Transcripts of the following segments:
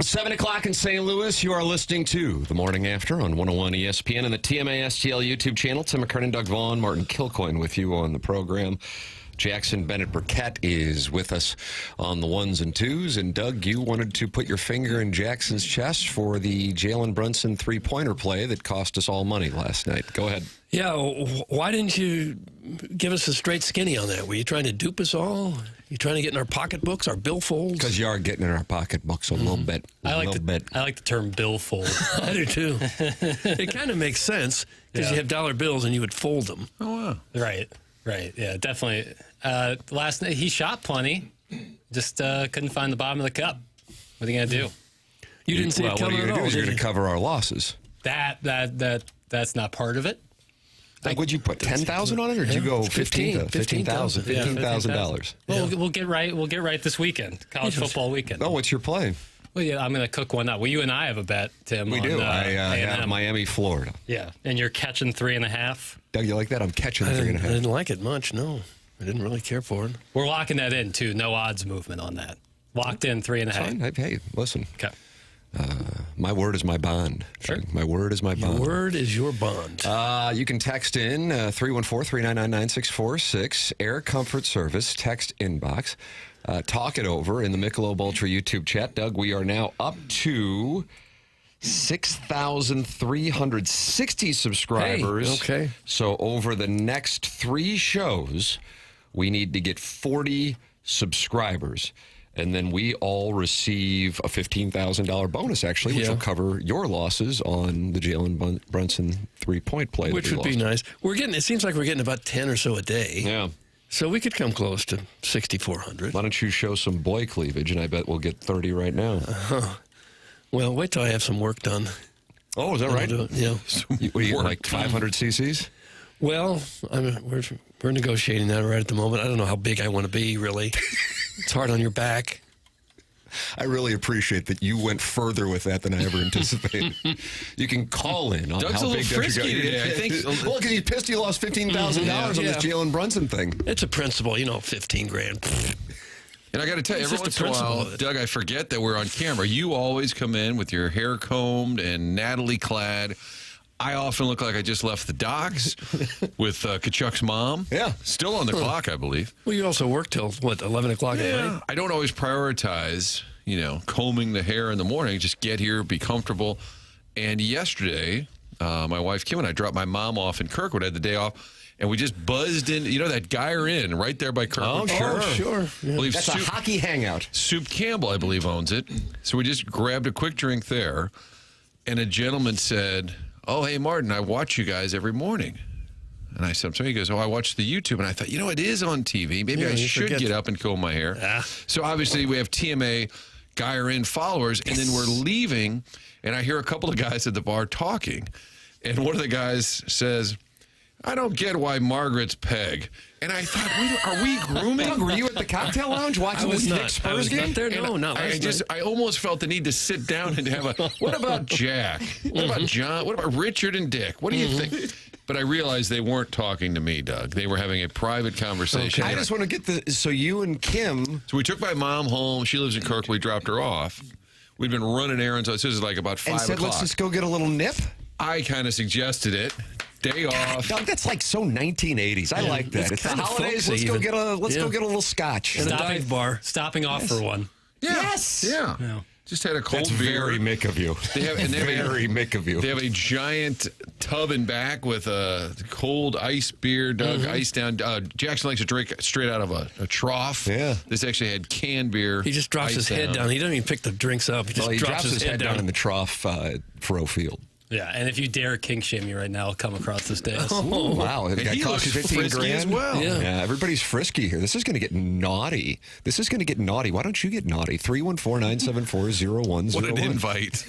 7 o'clock in St. Louis. You are listening to The Morning After on 101 ESPN and the TMA STL YouTube channel. Tim McKernan, Doug Vaughn, Martin Kilcoyne with you on the program. Jackson Burkett is with us on the ones and twos. And, Doug, you wanted to put your finger in Jackson's chest for the Jalen Brunson three-pointer play that cost us all money last night. Go ahead. Yeah, why didn't you give us a straight skinny on that? Were you trying to dupe us all? You trying to get in our pocketbooks, our billfolds? Because you are getting in our pocketbooks a little bit. I like the term billfold. I do too. It kind of makes sense because you have dollar bills and you would fold them. Oh, wow. Right. Yeah, definitely. Last night, he shot plenty. Just couldn't find the bottom of the cup. What are you going to do? You didn't see it coming at all. You're going to cover our losses. That's not part of it. Like, would you put 10,000 on it, or did you go 15,000? $15,000. Well, we'll get right this weekend, college football weekend. Oh, what's your play? Well, yeah, I'm going to cook one up. Well, you and I have a bet, Tim. We do. I have Miami, Florida. Yeah, and you're catching 3.5. Doug, you like that? I'm catching 3.5. I didn't like it much. No, I didn't really care for it. We're locking that in too. No odds movement on that. Locked in 3.5. Fine. Hey, listen. Okay. My word is my bond. Sure. My word is my bond. Your word is your bond. You can text in 314-399-9646. Air Comfort Service, text inbox. Talk it over in the Michelob Ultra YouTube chat. Doug, we are now up to 6,360 subscribers. Hey, okay. So over the next 3 shows, we need to get 40 subscribers. And then we all receive a $15,000 bonus, actually, which will cover your losses on the Jalen Brunson three-point play. Which would be nice. It seems like we're getting about 10 or so a day. Yeah. So we could come close to 6,400. Why don't you show some boy cleavage, and I bet we'll get 30 right now. Well, wait till I have some work done. Oh, is that right? Yeah. What do you like 500 cc's? Well, we're negotiating that right at the moment. I don't know how big I want to be, really. It's hard on your back. I really appreciate that you went further with that than I ever anticipated. You can call in on Doug's how a big little frisky today, I think. Well, because he's pissed you lost $15,000 on this Jalen Brunson thing. It's a principle, $15,000. And I got to tell you, every once in a while, Doug, I forget that we're on camera. You always come in with your hair combed and Natalie clad. I often look like I just left the docks with Kachuk's mom. Yeah. Still on the clock, I believe. Well, you also work till, 11 o'clock at night? I don't always prioritize, combing the hair in the morning. Just get here, be comfortable. And yesterday, my wife Kim and I dropped my mom off in Kirkwood. I had the day off. And we just buzzed in, that Geyer Inn right there by Kirkwood. Oh, sure. Yeah. That's a hockey hangout. Soup Campbell, I believe, owns it. So we just grabbed a quick drink there. And a gentleman said, "Oh, hey, Martin, I watch you guys every morning." And I said, he goes, "Oh, I watch the YouTube." And I thought, it is on TV. Maybe I should get up and comb my hair. So obviously we have TMA Geyer Inn followers. And then we're leaving, and I hear a couple of guys at the bar talking. And one of the guys says, "I don't get why Margaret's peg." And I thought, are we grooming? Doug, were you at the cocktail lounge watching this Knicks Spurs game? I almost felt the need to sit down and have what about Jack? What about John? What about Richard and Dick? What do you think? But I realized they weren't talking to me, Doug. They were having a private conversation. Okay. I just want to get so you and Kim. So we took my mom home. She lives in Kirk. We dropped her off. We'd been running errands. This is like about 5 o'clock. And said, let's just go get a little nip? I kind of suggested it. Day off. Doug, that's like so 1980s. I like that. It's the holidays. Let's go get a little scotch. And a dive bar. Stopping off for one. Yeah. Yes. Yeah. Just had a cold beer. Very Mick of you. Very Mick of you. They have a giant tub in back with a cold ice beer, Doug, ice down. Jackson likes to drink straight out of a trough. Yeah. This actually had canned beer. He just drops his head down. He doesn't even pick the drinks up. He just drops his head down in the trough for O'Field. Yeah, and if you dare kink shame me right now, I'll come across this desk. Oh, wow. And he looks frisky as well. Yeah, everybody's frisky here. This is going to get naughty. Why don't you get naughty? 314-974-0101. What an invite.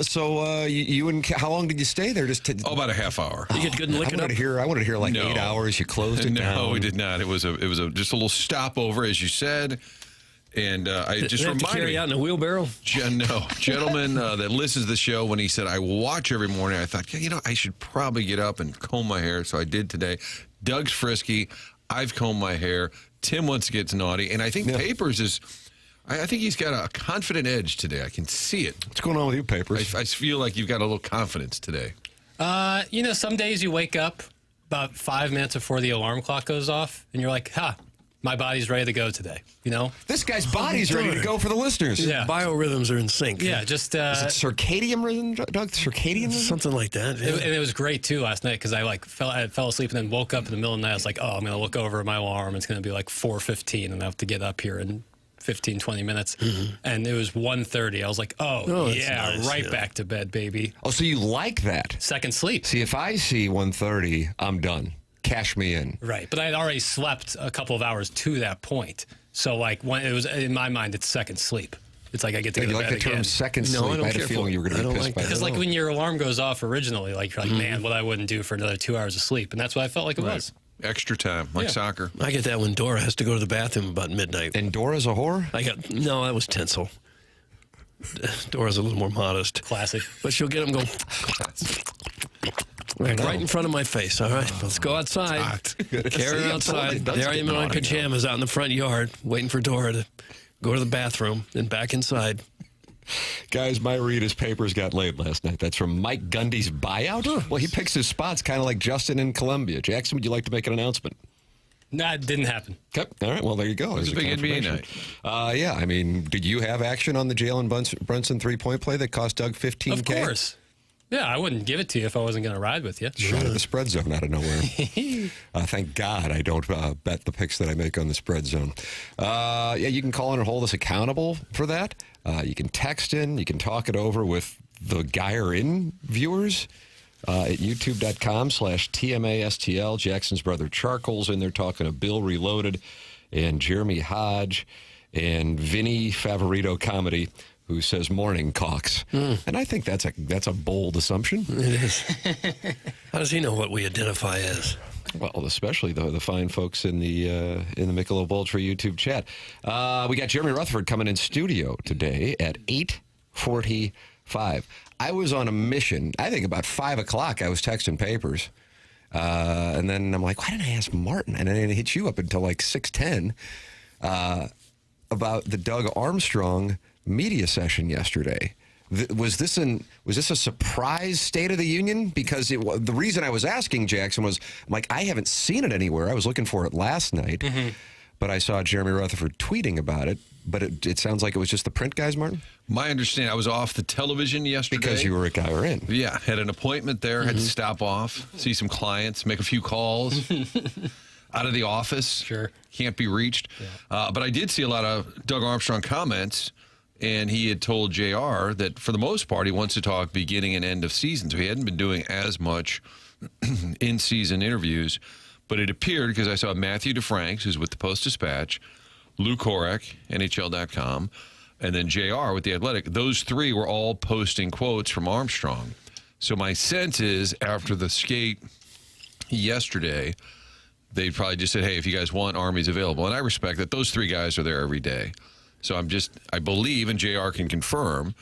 So you and how long did you stay there? About a half hour. You get good and lick it up? I wanted to hear like 8 hours. You closed it down. No, we did not. It was just a little stopover, as you said. And I just reminded to carry out in a wheelbarrow? Gentleman that listens to the show, when he said, I watch every morning, I thought, I should probably get up and comb my hair. So I did today. Doug's frisky. I've combed my hair. Tim wants to get naughty. And I think Papers is, I think he's got a confident edge today. I can see it. What's going on with you, Papers? I feel like you've got a little confidence today. Some days you wake up about 5 minutes before the alarm clock goes off, and you're like, my body's ready to go today, This guy's body's ready to go for the listeners. Yeah. Biorhythms are in sync. Yeah, just... Is it circadian rhythm, Doug? Circadian rhythm? Something like that. Yeah. And it was great, too, last night, because I fell asleep and then woke up in the middle of the night. I was like, I'm going to look over at my alarm. It's going to be like 4:15, and I have to get up here in 15, 20 minutes. Mm-hmm. And it was 1:30. I was like, nice, right back to bed, baby. Oh, so you like that? Second sleep. See, if I see 1:30, I'm done. Cash me in. Right, but I had already slept a couple of hours to that point. So, when it was, in my mind, it's second sleep. It's like I get to go to You bed like the term again. second No, sleep? I don't I had a care feeling for it. you were going to I be don't pissed like by that. that. Because when your alarm goes off originally, you're like, man, what I wouldn't do for another 2 hours of sleep. And that's what I felt like it was. Extra time, like soccer. I get that when Dora has to go to the bathroom about midnight. And Dora's a whore? No, that was tinsel. Dora's a little more modest. Classic. But she'll get him going right in front of my face. All right, let's go outside. Carry her outside. There I am in my pajamas out in the front yard, waiting for Dora to go to the bathroom and back inside. Guys, my read is Papers got laid last night. That's from Mike Gundy's buyout. Well, he picks his spots kind of like Justin in Columbia. Jackson, would you like to make an announcement? No, it didn't happen. Okay. All right. Well, there you go. It was a big NBA night. Yeah. I mean, did you have action on the Jalen Brunson three-point play that cost Doug $15K? Of course. Yeah, I wouldn't give it to you if I wasn't going to ride with you. Shot at the spread zone out of nowhere. Thank God I don't bet the picks that I make on the spread zone. You can call in and hold us accountable for that. You can text in. You can talk it over with the Geyer In viewers at youtube.com/TMASTL. Jackson's brother Charcoal's in there talking to Bill Reloaded and Jeremy Hodge and Vinny Favorito Comedy, who says morning cocks. And I think that's a bold assumption. It is. How does he know what we identify as? Well, especially the fine folks in the Michelob Ultra YouTube chat. We got Jeremy Rutherford coming in studio today at 8:45. I was on a mission. I think about 5 o'clock I was texting Papers. And then I'm like, why didn't I ask Martin? And I didn't hit you up until like 6:10 about the Doug Armstrong media session yesterday. Was this a surprise State of the Union? Because the reason I was asking Jackson was, I'm like, I haven't seen it anywhere. I was looking for it last night, but I saw Jeremy Rutherford tweeting about it. But it sounds like it was just the print guys, Martin? My understanding, I was off the television yesterday. Because you were at Geyer In. Yeah, had an appointment there, had to stop off, see some clients, make a few calls. Out of the office. Sure. Can't be reached. Yeah. But I did see a lot of Doug Armstrong comments, and he had told JR that for the most part he wants to talk beginning and end of season. So he hadn't been doing as much in-season interviews. But it appeared, because I saw Matthew DeFranks, who's with the Post-Dispatch, Lou Korek, NHL.com, and then JR with The Athletic. Those three were all posting quotes from Armstrong. So my sense is after the skate yesterday, they probably just said, hey, if you guys want, Army's available. And I respect that those three guys are there every day. So I believe, and JR can confirm,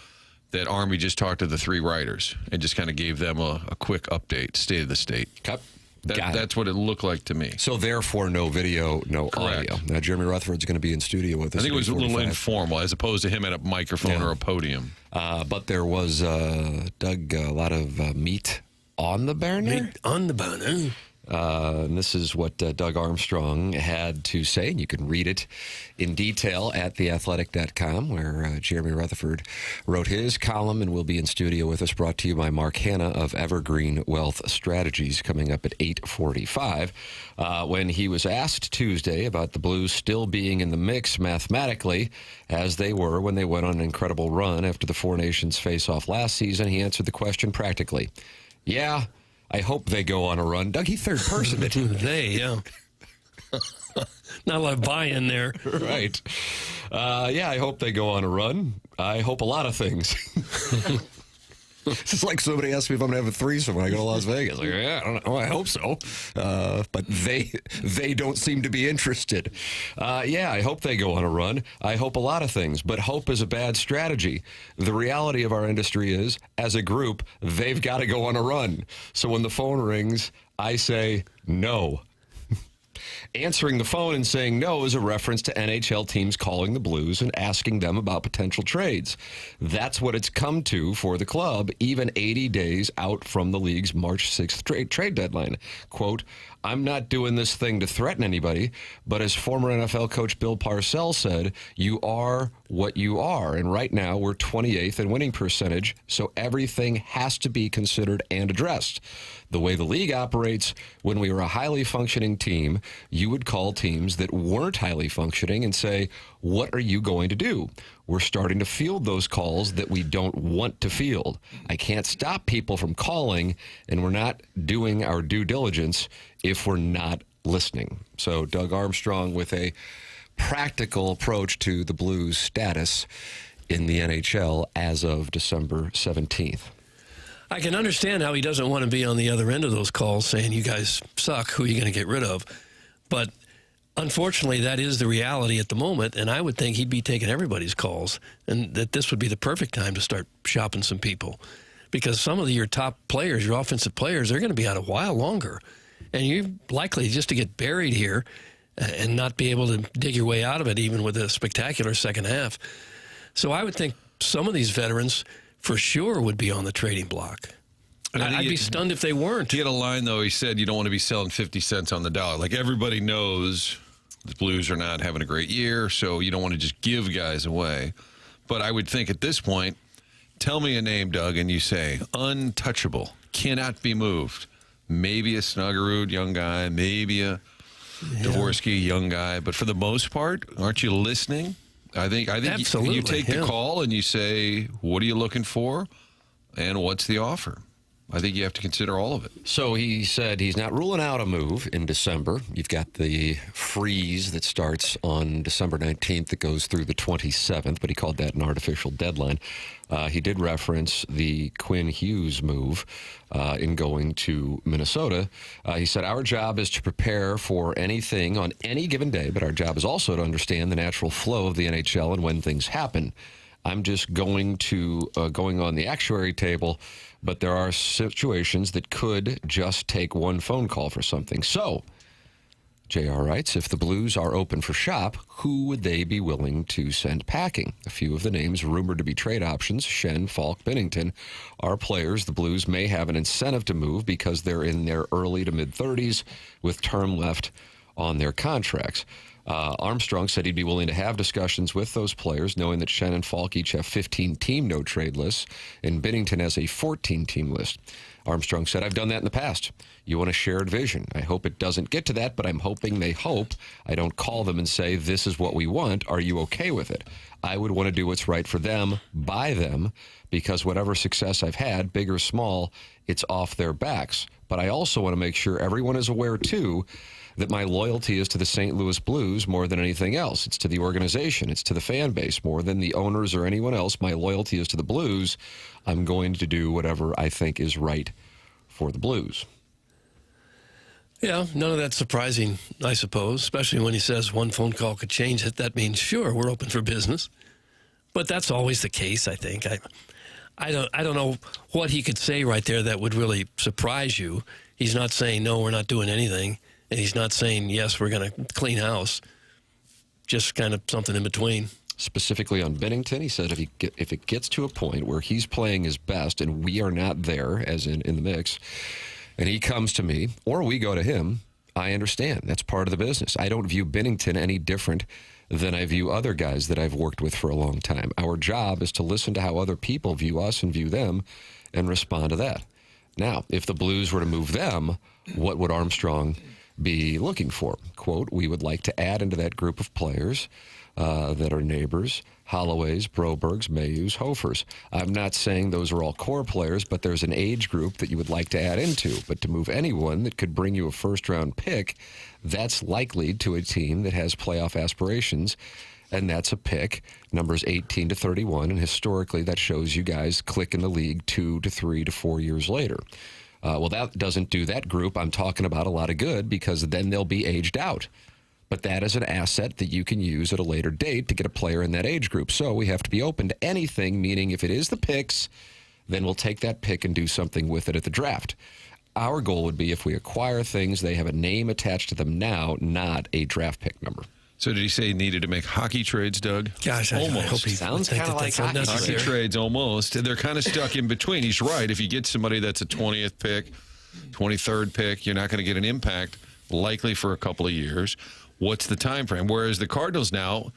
that Army just talked to the three writers and just kind of gave them a quick update, state of the state. Cut. That's what it looked like to me. So therefore, no video, no Correct. audio. Now, Jeremy Rutherford's going to be in studio with us. I think it was a little informal as opposed to him at a microphone or a podium. But there was, Doug, a lot of meat on the burner. Meat on the bone. And this is what Doug Armstrong had to say, and you can read it in detail at theathletic.com, where Jeremy Rutherford wrote his column and will be in studio with us, brought to you by Mark Hanna of Evergreen Wealth Strategies, coming up at 8:45. When he was asked Tuesday about the Blues still being in the mix mathematically, as they were when they went on an incredible run after the Four Nations face-off last season, he answered the question practically. Yeah, I hope they go on a run. Doug, he third person it. Yeah. Not a lot of buy-in there. Right. I hope they go on a run. I hope a lot of things. It's like somebody asked me if I'm going to have a threesome when I go to Las Vegas. Like, yeah, I don't know. I hope so. But they don't seem to be interested. I hope they go on a run. I hope a lot of things. But hope is a bad strategy. The reality of our industry is, as a group, they've got to go on a run. So when the phone rings, I say no. Answering the phone and saying no is a reference to NHL teams calling the Blues and asking them about potential trades. That's what it's come to for the club, even 80 days out from the league's March 6th trade deadline. Quote, I'm not doing this thing to threaten anybody, but as former NFL coach Bill Parcells said, you are what you are. And right now we're 28th in winning percentage, so everything has to be considered and addressed. The way the league operates, when we were a highly functioning team, you would call teams that weren't highly functioning and say, what are you going to do? We're starting to field those calls that we don't want to field. I can't stop people from calling, and we're not doing our due diligence if we're not listening. So Doug Armstrong with a practical approach to the Blues' status in the NHL as of December 17th. I can understand how he doesn't want to be on the other end of those calls saying, you guys suck, who are you going to get rid of? But unfortunately, that is the reality at the moment, and I would think he'd be taking everybody's calls, and that this would be the perfect time to start shopping some people. Because some of your top players, your offensive players, they're going to be out a while longer. And you're likely just to get buried here and not be able to dig your way out of it, even with a spectacular second half. So I would think some of these veterans for sure would be on the trading block. I'd be stunned if they weren't. He had a line, though. He said you don't want to be selling 50 cents on the dollar. Like, everybody knows the Blues are not having a great year, so you don't want to just give guys away. But I would think at this point, tell me a name, Doug, and you say, untouchable, cannot be moved. Maybe a Snuggerud, young guy, maybe a Dvorsky, young guy. But for the most part, aren't you listening? I think Absolutely, you take the call and you say, what are you looking for and what's the offer? I think you have to consider all of it. So he said he's not ruling out a move in December. You've got the freeze that starts on December 19th that goes through the 27th, but he called that an artificial deadline. He did reference the Quinn Hughes move in going to Minnesota. He said, our job is to prepare for anything on any given day, but our job is also to understand the natural flow of the NHL and when things happen. I'm just going on the actuary table, but there are situations that could just take one phone call for something. So, JR writes, if the Blues are open for shop, who would they be willing to send packing? A few of the names rumored to be trade options, Schenn, Falk, Binnington, are players the Blues may have an incentive to move because they're in their early to mid-30s with term left on their contracts. Armstrong said he'd be willing to have discussions with those players, knowing that Schenn and Falk each have 15-team no-trade lists, and Binnington has a 14-team list. Armstrong said, I've done that in the past. You want a shared vision. I hope it doesn't get to that, but I'm hoping they hope. I don't call them and say, this is what we want. Are you okay with it? I would want to do what's right for them, by them, because whatever success I've had, big or small, it's off their backs. But I also want to make sure everyone is aware, too, that my loyalty is to the St. Louis Blues more than anything else. It's to the organization. It's to the fan base more than the owners or anyone else. My loyalty is to the Blues. I'm going to do whatever I think is right for the Blues. Yeah, none of that's surprising, I suppose, especially when he says one phone call could change it. That means, sure, we're open for business. But that's always the case, I think. I don't know what he could say right there that would really surprise you. He's not saying, no, we're not doing anything. And he's not saying, yes, we're going to clean house. Just kind of something in between. Specifically on Binnington, he said if it gets to a point where he's playing his best and we are not there, as in the mix, and he comes to me or we go to him, I understand. That's part of the business. I don't view Binnington any different than I view other guys that I've worked with for a long time. Our job is to listen to how other people view us and view them and respond to that. Now, if the Blues were to move them, what would Armstrong be looking for? Quote, we would like to add into that group of players that are neighbors, Holloways, Brobergs, Mayhews, Hofers. I'm not saying those are all core players, but there's an age group that you would like to add into. But to move anyone that could bring you a first-round pick, that's likely to a team that has playoff aspirations, and that's a pick, numbers 18 to 31, and historically that shows you guys click in the league 2 to 3 to 4 years later. Well, that doesn't do that group. I'm talking about a lot of good because then they'll be aged out. But that is an asset that you can use at a later date to get a player in that age group. So we have to be open to anything, meaning if it is the picks, then we'll take that pick and do something with it at the draft. our goal would be if we acquire things, they have a name attached to them now, not a draft pick number. So did he say he needed to make hockey trades, Doug? Gosh, I hope he Sounds think kinda that like that's hockey unnecessary. Hockey trades almost. They're kind of stuck in between. He's right. If you get somebody that's a 20th pick, 23rd pick, you're not going to get an impact likely for a couple of years. What's the time frame? Whereas the Cardinals now,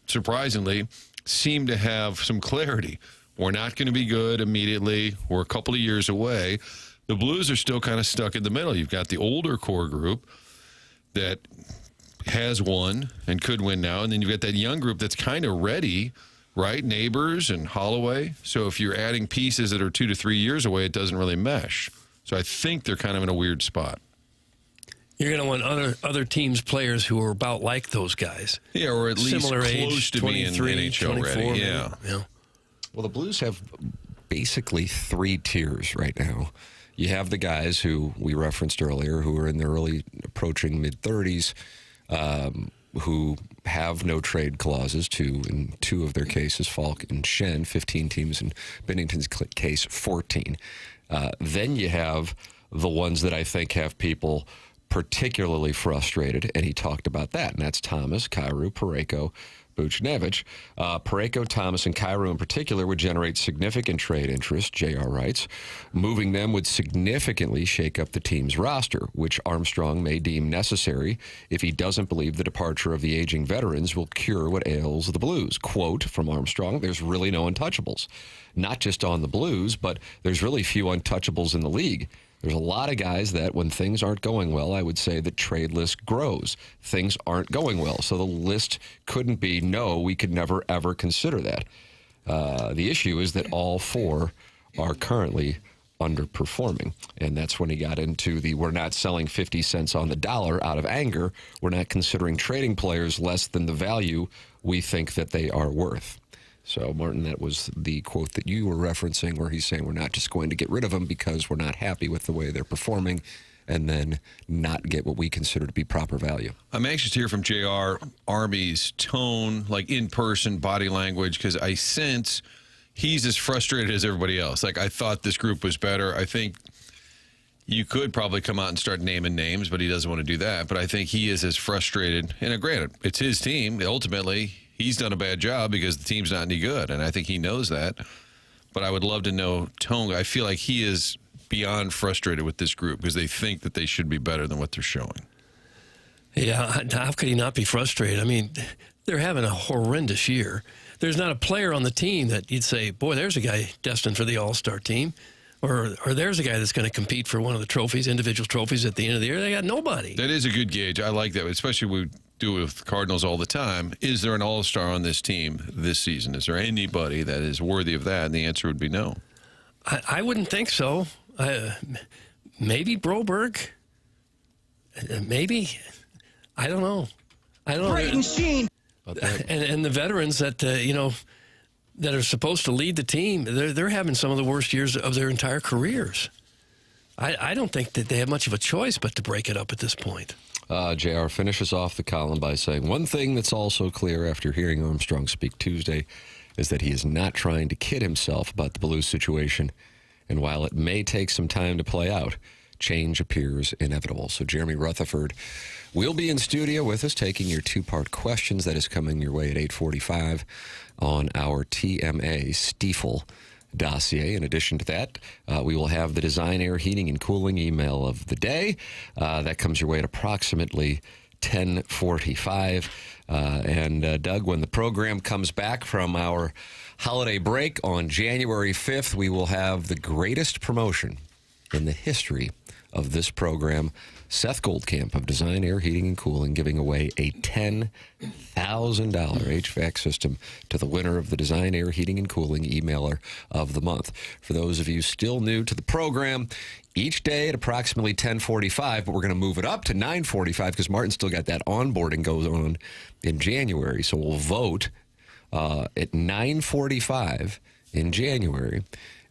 surprisingly, seem to have some clarity. We're not going to be good immediately. We're a couple of years away. The Blues are still kind of stuck in the middle. You've got the older core group that has won and could win now, and then you've got that young group that's kind of ready, right? Neighbors and Holloway. So if you're adding pieces that are 2 to 3 years away, it doesn't really mesh. So I think they're kind of in a weird spot. You're going to want other teams' players who are about like those guys. Yeah, or at least Similar close age, to being 23, NHL 24, ready. Yeah. Yeah. Well, the Blues have basically 3 tiers right now. You have the guys who we referenced earlier who are in their early approaching mid-30s, who have no trade clauses in 2 of their cases, Falk and Shen, 15 teams, in Bennington's case, 14. Then you have the ones that I think have people particularly frustrated, and he talked about that, and that's Thomas, Kyrou, Parayko, Buchnevich. Parayko, Thomas, and Kyrou in particular would generate significant trade interest, JR writes. Moving them would significantly shake up the team's roster, which Armstrong may deem necessary if he doesn't believe the departure of the aging veterans will cure what ails the Blues. Quote from Armstrong, there's really no untouchables. Not just on the Blues, but there's really few untouchables in the league. There's a lot of guys that when things aren't going well, I would say the trade list grows. Things aren't going well. So the list couldn't be, no, we could never, ever consider that. The issue is that all 4 are currently underperforming. And that's when he got into the we're not selling 50 cents on the dollar out of anger. We're not considering trading players less than the value we think that they are worth. So, Martin, that was the quote that you were referencing where he's saying we're not just going to get rid of them because we're not happy with the way they're performing and then not get what we consider to be proper value. I'm anxious to hear from JR, Army's tone, like in-person body language, because I sense he's as frustrated as everybody else. Like, I thought this group was better. I think you could probably come out and start naming names, but he doesn't want to do that. But I think he is as frustrated. And granted, it's his team. Ultimately, he's done a bad job because the team's not any good, and I think he knows that. But I would love to know tone. I feel like he is beyond frustrated with this group because they think that they should be better than what they're showing. Yeah, how could he not be frustrated? I mean, they're having a horrendous year. There's not a player on the team that you'd say, boy, there's a guy destined for the All-Star team. Or there's a guy that's going to compete for one of the trophies, individual trophies at the end of the year. They got nobody. That is a good gauge. I like that, especially we do it with Cardinals all the time. Is there an all-star on this team this season? Is there anybody that is worthy of that? And the answer would be no. I wouldn't think so. Maybe Broberg. Maybe. I don't know. Great machine. And the veterans that, that are supposed to lead the team, they're having some of the worst years of their entire careers. I don't think that they have much of a choice but to break it up at this point. JR finishes off the column by saying, one thing that's also clear after hearing Armstrong speak Tuesday is that he is not trying to kid himself about the Blues situation. And while it may take some time to play out, change appears inevitable. So Jeremy Rutherford will be in studio with us taking your 2-part questions. That is coming your way at 8:45 on our TMA Stiefel dossier. In addition to that, we will have the Design Air Heating and Cooling email of the day. That comes your way at approximately 10:45. And Doug, when the program comes back from our holiday break on January 5th, we will have the greatest promotion in the history of this program. Seth Goldcamp of Design Air Heating and Cooling giving away a $10,000 HVAC system to the winner of the Design Air Heating and Cooling Emailer of the Month. For those of you still new to the program, each day at approximately 10:45, but we're going to move it up to 9:45 because Martin still got that onboarding goes on in January. So we'll vote at 9:45 in January.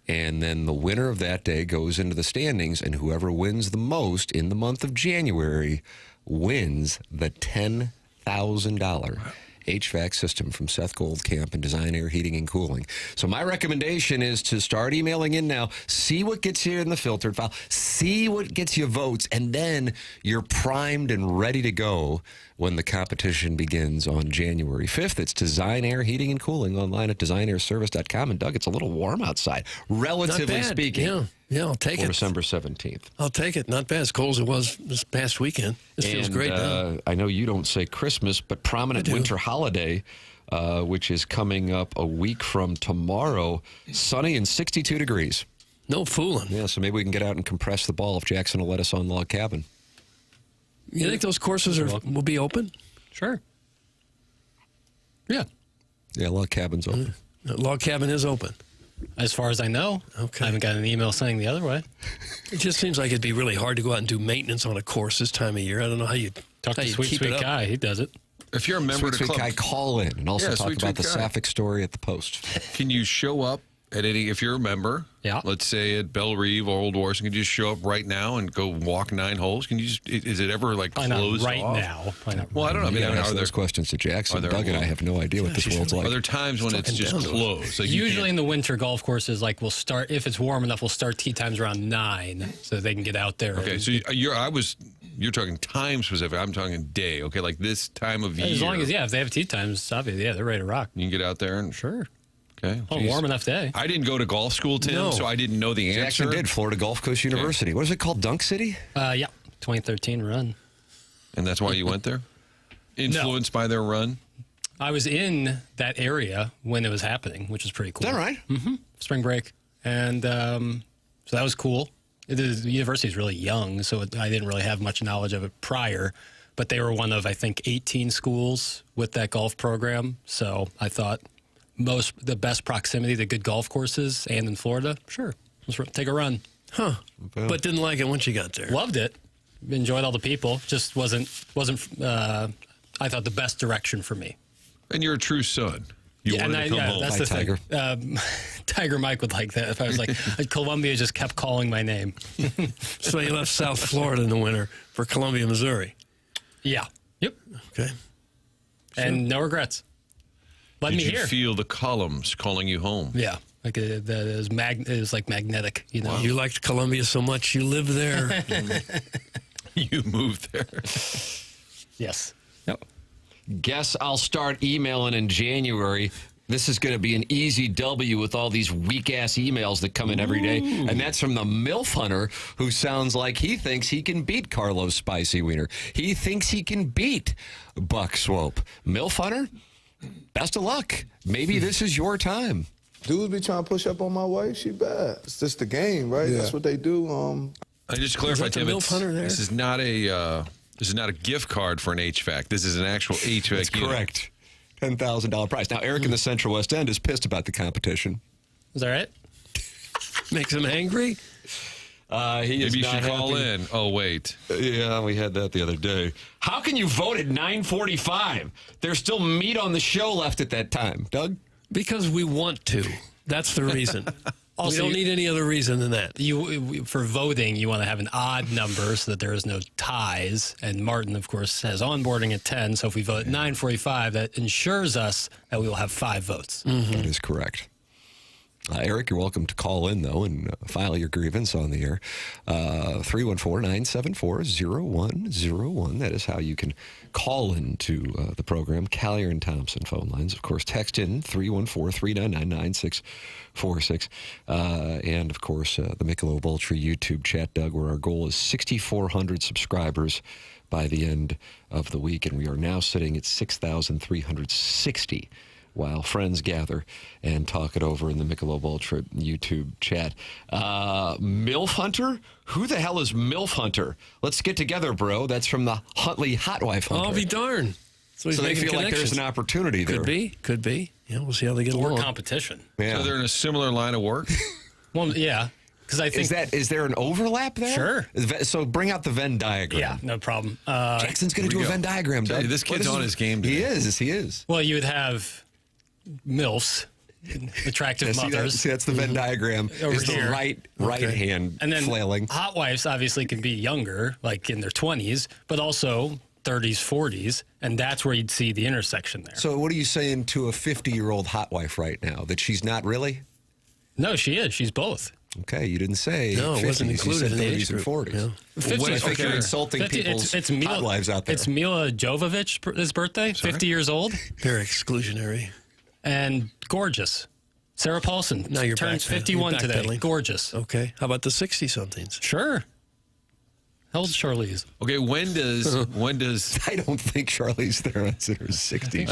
And then the winner of that day goes into the standings, and whoever wins the most in the month of January wins the $10,000 HVAC system from Seth Goldcamp and Design Air Heating and Cooling. So my recommendation is to start emailing in now, see what gets you in the filtered file, see what gets you votes, and then you're primed and ready to go when the competition begins on January 5th. It's Design Air Heating and Cooling online at designairservice.com. And Doug, it's a little warm outside, relatively speaking. Yeah, I'll take it. December 17th. I'll take it. Not bad. As cold as it was this past weekend. This feels great now. I know you don't say Christmas, but prominent winter holiday, which is coming up a week from tomorrow, sunny and 62 degrees. No fooling. Yeah, so maybe we can get out and compress the ball if Jackson will let us on Log Cabin. You think those courses will be open? Sure. Yeah. Yeah, Log Cabin's open. Log Cabin is open. As far as I know. Okay. I haven't got an email saying the other way. It just seems like it'd be really hard to go out and do maintenance on a course this time of year. I don't know how you Talk to Sweet keep it up. Guy. He does it. If you're a member of the Sweet club, Guy, call in and also talk Sweet about the Guy. Sapphic story at the Post. can you show up at any, if you're a member, Yeah. let's say at Belle Reve or Old Warson, can you just show up right now and go walk 9 holes? Can you just, is it ever like Probably not closed right off? now. Probably not Well, I don't know. I You mean, gotta ask are there, those questions to Jackson. are there- Doug and I have no idea what this world's like. are there times when it's just closed? Like you Usually in can't- the winter, golf courses we'll start, if it's warm enough, we'll start tee times around 9 so they can get out there. Okay, so you're talking time specific. I'm talking day. Okay, like this time of year. As long as, if they have tee times, obviously, they're ready to rock. You can get out there and Sure. okay. Oh, Geez. warm enough day. I didn't go to golf school, Tim, No. so I didn't know the answer. Jackson did, Florida Gulf Coast University. What is it called, Dunk City? Yeah. 2013 run. And that's why you went there? Influenced by their run? I was in that area when it was happening, which was pretty cool. Is that right? Spring break. And so that was cool. The university is really young, so I didn't really have much knowledge of it prior. But they were one of, I think, 18 schools with that golf program. So I thought the best proximity to good golf courses and in Florida, sure, let's take a run. Huh. But didn't like it once you got there. Loved it. Enjoyed all the people. Just wasn't I thought the best direction for me. And you're a true son. You wanted to come home. That's Hi, the Tiger. thing. Tiger Mike would like that if I was like, Columbia just kept calling my name. So you left South Florida in the winter for Columbia, Missouri. Yeah. Yep. Okay. And no regrets. Let Did me you hear. feel the columns calling you home? Yeah. Like it was like magnetic, you know. You liked Columbia so much you lived there. You moved there. Yes. Yep. Guess I'll start emailing in January. This is going to be an easy W with all these weak-ass emails that come in every day. And that's from the MILF Hunter, who sounds like he thinks he can beat Carlos Spicy Wiener. He thinks he can beat Buck Swope. MILF Hunter, best of luck. Maybe this is your time. Dudes be trying to push up on my wife. She bad. It's just the game, right? That's what they do. I just clarify, Is that the Tim. MILF Hunter there? This is not a gift card for an HVAC. This is an actual HVAC That's unit. correct. $10,000 prize. Now, Eric in the Central West End is pissed about the competition. Is that right? Makes him angry. He is Maybe you not should call happy. in. Oh, wait. Yeah, we had that the other day. How can you vote at 9:45? There's still meat on the show left at that time. Doug? Because we want to. That's the reason. Also, we don't need any other reason than that. For voting, you want to have an odd number so that there is no ties. And Martin, of course, has onboarding at 10. So if we vote at 9:45, that ensures us that we will have 5 votes. That is correct. Eric, you're welcome to call in, though, and file your grievance on the air. 314-974-0101. That is how you can call into the program. Callier and Thompson phone lines. Of course, text in 314-399-9646. And, of course, the Michelob Ultra YouTube chat, Doug, where our goal is 6,400 subscribers by the end of the week. And we are now sitting at 6,360. While friends gather and talk it over in the Michelob Ultra YouTube chat. MILF Hunter? Who the hell is MILF Hunter? Let's get together, bro. That's from the Huntley Hot Wife Hunter. I'll be darned. So they feel like there's an opportunity there. Could be. Yeah, we'll see how they get Or along. competition. Yeah. So they're in a similar line of work? Well, yeah. Because I think. Is there an overlap there? Sure. So bring out the Venn diagram. Yeah, no problem. Jackson's going to do a Venn diagram, Tell Doug. you, this kid's on his game He today. is. He is. Well, you would have MILFs, attractive See, mothers. that's the Venn diagram. Over Is the here. right hand And then flailing. hot wives obviously can be younger, like in their 20s, but also 30s, 40s, and that's where you'd see the intersection there. So what are you saying to a 50-year-old hot wife right now? That she's not really? No, she is. She's both. Okay, you didn't say No, it 50s. wasn't included You said in the 30s age and group. 40s. Yeah. Well, what if you're insulting 50 people's it's hot wives out there? It's Mila Jovovich's birthday, 50 years old, Very exclusionary. and gorgeous. Sarah Paulson Now you're turns backpedaling. 51 You're today. backpedaling. Gorgeous. Okay. How about the 60-somethings? Sure. How old's Charlize? Okay, when does I don't think Charlize Theron's in her 60s.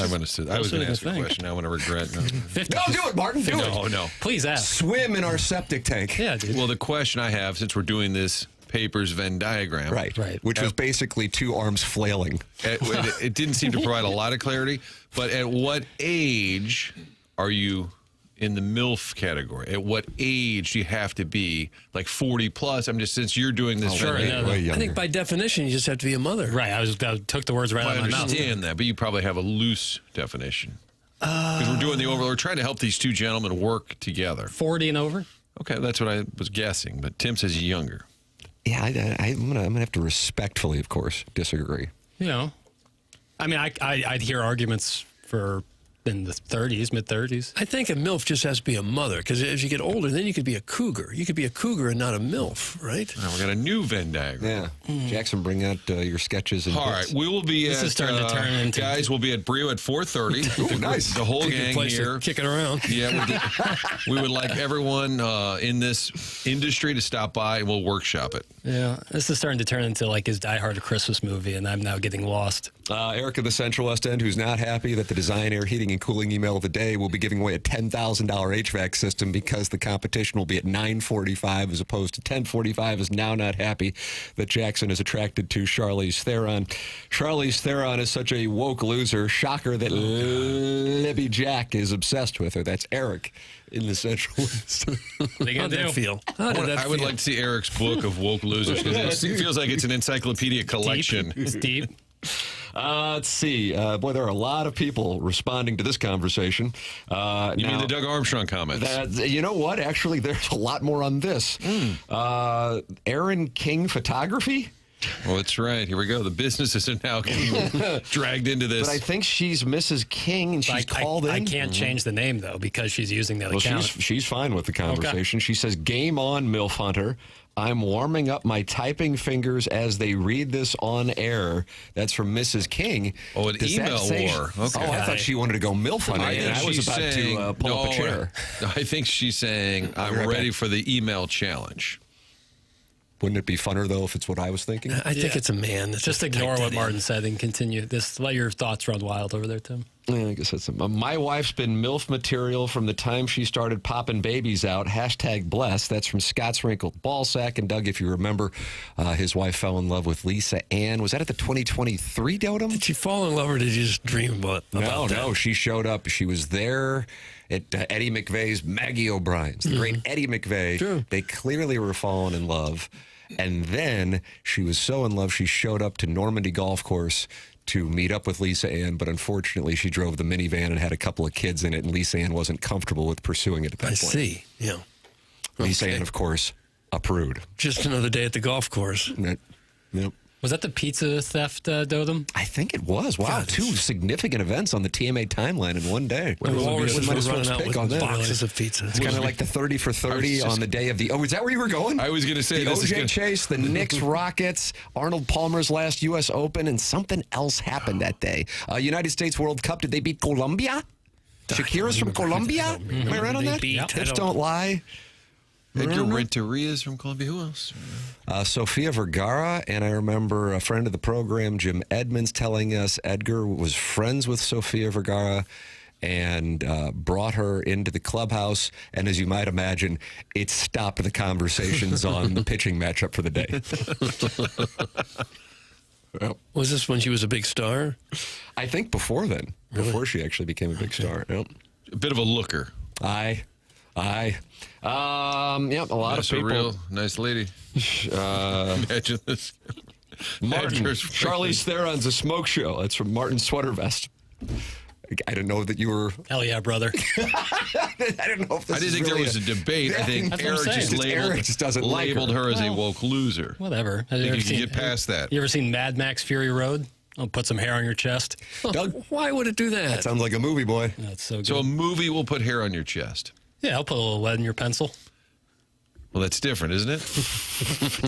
I was going to ask a question. I want to regret. No. 50. No, do it, Martin. Do it. No. Please ask. Swim in our septic tank. Yeah, dude. Well, the question I have, since we're doing this Papers Venn diagram, Right. Right. Which was basically two arms flailing. it didn't seem to provide a lot of clarity. But at what age are you in the MILF category? At what age do you have to be, like 40 plus? I'm just, since you're doing this. Sure, Venn no, diagram, no. Way I younger. think by definition, you just have to be a mother. Right. I took the words right I out of my mouth. understand that, but you probably have a loose definition. Because we're doing the overall. We're trying to help these two gentlemen work together. 40 and over? Okay, that's what I was guessing. But Tim says younger. Yeah, I'm gonna have to respectfully, of course, disagree. You know. I mean, I'd hear arguments for in the 30s, mid-30s. I think a MILF just has to be a mother, because as you get older, then you could be a cougar. You could be a cougar and not a MILF, right? Now we got a new Venn diagram. Yeah. Jackson, bring out your sketches. And All right, we will be This at. is starting to turn into- guys, we'll be at Brio at 4:30. Ooh, nice. The whole Good gang place here. to kick it around. Yeah, we would like everyone in this industry to stop by, and we'll workshop it. Yeah. This is starting to turn into like his Die Hard Christmas movie, and I'm now getting lost. Eric of the Central West End, who's not happy that the Design Air Heating and Cooling email of the day will be giving away a $10,000 HVAC system because the competition will be at 9:45 as opposed to 10:45, is now not happy that Jackson is attracted to Charlize Theron. Charlize Theron is such a woke loser. Shocker that Libby Jack is obsessed with her. That's Eric in the Central West. What are you How'd gonna that do? feel? How did that I would feel? like to see Eric's book of woke losers because it feels like it's an encyclopedia collection. Deep. It's deep. Let's see. Boy, there are a lot of people responding to this conversation. You mean the Doug Armstrong comments? You know what? Actually, there's a lot more on this. Aaron King Photography? Well, that's right. Here we go. The businesses are now getting dragged into this. But I think she's Mrs. King, and she's called in. I can't change the name, though, because she's using that Well, account. she's fine with the conversation. She says, "Game on, MILF Hunter. I'm warming up my typing fingers as they read this on air." That's from Mrs. King. Oh, an Does that email say- war. Okay. Oh, I thought she wanted to go MILF Hunter, and I was about to pull up a chair. I think she's saying, I'm right ready back. for the email challenge. Wouldn't it be funner, though, if it's what I was thinking? I think it's a man. That's Just ignore typed what that Martin in. said and continue. Let your thoughts run wild over there, Tim. Yeah, I guess that's my wife's been MILF material from the time she started popping babies out. #bless. That's from Scott's Wrinkled Ballsack. And Doug, if you remember, his wife fell in love with Lisa Ann. Was that at the 2023 Dotem? Did she fall in love or did you just dream about that? No, she showed up. She was there at Eddie McVeigh's Maggie O'Brien's, the great Eddie McVeigh. True. They clearly were falling in love. And then she was so in love, she showed up to Normandy Golf Course to meet up with Lisa Ann, but unfortunately she drove the minivan and had a couple of kids in it, and Lisa Ann wasn't comfortable with pursuing it at that I point. see. Yeah. Lisa Okay. Ann, of course, a prude. Just another day at the golf course. Yep. Was that the pizza theft, Dotem? I think it was. Wow, God, two significant events on the TMA timeline in one day. The Walrus Might was as well running out pick with on that. boxes of pizza. It's kind of like the 30 for 30 on the day of the... Oh, is that where you were going? I was going to say The this is OJ gonna- chase, the Knicks Rockets, Arnold Palmer's last U.S. Open, and something else happened that day. United States World Cup, did they beat Colombia? Shakira's from Colombia? Am I right on They that? beat- I Hips don't- don't lie. Edgar Renteria's from Columbia. Who else? Sofia Vergara, and I remember a friend of the program, Jim Edmonds, telling us Edgar was friends with Sofia Vergara and brought her into the clubhouse. And as you might imagine, it stopped the conversations on the pitching matchup for the day. Yep. Was this when she was a big star? I think before then, before she actually became a big star. Yep. A bit of a looker. Yep, a lot That's of a people. real nice lady. Imagine this. Martin, Edgar's Charlize Theron's a smoke show. That's from Martin Sweater Vest. I didn't know that you were... Hell yeah, brother. I didn't know if this I didn't is think there really was a debate. I think That's what I'm Eric saying. just It's labeled, Eric just doesn't like labeled her. her as a woke loser. Whatever. Have I think ever you can seen- get past that. You ever seen Mad Max Fury Road? I'll put some hair on your chest. Doug? Why would it do that? Sounds like a movie, boy. That's so good. So a movie will put hair on your chest. Yeah, I'll put a little lead in your pencil. Well, that's different, isn't it?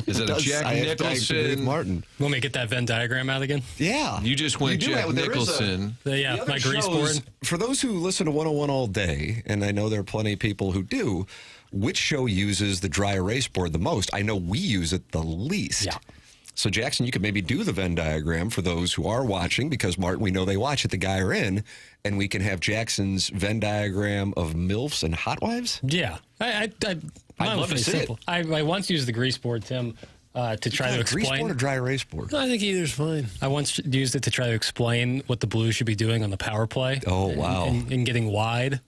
Is it a Jack I agree with Nicholson? Martin. Want me to get that Venn diagram out again? Yeah. You just went You do Jack have- there is a- Nicholson. Yeah, The other my grease shows, board. for those who listen to 101 all day, and I know there are plenty of people who do, which show uses the dry erase board the most? I know we use it the least. Yeah. So, Jackson, you could maybe do the Venn diagram for those who are watching, because, Martin, we know they watch it, the guy are in, and we can have Jackson's Venn diagram of MILFs and hot wives? Yeah. Mine love was to pretty see it. simple. I once used the grease board, Tim, to try to Grease board explain. or dry erase board? I think either's fine. I once used it to try to explain what the Blues should be doing on the power play. Oh, wow. And getting wide,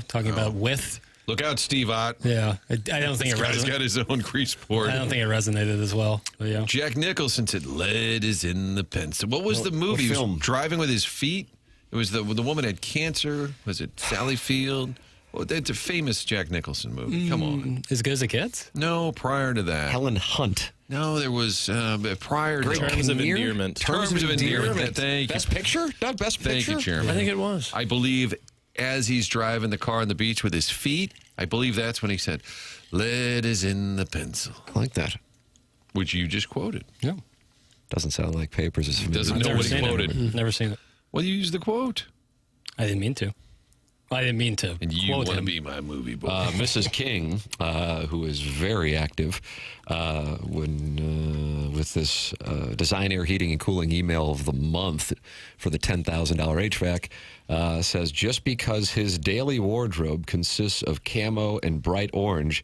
talking about width. Look out, Steve Ott. Yeah. I don't think This it guy's resonated. got his own grease board. I don't think it resonated as well. But yeah. Jack Nicholson said, "Lead is in the pencil." What was the movie? He was film? driving with his feet. It was the woman had cancer. Was it Sally Field? Well, it's a famous Jack Nicholson movie. Come on. As good as it gets? No, prior to that. Helen Hunt. No, there was prior to Terms of Kinnear? endearment. Terms of endearment. Thank you. Best picture? Doug, best Thank picture? you, Chairman. I think it was. I believe as he's driving the car on the beach with his feet, I believe that's when he said, "Lead is in the pencil," I like that. which you just quoted. Yeah. Doesn't sound like Papers is familiar. Doesn't know Never what he seen quoted. it. Never seen it. Well, you used the quote. I didn't mean to. I didn't mean to. And you quote want to him. be my movie boy. Mrs. King, who is very active with this Design Air Heating and Cooling email of the month for the $10,000 HVAC, says just because his daily wardrobe consists of camo and bright orange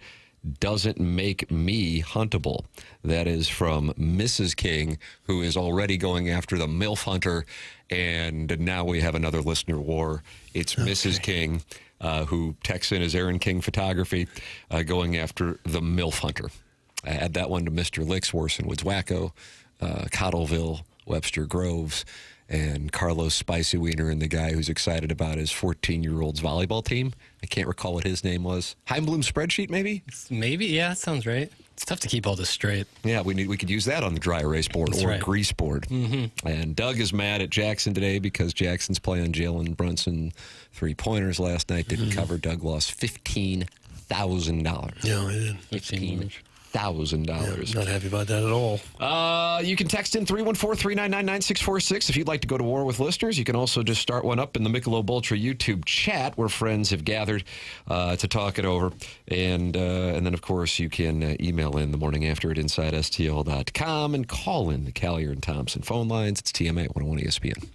doesn't make me huntable. That is from Mrs. King, who is already going after the MILF hunter, and now we have another listener war. It's Mrs. King, who texts in as Aaron King Photography, going after the MILF hunter. I add that one to Mr. Licks, Warson Woods Wacko, Cottleville, Webster Groves, and Carlos Spicy Wiener, and the guy who's excited about his 14-year-old's volleyball team. I can't recall what his name was. Heimblum spreadsheet, maybe? Maybe. Yeah, that sounds right. It's tough to keep all this straight. Yeah, we could use that on the dry erase board That's or right. grease board. Mm-hmm. And Doug is mad at Jackson today because Jackson's playing Jalen Brunson 3-pointers last night. Didn't cover. Doug lost $15,000. No, I didn't. $15,000. Not happy about that at all. You can text in 314-399-9646 if you'd like to go to war with listeners. You can also just start one up in the Michelob Ultra YouTube chat where friends have gathered to talk it over. And then, of course, you can email in the morning after at InsideSTL.com and call in the Callier and Thompson phone lines. It's TMA 101 ESPN.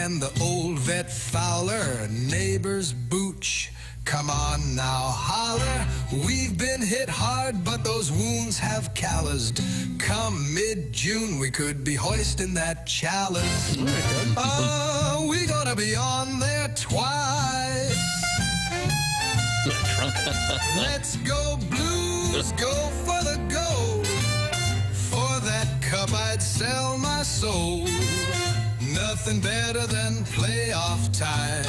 and the old vet Fowler, neighbors Booch. Come on now, holler. We've been hit hard, but those wounds have calloused. Come mid-June, we could be hoisting that chalice. Oh, we gonna be on there twice. Let's go Blues, go for the gold. For that cup I'd sell my soul. Nothing better than playoff time.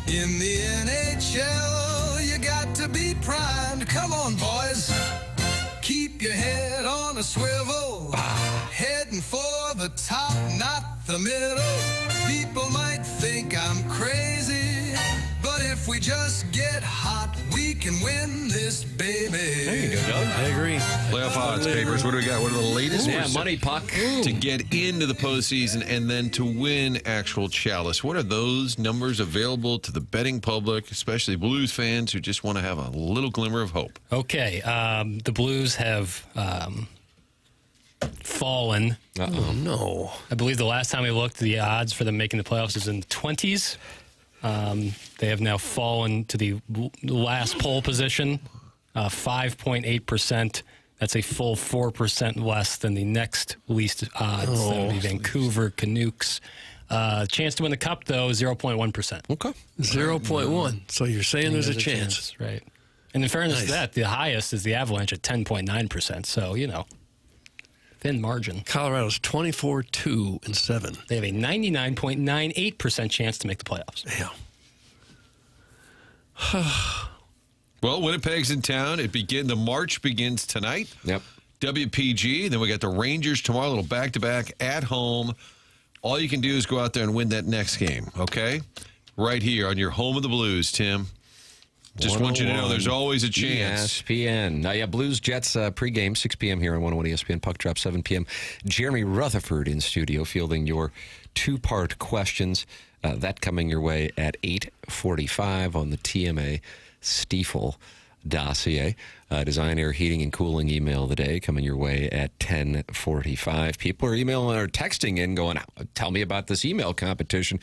In the NHL, you got to be primed. Come on, boys. Keep your head on a swivel. Heading for the top, not the middle. People might think I'm crazy, but if we just get hot, we can win this, baby. There you go, Doug. I agree. Playoff odds, Papers. What do we got? What are the latest? Yeah, money puck. To get into the postseason and then to win actual chalice. What are those numbers available to the betting public, especially Blues fans who just want to have a little glimmer of hope? Okay, the Blues have fallen. Oh, no. I believe the last time we looked, the odds for them making the playoffs is in the 20s. They have now fallen to the last pole position, 5.8%. That's a full 4% less than the next least odds. That would be Vancouver Canucks. Chance to win the cup, though, 0.1%. Okay. 0.1. So you're saying there's a chance. Right. And in fairness to that, the highest is the Avalanche at 10.9%. So, thin margin. Colorado's 24-2-7. They have a 99.98% chance to make the playoffs. Yeah. Well, Winnipeg's in town. The March begins tonight. Yep. WPG. Then we got the Rangers tomorrow, a little back-to-back at home. All you can do is go out there and win that next game, okay? Right here on your home of the Blues, Tim. Just want you to know there's always a chance. ESPN. Now, yeah, Blues Jets pregame, 6 p.m. here on 101 ESPN. Puck drop, 7 p.m. Jeremy Rutherford in studio fielding your two-part questions. That coming your way at 8:45 on the TMA Stiefel dossier. Design, Air, Heating, and Cooling email of the day coming your way at 10:45. People are emailing or texting in going, tell me about this email competition.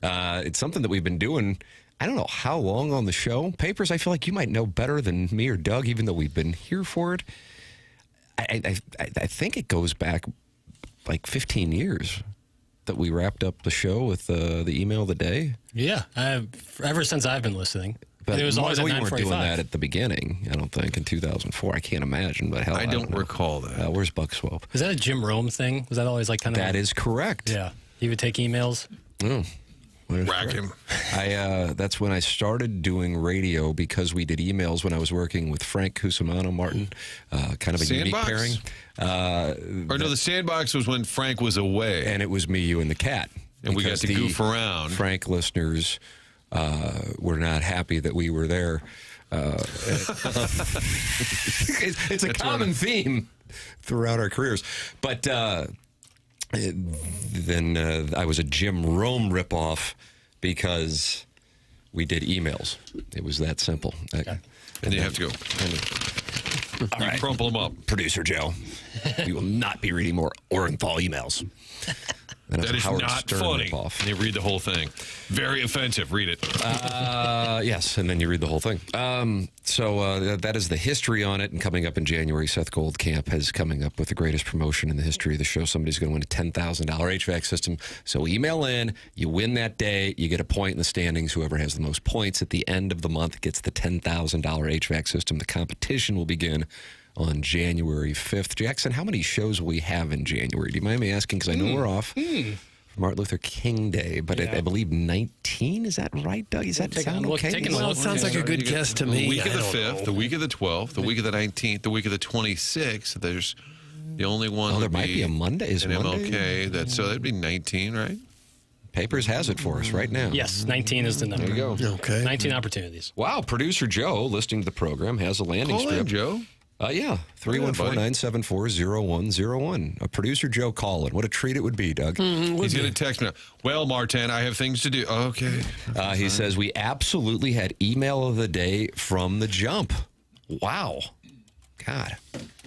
It's something that we've been doing, I don't know how long on the show. Papers, I feel like you might know better than me or Doug, even though we've been here for it. I think it goes back like 15 years that we wrapped up the show with the email of the day. Yeah, ever since I've been listening. But it was always at you weren't 9:45. doing that at the beginning, I don't think, in 2004. I can't imagine, but hell, I don't recall that. Where's Buck Swope? Is that a Jim Rome thing? Was that always like kind of... That is correct. Yeah. He would take emails? Oh. Rack him. That's when I started doing radio because we did emails when I was working with Frank Cusimano Martin, kind of a Sandbox? unique pairing. The Sandbox was when Frank was away. And it was me, you, and the cat. And we got to goof around. Frank listeners were not happy that we were there. It's a common theme throughout our careers. But then I was a Jim Rome ripoff because we did emails. It was that simple. And you have to go. All right. Crumple them up. Producer Joe, we will not be reading more Orenthal emails. That is Howard not Stern funny. ripoff. And you read the whole thing. Very offensive. Read it. Yes, and then you read the whole thing. So that is the history on it. And coming up in January, Seth Goldcamp is coming up with the greatest promotion in the history of the show. Somebody's going to win a $10,000 HVAC system. So email in. You win that day. You get a point in the standings. Whoever has the most points at the end of the month gets the $10,000 HVAC system. The competition will begin on January 5th. Jackson, how many shows will we have in January? Do you mind me asking? Because I know we're off for Martin Luther King Day, but I believe 19? Is that right, Doug? Does that sound okay? Well, it sounds like a good guess to me. The week of the I don't 5th, know. the week of the 12th, the week of the 19th, the week of the 26th. There's the only one. Oh, there might be a Monday. Is an Monday? MLK. So that'd be 19, right? Papers has it for us right now. Yes, 19 is the number. There you go. Okay. 19 opportunities. Wow, producer Joe, listening to the program, has a landing Call in, strip. Joe. Yeah, 314-974-0101. Producer Joe calling. What a treat it would be, Doug. He's going to text me. Well, Martin, I have things to do. Okay. He says, we absolutely had email of the day from the jump. Wow. God,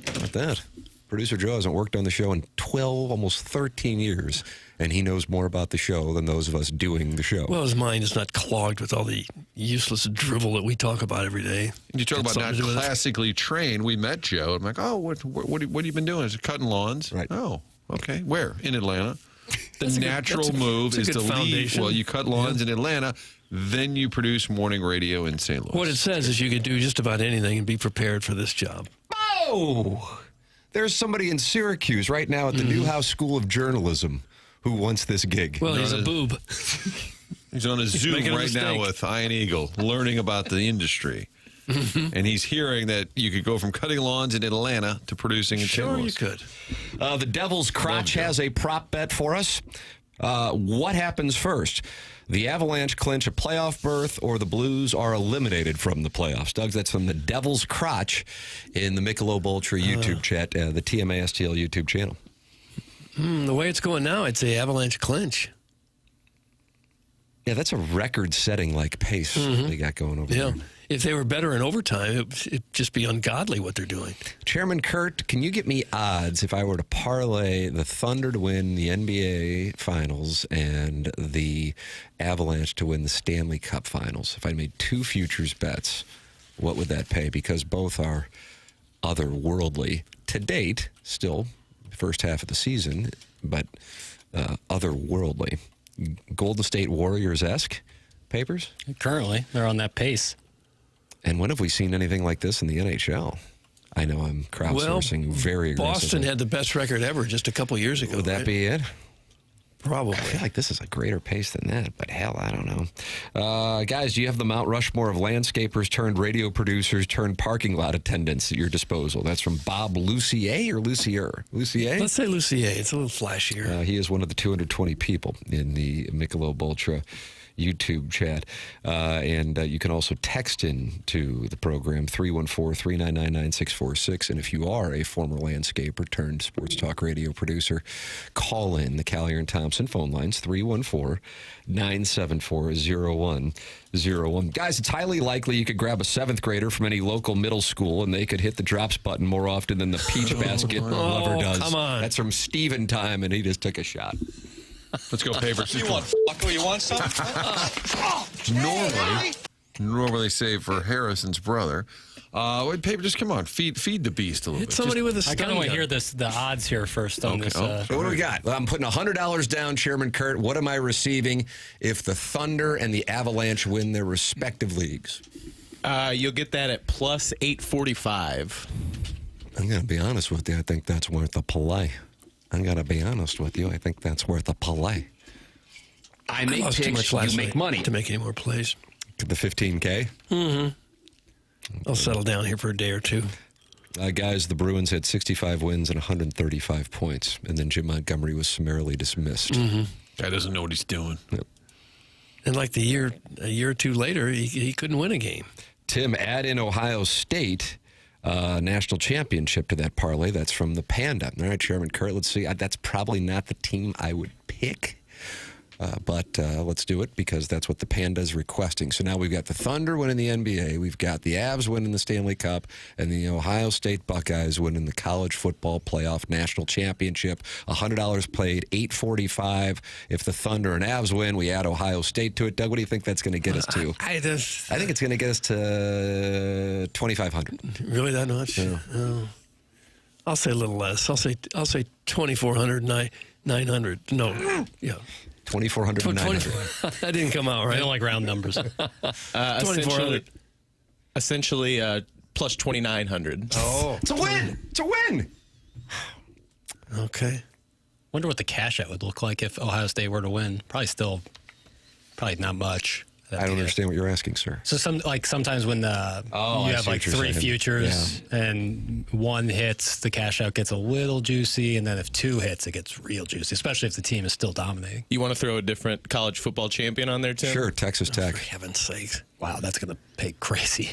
how about that? Producer Joe hasn't worked on the show in 12, almost 13 years, and he knows more about the show than those of us doing the show. Well, his mind is not clogged with all the useless drivel that we talk about every day. You talk Got about not something to do with it. classically trained. We met Joe. I'm like, oh, what have you been doing? Is it cutting lawns? Right. Oh, okay. Where? In Atlanta. The That's a good- natural that's a- move that's a is to good leave. foundation. Well, you cut lawns in Atlanta, then you produce morning radio in St. Louis. What it says is you can do just about anything and be prepared for this job. Oh! There's somebody in Syracuse right now at the Newhouse School of Journalism who wants this gig. Well, he's a boob. He's on a Zoom making a right now mistake. with Ian Eagle, learning about the industry. And he's hearing that you could go from cutting lawns in Atlanta to producing in St. Sure, you Louis. could. The Devil's Crotch has a prop bet for us. What happens first? The Avalanche clinch a playoff berth, or the Blues are eliminated from the playoffs? Doug, that's from the Devil's Crotch in the Michelob Ultra YouTube chat, the TMA STL YouTube channel. The way it's going now, I'd say Avalanche clinch. Yeah, that's a record-setting like pace they got going over Yeah. there. If they were better in overtime, it'd just be ungodly what they're doing. Chairman Kurt, can you get me odds if I were to parlay the Thunder to win the NBA Finals and the Avalanche to win the Stanley Cup Finals? If I made two futures bets, what would that pay? Because both are otherworldly to date, still first half of the season, but otherworldly. Golden State Warriors-esque papers? Currently, they're on that pace. And when have we seen anything like this in the NHL? I know I'm crowdsourcing very aggressively. Boston had the best record ever just a couple years ago. Would that right? be it? Probably. I feel like this is a greater pace than that, but hell, I don't know. Guys, do you have the Mount Rushmore of landscapers turned radio producers turned parking lot attendants at your disposal? That's from Bob Lucier or Lucier? Lucier? Let's say Lucier. It's a little flashier. He is one of the 220 people in the Michelob Ultra YouTube chat. And you can also text in to the program, 314-399-9646. And if you are a former landscaper turned sports talk radio producer, call in the Callier and Thompson phone lines, 314-974-0101. Guys, it's highly likely you could grab a seventh grader from any local middle school and they could hit the drops button more often than the peach basket lover does. Come on. That's from Steven Time, and he just took a shot. Let's go, papers. You want Flacco? You want some? Normally save for Harrison's brother. Wait, paper, just come on. Feed the beast a little Hit bit. somebody with a I stun kind of want to gun. hear the odds here first on Okay. this. Oh. So what do we got? Well, I'm putting $100 down, Chairman Kurt. What am I receiving if the Thunder and the Avalanche win their respective leagues? You'll get that at plus 845. I'm going to be honest with you. I think that's worth a play. I'm going to be honest with you. I think that's worth a play. I I make lost too picks, much last you make night money. to make any more plays. The 15K? I'll settle down here for a day or two. Guys, the Bruins had 65 wins and 135 points, and then Jim Montgomery was summarily dismissed. Guy doesn't know what he's doing. And like a year or two later, he couldn't win a game. Tim, add in Ohio State national championship to that parlay. That's from the Panda. All right, Chairman Kurt, let's see. That's probably not the team I would pick, but let's do it because that's what the Panda is requesting. So now we've got the Thunder winning the NBA, we've got the Avs winning the Stanley Cup, and the Ohio State Buckeyes winning the college football playoff national championship. $100 played, $845. If the Thunder and Avs win, we add Ohio State to it. Doug, what do you think that's going to get us to? I think it's going to get us to 2,500. Really that much? Yeah. Oh. I'll say a little less. I'll say 2,400, 900. No, yeah. 2,400 and 900. That didn't come out I right. don't like round numbers. 2,400. Essentially plus 2,900. Oh, It's a win. It's a win. okay. Wonder what the cash out would look like if Ohio State were to win. Probably not much. I don't understand what you're asking, sir. So sometimes when I you see have like what you're three saying. futures and one hits, the cash out gets a little juicy, and then if two hits, it gets real juicy, especially if the team is still dominating. You want to throw a different college football champion on there, Tim? Sure, Texas Tech. For heaven's sakes. Wow, that's going to pay crazy.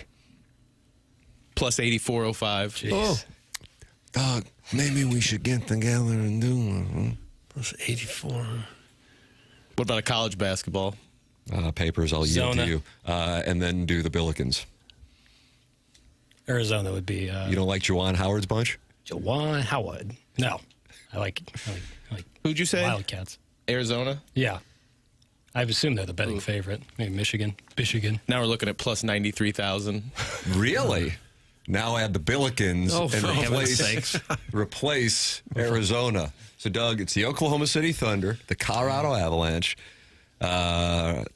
Plus 8,405. Oh, Doug, maybe we should get together and do one. plus 84. What about a college basketball? Papers, I'll yield to Zona. you. And then do the Billikens. Arizona would be. You don't like Juwan Howard's bunch? Jawan Howard. No. I like Who'd you say? Wildcats. Arizona. Yeah. I've assumed they're the betting favorite. Maybe Michigan. Now we're looking at plus 93,000. Really? Now add the Billikens for heaven's and sakes. replace Arizona. So, Doug, it's the Oklahoma City Thunder, the Colorado Avalanche,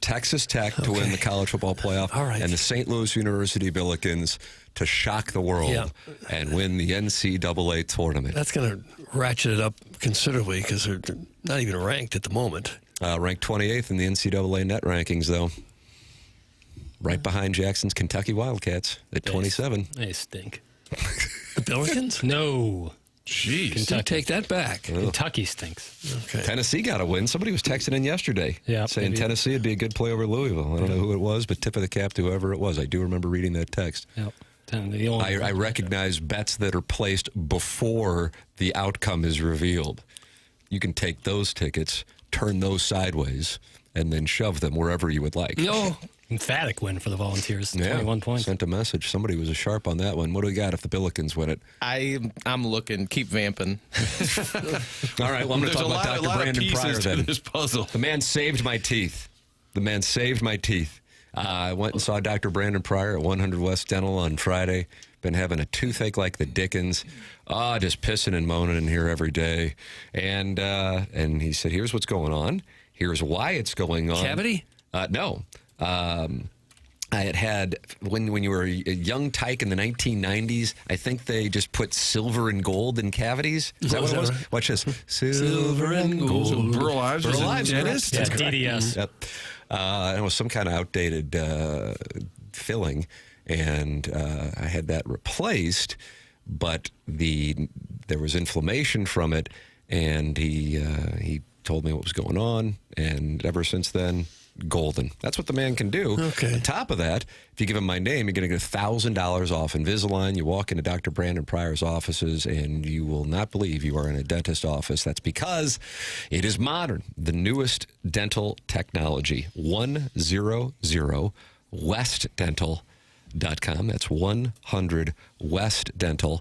Texas Tech to win the college football playoff, All right. and the St. Louis University Billikens to shock the world and win the NCAA tournament. That's going to ratchet it up considerably because they're not even ranked at the moment. Ranked 28th in the NCAA net rankings, though. Right behind Jackson's Kentucky Wildcats at 27. They stink. The Billikens? No. Jeez. Kentucky. Take that back. Kentucky stinks. Okay. Tennessee got a win. Somebody was texting in yesterday saying maybe. Tennessee would be a good play over Louisville. I don't know who it was, but tip of the cap to whoever it was. I do remember reading that text. Yep. The only I recognize bets that are placed before the outcome is revealed. You can take those tickets, turn those sideways, and then shove them wherever you would like. No. emphatic win for the Volunteers. 21 points. Sent a message. Somebody was a sharp on that one. What do we got if the Billikens win it? I'm looking. Keep vamping. All right, well, I'm going to talk about Dr. Brandon Pryor then. This puzzle. The man saved my teeth. The man saved my teeth. I went and saw Dr. Brandon Pryor at 100 West Dental on Friday. Been having a toothache like the Dickens. Just pissing and moaning in here every day. And he said, here's what's going on. Here's why it's going on. Cavity? No. I had when you were a young tyke in the 1990s, I think they just put silver and gold in cavities. Is that what it was? Right? Watch this. Silver and gold. So Burl Ives was a dentist? Yeah, DDS. Yep. And it was some kind of outdated filling, and I had that replaced, but there was inflammation from it, and he told me what was going on, and ever since then, golden. That's what the man can do. Okay. On top of that, if you give him my name, you're going to get $1,000 off Invisalign. You walk into Dr. Brandon Pryor's offices, and you will not believe you are in a dentist office. That's because it is modern. The newest dental technology. 100westdental.com. That's 100westdental.com.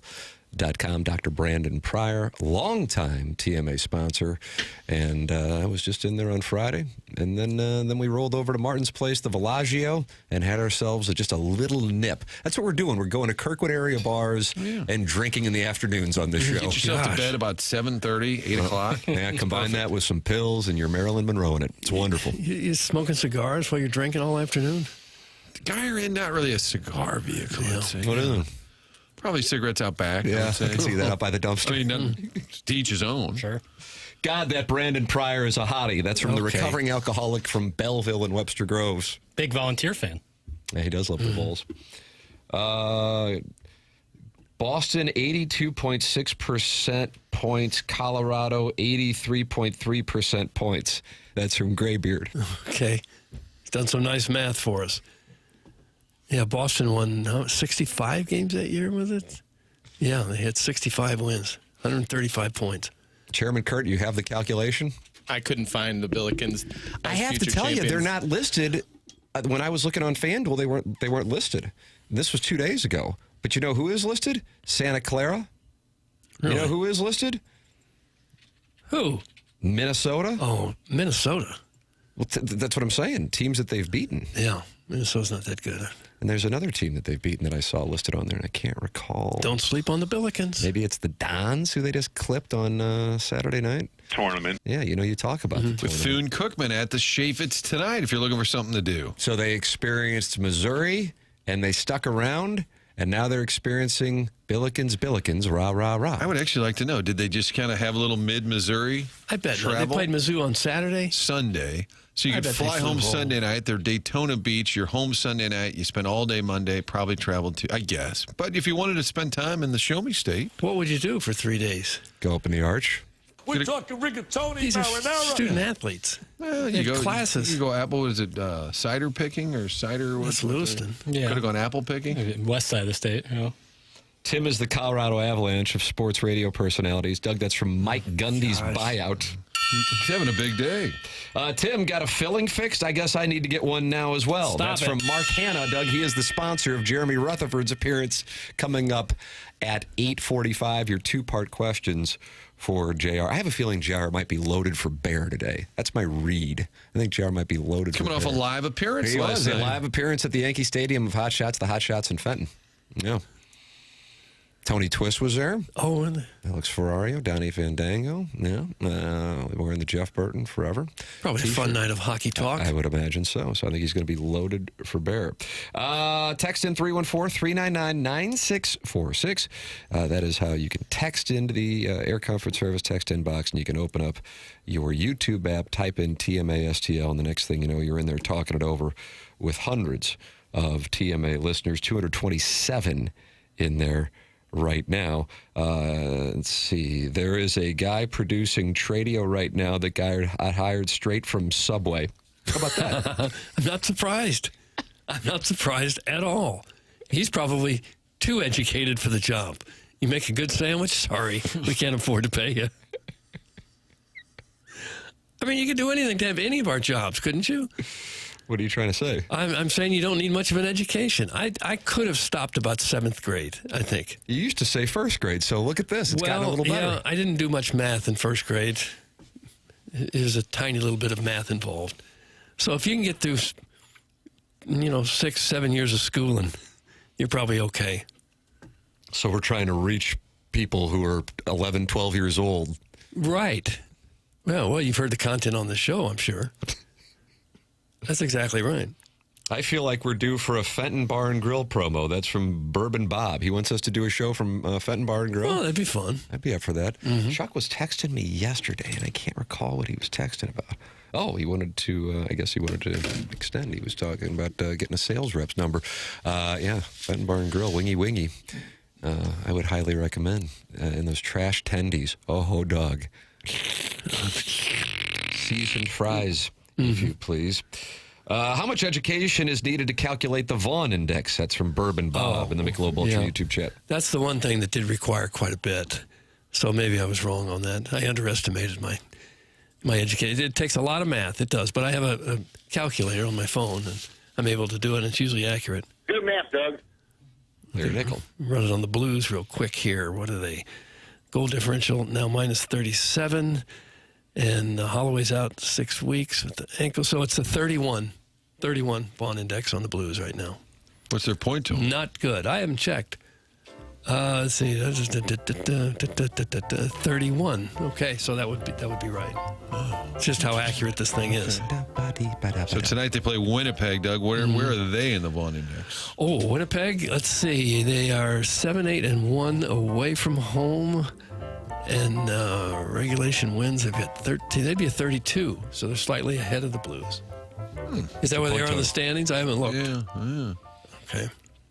Dr. Brandon Pryor, longtime TMA sponsor, and I was just in there on Friday, and then we rolled over to Martin's Place, the Villaggio, and had ourselves just a little nip. That's what we're doing. We're going to Kirkwood area bars and drinking in the afternoons on this show. Get yourself to bed about 7:30, 8 o'clock. Yeah, combine that with some pills, and you're Marilyn Monroe in it. It's wonderful. You smoking cigars while you're drinking all afternoon? The guy ran not really a cigar vehicle, I'd say. What is it? Probably cigarettes out back. Yeah, I can see that up by the dumpster. I mean, to each his own. Sure. God, that Brandon Pryor is a hottie. That's from the Okay. recovering alcoholic from Belleville and Webster Groves. Big Volunteer fan. Yeah, he does love the Bulls. Boston, 82.6% points. Colorado, 83.3% points. That's from Graybeard. Okay. He's done some nice math for us. Yeah, Boston won 65 games that year, was it? Yeah, they had 65 wins, 135 points. Chairman Kurt, you have the calculation? I couldn't find the Billikens. I have to tell you, they're not listed. When I was looking on FanDuel, they weren't listed. This was 2 days ago. But you know who is listed? Santa Clara. Really? You know who is listed? Who? Minnesota. Oh, Minnesota. Well, that's what I'm saying. Teams that they've beaten. Yeah, Minnesota's not that good. And there's another team that they've beaten that I saw listed on there, and I can't recall. Don't sleep on the Billikens. Maybe it's the Dons who they just clipped on Saturday night. Tournament. Yeah, you talk about the tournament. Bethune-Cookman at the Chaffetz tonight if you're looking for something to do. So they experienced Missouri, and they stuck around, and now they're experiencing Billikens, rah, rah, rah. I would actually like to know, did they just kind of have a little mid-Missouri I bet not. They travel? played Mizzou on Saturday. Sunday. So you I could bet they fly flew home home. Sunday night. They're Daytona Beach. You're home Sunday night. You spend all day Monday. Probably traveled to, I guess. But if you wanted to spend time in the Show Me State, What would you do for 3 days? Go up in the arch. We're talking rigatoni These are marinara. student athletes. well, They had classes. You go apple. Is it cider picking or cider? That's Lewiston. Yeah. Could have gone apple picking. West side of the state. You know. Tim is the Colorado Avalanche of sports radio personalities. Doug, that's from Mike Gundy's Gosh. buyout. He's having a big day. Tim, got a filling fixed? I guess I need to get one now as well. Stop That's it. from Mark Hanna. Doug, he is the sponsor of Jeremy Rutherford's appearance coming up at 8:45. Your two-part questions for JR. I have a feeling JR might be loaded for bear today. That's my read. I think JR might be loaded Coming for off bear. a live appearance He last was a night. live appearance at the Yankee Stadium of Hot Shots, the Hot Shots in Fenton. Yeah. Tony Twist was there. Oh, and Alex Ferrario, Donnie Fandango. Yeah. Wearing the Jeff Burton forever. probably a fun night of hockey talk. I would imagine so. So I think he's going to be loaded for bear. Text in 314-399-9646. That is how you can text into the Air Comfort Service text inbox, and you can open up your YouTube app, type in TMASTL, and the next thing you know, you're in there talking it over with hundreds of TMA listeners, 227 in there right now. Let's see. There is a guy producing Tradio right now that I hired straight from Subway. How about that? I'm not surprised. I'm not surprised at all. He's probably too educated for the job. You make a good sandwich? Sorry, we can't afford to pay you. I mean, you could do anything to have any of our jobs, couldn't you? What are you trying to say? I'm saying you don't need much of an education. I could have stopped about 7th grade, I think. You used to say first grade, so look at this. It's gotten a little better. Yeah, I didn't do much math in first grade. There's a tiny little bit of math involved. So if you can get through, 6, 7 years of schooling, you're probably okay. So we're trying to reach people who are 11, 12 years old. Right. Well, you've heard the content on the show, I'm sure. That's exactly right. I feel like we're due for a Fenton Bar and Grill promo. That's from Bourbon Bob. He wants us to do a show from Fenton Bar and Grill. Oh, that'd be fun. I'd be up for that. Chuck was texting me yesterday, and I can't recall what he was texting about. Oh, he wanted to, I guess he wanted to extend. He was talking about getting a sales rep's number. Yeah, Fenton Bar and Grill, wingy. I would highly recommend. And those trash tendies. Oh, dog. Seasoned fries, if you please. How much education is needed to calculate the Vaughn index? That's from Bourbon Bob in the Michelob Ultra YouTube chat. That's the one thing that did require quite a bit. So maybe I was wrong on that. I underestimated my education. It takes a lot of math. It does. But I have a calculator on my phone, and I'm able to do it, and it's usually accurate. Good math, Doug. There, nickel. Run it on the Blues real quick here. What are they? Goal differential now minus 37. And Holloway's out 6 weeks with the ankle. So it's a 31 Vaughn index on the Blues right now. What's their point total? Not good. I haven't checked. Let's see. 31. Okay, so that would be right. It's just how accurate this thing is. So tonight they play Winnipeg, Doug. Where are they in the Vaughn Index? Oh, Winnipeg. Let's see. They are 7-8-1 away from home. And regulation wins, they've got 13. They'd be a 32, so they're slightly ahead of the Blues. Is that where they are on the standings? I haven't looked. Yeah. Okay.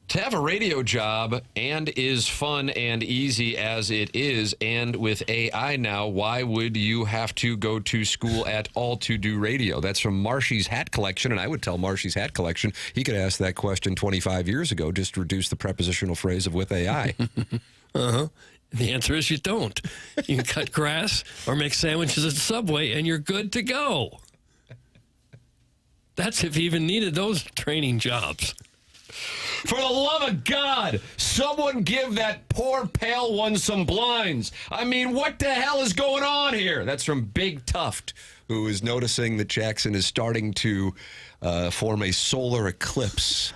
To have a radio job and is fun and easy as it is, and with AI now, why would you have to go to school at all to do radio? That's from Marshy's Hat Collection, and I would tell Marshy's Hat Collection he could ask that question 25 years ago, just reduce the prepositional phrase of with AI. Uh-huh. The answer is you don't. You can cut grass or make sandwiches at Subway, and you're good to go. That's if you even needed those training jobs. For the love of God, someone give that poor pale one some blinds. I mean, what the hell is going on here? That's from Big Tuft, who is noticing that Jackson is starting to form a solar eclipse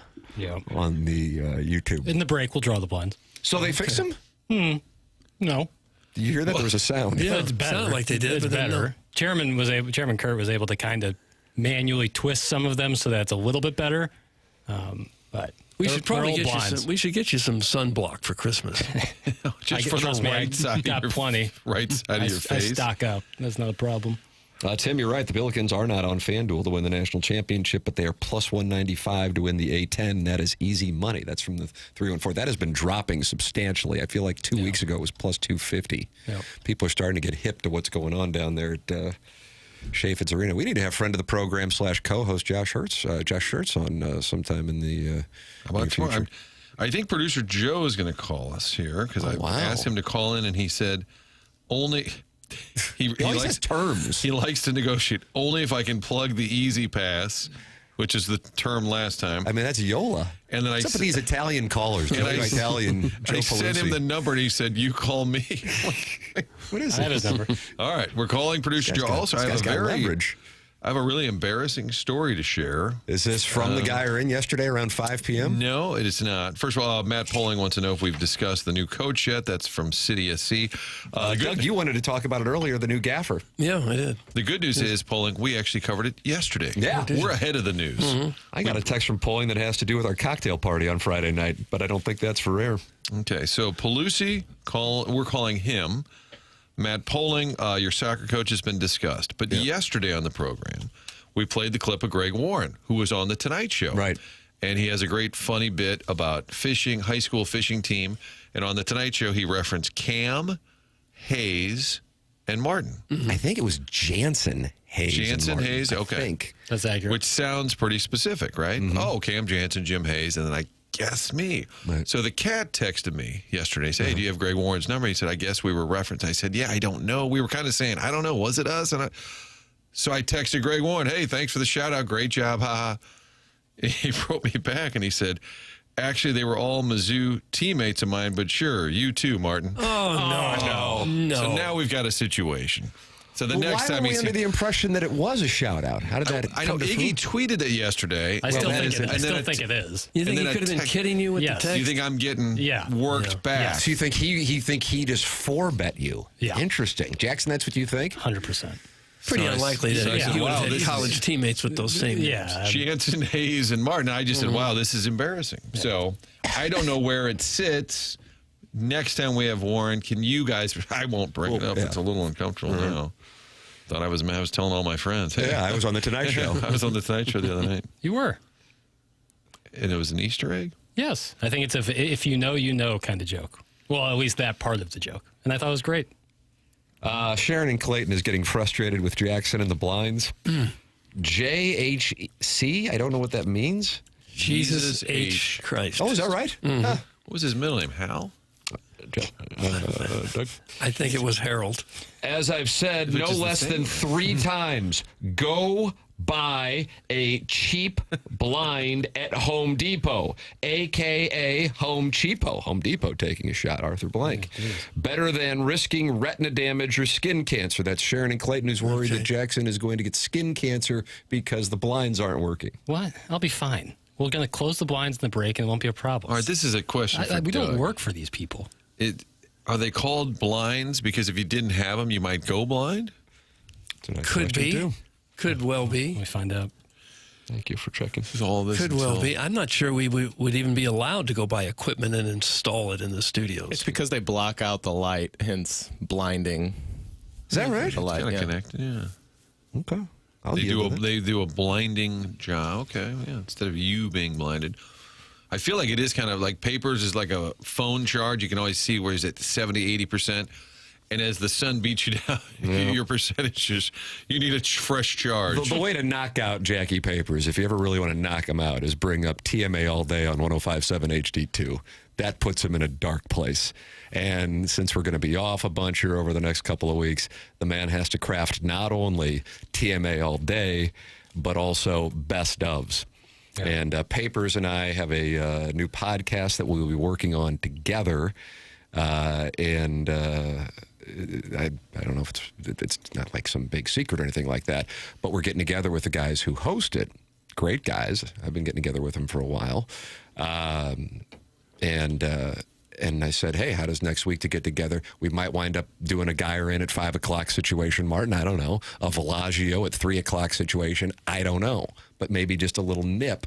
on the YouTube. In the break, we'll draw the blinds. So they fixed him? No. Did you hear that? There was a sound. Yeah, It's better. sounded like they did, It's but then better. Chairman Kurt was able to kind of manually twist some of them so that it's a little bit better. But We they're- should probably they're get old you blinds. some. We should get you some sunblock for Christmas. Just for the trust me, right side got of your, plenty. right side of your I face. stock up. That's not a problem. Tim, you're right. The Billikens are not on FanDuel to win the national championship, but they are plus 195 to win the A10. That is easy money. That's from the 314. That has been dropping substantially. I feel like 2 weeks ago it was plus 250. Yep. People are starting to get hip to what's going on down there at Chaffetz Arena. We need to have friend of the program / co-host Josh Schertz on sometime in the How about near tomorrow? future. I think producer Joe is going to call us here because I wow. asked him to call in, and he said only. He always has terms. He likes to negotiate only if I can plug the Easy Pass, which is the term last time. I mean, that's Yola. And then What's up with these Italian callers? Italian Joe I sent him Paluzzi. the number, and he said, "You call me." What is I it? have his number. All right, we're calling producer Joe. Also, I have leverage. I have a really embarrassing story to share. Is this from the guy who in yesterday around 5 p.m.? No, it is not. First of all, Matt Poling wants to know if we've discussed the new coach yet. That's from City SC. Doug, you wanted to talk about it earlier, the new gaffer. Yeah, I did. The good news is, Poling, we actually covered it yesterday. Yeah. We're ahead of the news. I got a text from Poling that has to do with our cocktail party on Friday night, but I don't think that's for air. Okay, so Palooza, we're calling him. Matt Poling, your soccer coach has been discussed. But yesterday on the program, we played the clip of Greg Warren, who was on The Tonight Show. Right. And he has a great funny bit about fishing, high school fishing team. And on The Tonight Show, he referenced Cam, Hayes, and Martin. I think it was Jansen Hayes. and Jansen Martin, Hayes, I okay. think. That's accurate. Which sounds pretty specific, right? Oh, Cam Jansen, Jim Hayes, and then I guess me. Right. So the cat texted me yesterday, said, "Hey, do you have Greg Warren's number?" He said, "I guess we were referenced." I said, "Yeah, I don't know." We were kind of saying, "I don't know, was it us?" And so I texted Greg Warren, "Hey, thanks for the shout out, great job, haha." He wrote me back and he said, "Actually, they were all Mizzou teammates of mine, but sure, you too, Martin." Oh, no. So now we've got a situation. So the Well, next why time were we under the impression that it was a shout out? How did that I know come to Iggy fruit? tweeted it yesterday. I still And think then it, I and then still think it is. You And think then he a could have been text- kidding you with Yes. the text? You think I'm getting worked Yeah. back? So you think he just four-bet you? Yeah. Interesting. Jackson, that's what you think? 100%. Pretty So I- unlikely so that I said, you would wow, have this had is- college teammates with those same names. Yeah. Jansen, Hayes, and Martin. I just said, wow, this is embarrassing. So I don't know where it sits. Next time we have Warren, can you guys, I won't bring it up. yeah. It's a little uncomfortable now. Thought I was telling all my friends. Hey, Yeah, I was on the Tonight Show. I was on the Tonight Show the other night. You were. And it was an Easter egg? Yes. I think it's a if you know kind of joke. Well, at least that part of the joke. And I thought it was great. Sharon and Clayton is getting frustrated with Jackson and the blinds. JHC? I don't know what that means. Jesus H. Christ. Oh, is that right? What was his middle name? Hal? Doug? I think it was Harold. As I've said no is the less same. than 3 times, go buy a cheap blind at Home Depot, a.k.a. Home Cheapo. Home Depot taking a shot, Arthur Blank. Better than risking retina damage or skin cancer. That's Sharon and Clayton, who's worried that Jackson is going to get skin cancer because the blinds aren't working. What? I'll be fine. We're going to close the blinds in the break and it won't be a problem. All right, this is a question for we don't Doug. work for these people. Are they called blinds because if you didn't have them, you might go blind? It's a nice Could question, be. too. Could well Let be. me find out. Thank you for checking. This is all this Could well until- be. I'm not sure we would even be allowed to go buy equipment and install it in the studios. It's because they block out the light, hence blinding Is that right? the light. Kind of Yeah. connected, yeah. Okay. I'll They deal do with it. they do a blinding job. Okay, yeah. Instead of you being blinded, I feel like it is kind of like papers is like a phone charge. You can always see where it's at 70, 80%, and as the sun beats you down, your percentages, you need a fresh charge. The way to knock out Jackie Papers, if you ever really want to knock him out, is bring up TMA All Day on 105.7 HD2. That puts him in a dark place. And since we're going to be off a bunch here over the next couple of weeks, the man has to craft not only TMA All Day, but also best ofs. Yeah. And Papers and I have a new podcast that we'll be working on together. I don't know if it's not like some big secret or anything like that, but we're getting together with the guys who host it. Great guys. I've been getting together with them for a while. And I said, hey, how does next week to get together? We might wind up doing a Geyer in at 5 o'clock situation, Martin. I don't know. A Villaggio at 3 o'clock situation. I don't know. But maybe just a little nip.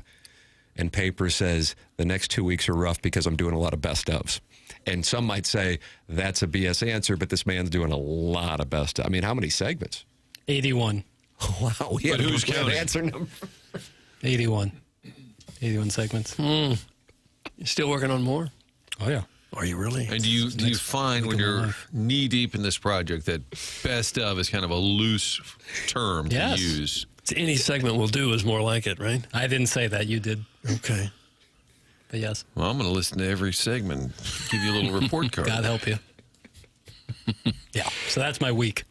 And Paper says the next 2 weeks are rough because I'm doing a lot of best ofs. And some might say that's a BS answer, but this man's doing a lot of best of. I mean, how many segments? 81. Wow. But who's counting? Answer number. 81. 81 segments. You still working on more? Oh, yeah. Are you really? And do you find when you're knee deep in this project that best of is kind of a loose term Yes. to use? Any segment we'll do is more like it, right? I didn't say that. You did. Okay. But yes. Well, I'm going to listen to every segment, give you a little report card. God help you. Yeah. So that's my week.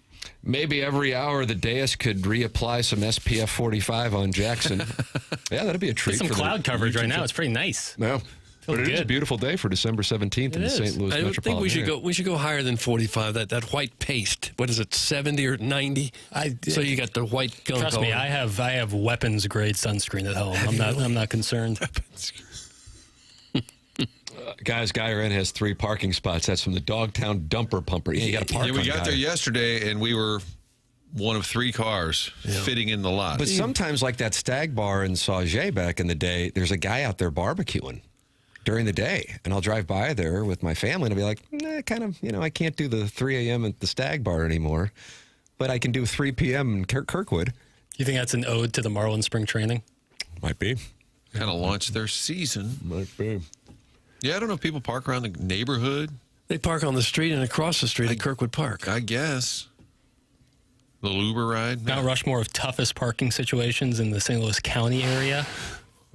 Maybe every hour the dais could reapply some SPF 45 on Jackson. Yeah, that'd be a treat. Get some for cloud the coverage right YouTube now. It's pretty nice. No. But it is a beautiful day for December 17th in the St. Louis I metropolitan think we should area. go. We should go higher than 45. That white paste. What is it? 70 or 90? So you got the white gunk. Trust me, I have weapons grade sunscreen at home. I'm not concerned. Guys, Guyer has 3 parking spots. That's from the Dogtown Dumper Pumper. Yeah, you got to park. Yeah, we on got there Guyer. yesterday, and we were one of 3 cars fitting in the lot. But sometimes, like that Stag Bar in Sauget back in the day, there's a guy out there barbecuing during the day, and I'll drive by there with my family, and I'll be like, I can't do the 3 a.m. at the Stag Bar anymore, but I can do 3 p.m. in Kirkwood. You think that's an ode to the Marlin spring training? Might be. Kind of launched their season. Might be. Yeah, I don't know if people park around the neighborhood. They park on the street and across the street at Kirkwood Park. I guess. Little Uber ride. Mount Rushmore of toughest parking situations in the St. Louis County area.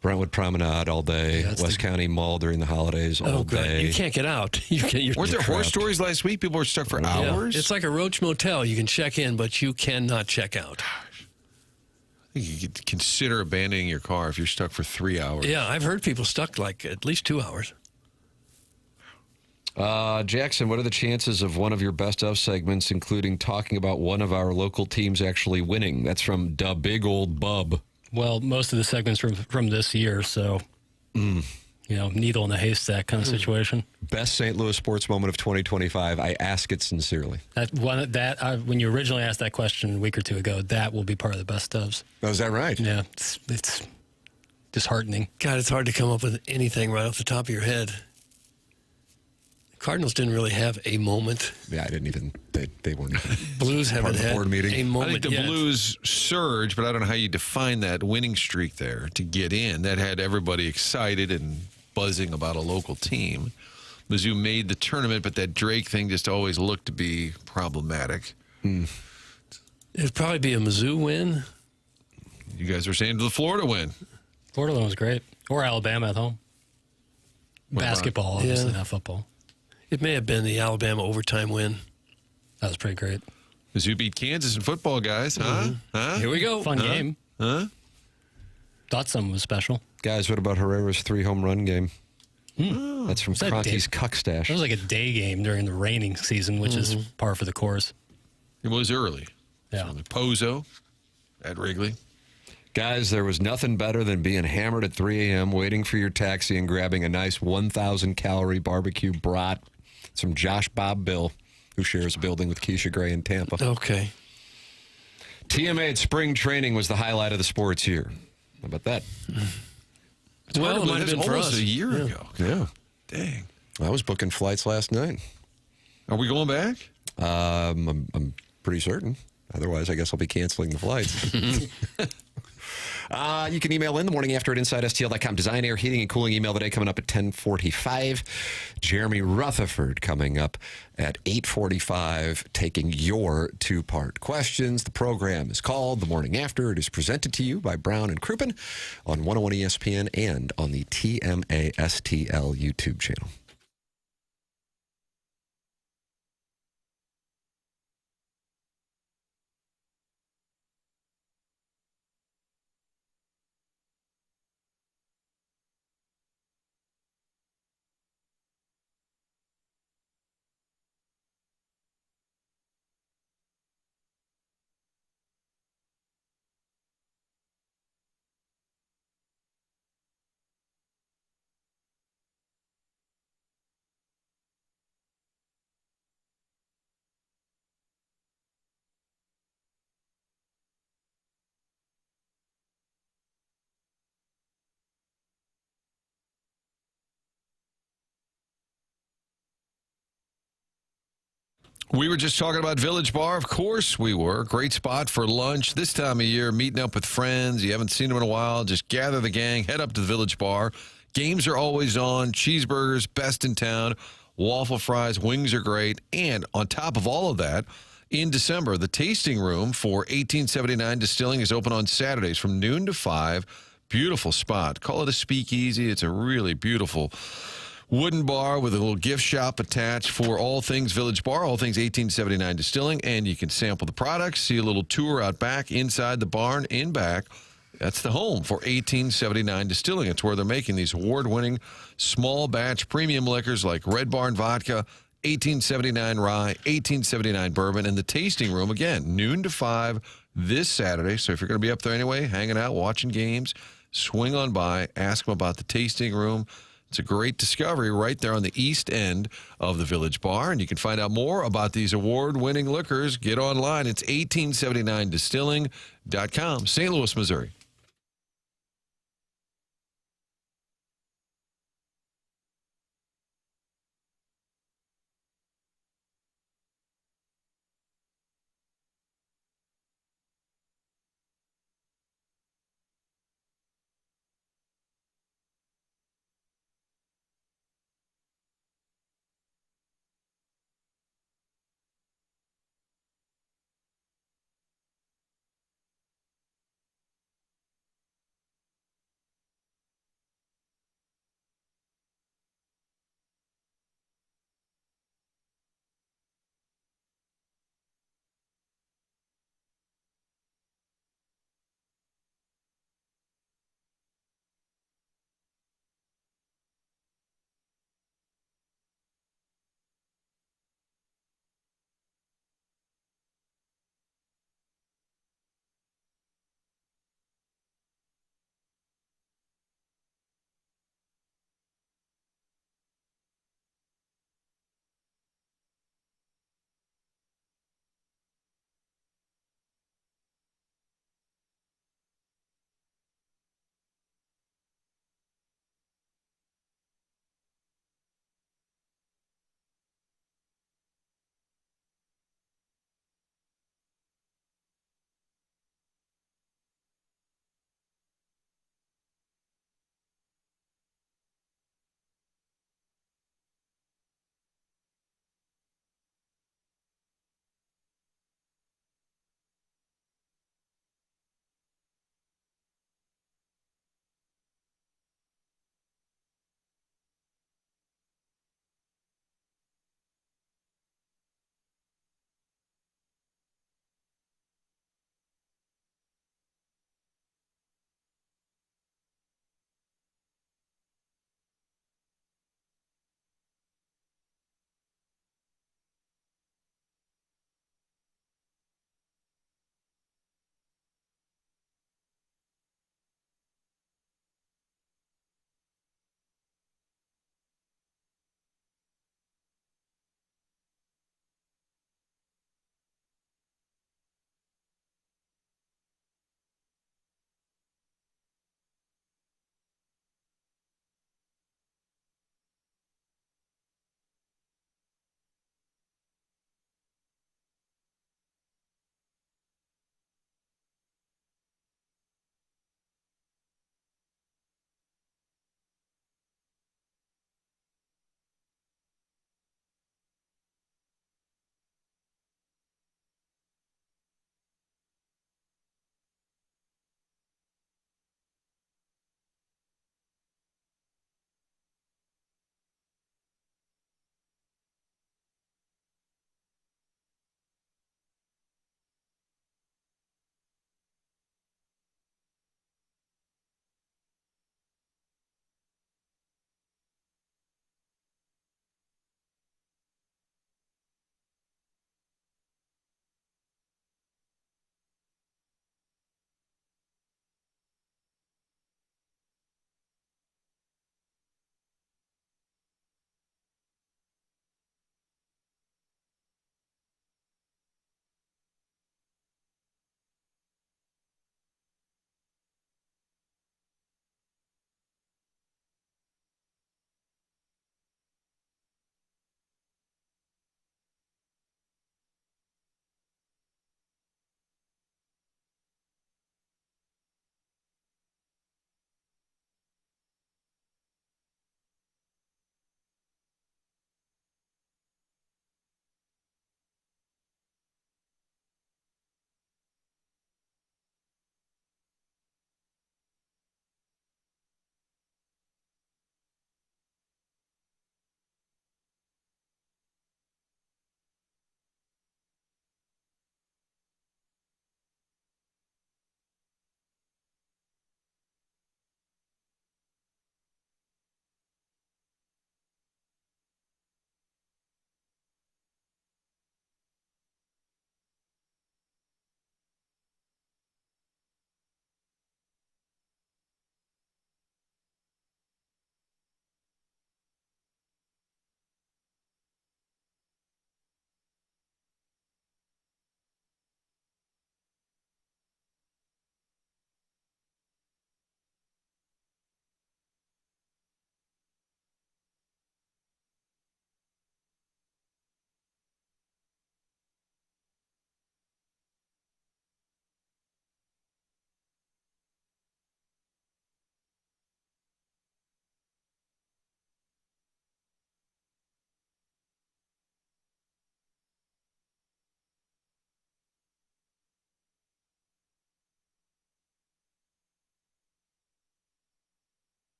Brentwood Promenade all day. West County Mall during the holidays all good. day. You can't get out. You're Weren't there horror trapped. stories last week? People were stuck for Yeah. hours? It's like a Roach Motel. You can check in, but you cannot check out. I think you could consider abandoning your car if you're stuck for 3 hours. Yeah, I've heard people stuck like at least 2 hours. Jackson, what are the chances of one of your best of segments, including talking about one of our local teams actually winning? That's from Da Big Old Bub. Well, most of the segments from this year, so needle in a haystack kind of situation. Best St. Louis sports moment of 2025. I ask it sincerely. When you originally asked that question a week or 2 ago, that will be part of the best ofs. Oh, is that right? Yeah, it's disheartening. God, it's hard to come up with anything right off the top of your head. Cardinals didn't really have a moment. Yeah, I didn't even. They weren't. Blues Part haven't of the had board meeting. a I moment think the yet. Blues surged, but I don't know how you define that winning streak there to get in. That had everybody excited and buzzing about a local team. Mizzou made the tournament, but that Drake thing just always looked to be problematic. It'd probably be a Mizzou win. You guys were saying the Florida win. Florida one was great. Or Alabama at home. What about- Basketball, obviously, Yeah. not football. It may have been the Alabama overtime win. That was pretty great. Mizzou beat Kansas in football, guys. Huh? Huh? Here we go. Fun game. Huh? Thought something was special. Guys, what about Herrera's 3-home run game? That's from that Conti's Dave? Cuck Stash. It was like a day game during the raining season, which is par for the course. It was early. Yeah. So the Pozo at Wrigley. Guys, there was nothing better than being hammered at 3 a.m., waiting for your taxi and grabbing a nice 1,000-calorie barbecue brat. It's from Josh Bob Bill, who shares a building with Keisha Gray in Tampa. Okay. TMA at spring training was the highlight of the sports year. How about that? It's hard to Well, it believe might have that's been for almost us. a year ago. Yeah. Dang. I was booking flights last night. Are we going back? I'm pretty certain. Otherwise, I guess I'll be canceling the flights. You can email in the morning after at InsideSTL.com. Design, air, heating, and cooling email today coming up at 10:45. Jeremy Rutherford coming up at 8:45, taking your 2-part questions. The program is called The Morning After. It is presented to you by Brown and Crouppen on 101 ESPN and on the TMA STL YouTube channel. We were just talking about Village Bar. Of course we were. Great spot for lunch this time of year, meeting up with friends. You haven't seen them in a while. Just gather the gang, head up to the Village Bar. Games are always on. Cheeseburgers, best in town. Waffle fries, wings are great. And on top of all of that, in December, the tasting room for 1879 Distilling is open on Saturdays from noon to 5. Beautiful spot. Call it a speakeasy. It's a really beautiful wooden bar with a little gift shop attached for all things Village Bar, all things 1879 Distilling, and you can sample the products, see a little tour out back, inside the barn, in back. That's the home for 1879 Distilling. It's where they're making these award-winning small batch premium liquors like Red Barn Vodka, 1879 Rye, 1879 Bourbon, and the tasting room, again, noon to 5 this Saturday. So if you're going to be up there anyway, hanging out, watching games, swing on by, ask them about the tasting room. It's a great discovery right there on the east end of the Village Bar. And you can find out more about these award-winning liquors. Get online. It's 1879distilling.com, St. Louis, Missouri.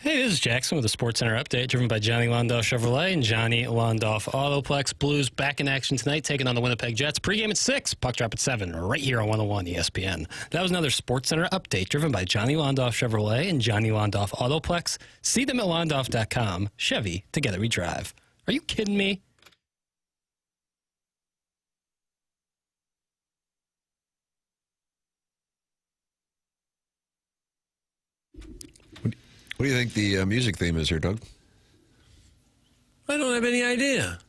Hey, this is Jackson with a Sports Center update driven by Johnny Londoff Chevrolet and Johnny Londoff Autoplex. Blues back in action tonight, taking on the Winnipeg Jets. Pregame at 6, puck drop at 7, right here on 101 ESPN. That was another Sports Center update driven by Johnny Londoff Chevrolet and Johnny Londoff Autoplex. See them at londoff.com. Chevy, together we drive. Are you kidding me? What do you think the music theme is here, Doug? I don't have any idea.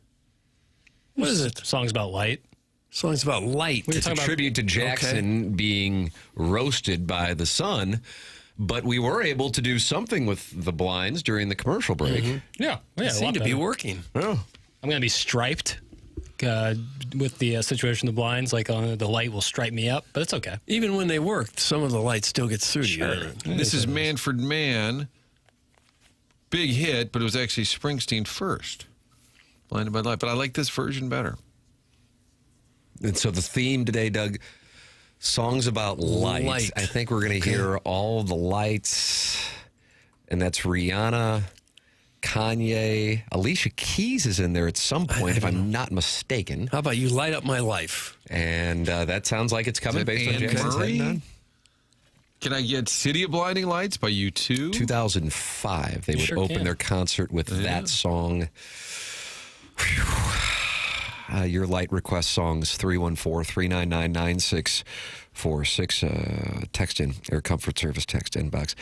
What is it? Songs about light. Songs about light. It's a tribute to Jackson being roasted by the sun, but we were able to do something with the blinds during the commercial break. Yeah. It seemed to be working. Oh. I'm going to be striped with the situation of the blinds. Like the light will stripe me up, but it's okay. Even when they work, some of the light still gets through to you. This is Manfred Mann. Big hit, but it was actually Springsteen first. Blinded by Light. But I like this version better. And so the theme today, Doug, songs about light. I think we're going to hear all the lights. And that's Rihanna, Kanye, Alicia Keys is in there at some point, if I'm not mistaken. How about You Light Up My Life? And that sounds like it's coming based on Anne Jackson's Murray? heading on. Can I get City of Blinding Lights by U2? 2005, they would Sure open can. their concert with that song. Your light request songs, 314-399-9646. Text in, Air Comfort Service text inbox.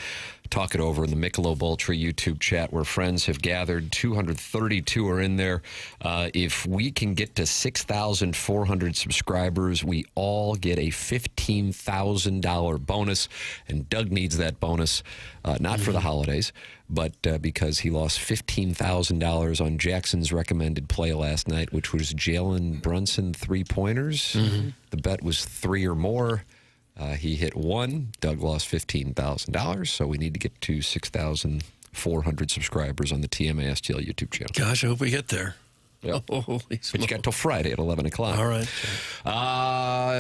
Talk it over in the Michelob Ultra YouTube chat where friends have gathered. 232 are in there. If we can get to 6,400 subscribers, we all get a $15,000 bonus. And Doug needs that bonus, not for the holidays, but because he lost $15,000 on Jackson's recommended play last night, which was Jalen Brunson three-pointers. The bet was 3 or more. He hit 1. Doug lost $15,000, so we need to get to 6,400 subscribers on the TMA STL YouTube channel. Gosh, I hope we get there. Yep. Holy But you smokes. got till Friday at 11 o'clock. All right.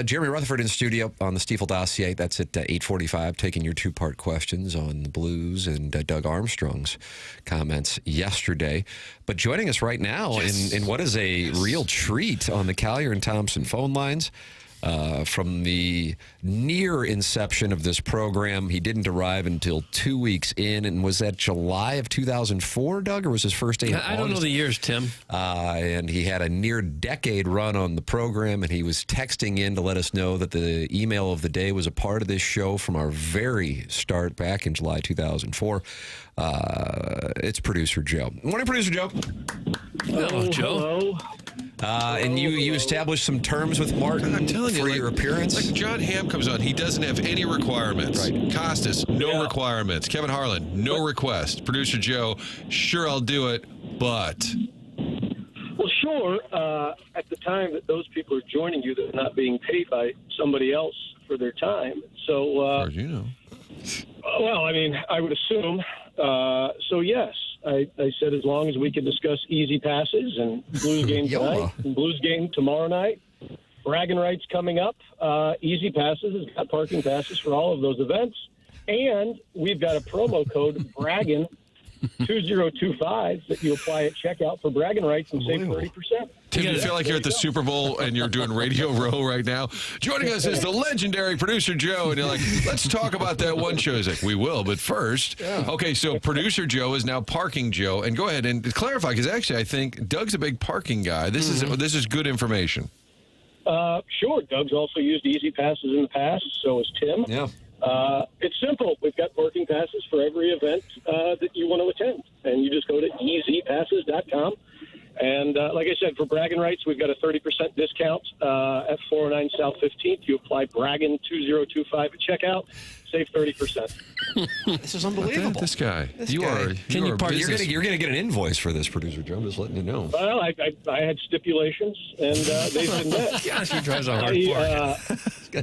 Jeremy Rutherford in studio on the Stiefel Dossier. That's at 8:45, taking your two-part questions on the Blues and Doug Armstrong's comments yesterday. But joining us right now in what is a real treat on the Collier and Thompson phone lines. From the near inception of this program, he didn't arrive until 2 weeks in. And was that July of 2004, Doug, or was his first day in I don't know August? the years, Tim. And he had a near decade run on the program, and he was texting in to let us know that the email of the day was a part of this show from our very start back in July 2004. It's producer Joe. Morning, producer Joe. Hello, Joe. And you established some terms with Martin I'm telling you, for like- your appearance. Like John Hamm comes on, he doesn't have any requirements. Right. Costas, no requirements. Kevin Harlan, no request. Producer Joe, sure, I'll do it, but... Well, sure. At the time that those people are joining you, they're not being paid by somebody else for their time. So, As far as you know. well, I mean, I would assume. So, yes, I said as long as we could discuss easy passes and Blues game tonight and Blues game tomorrow night, bragging rights coming up, easy passes has got parking passes for all of those events. And we've got a promo code, bragging 2025, that you apply at checkout for bragging rights and save 30%. Tim, you feel like you're at the Super Bowl and you're doing Radio Row right now? Joining us is the legendary producer Joe, and you're like, let's talk about that one show. He's like, we will, but first. Okay, so producer Joe is now parking Joe, and go ahead and clarify, because actually I think Doug's a big parking guy. This is good information. Sure. Doug's also used easy passes in the past, so has Tim. Yeah. It's simple. We've got parking passes for every event that you want to attend. And you just go to easypasses.com. And like I said, for bragging rights, we've got a 30% discount at 409 South 15th. You apply bragging 2025 at checkout, save 30%. This is unbelievable. This guy. You guy. are. Can you are You're business- gonna get an invoice for this, producer Joe. I'm just letting you know. Well, I had stipulations, and they've been met. Gosh, he drives a hard park.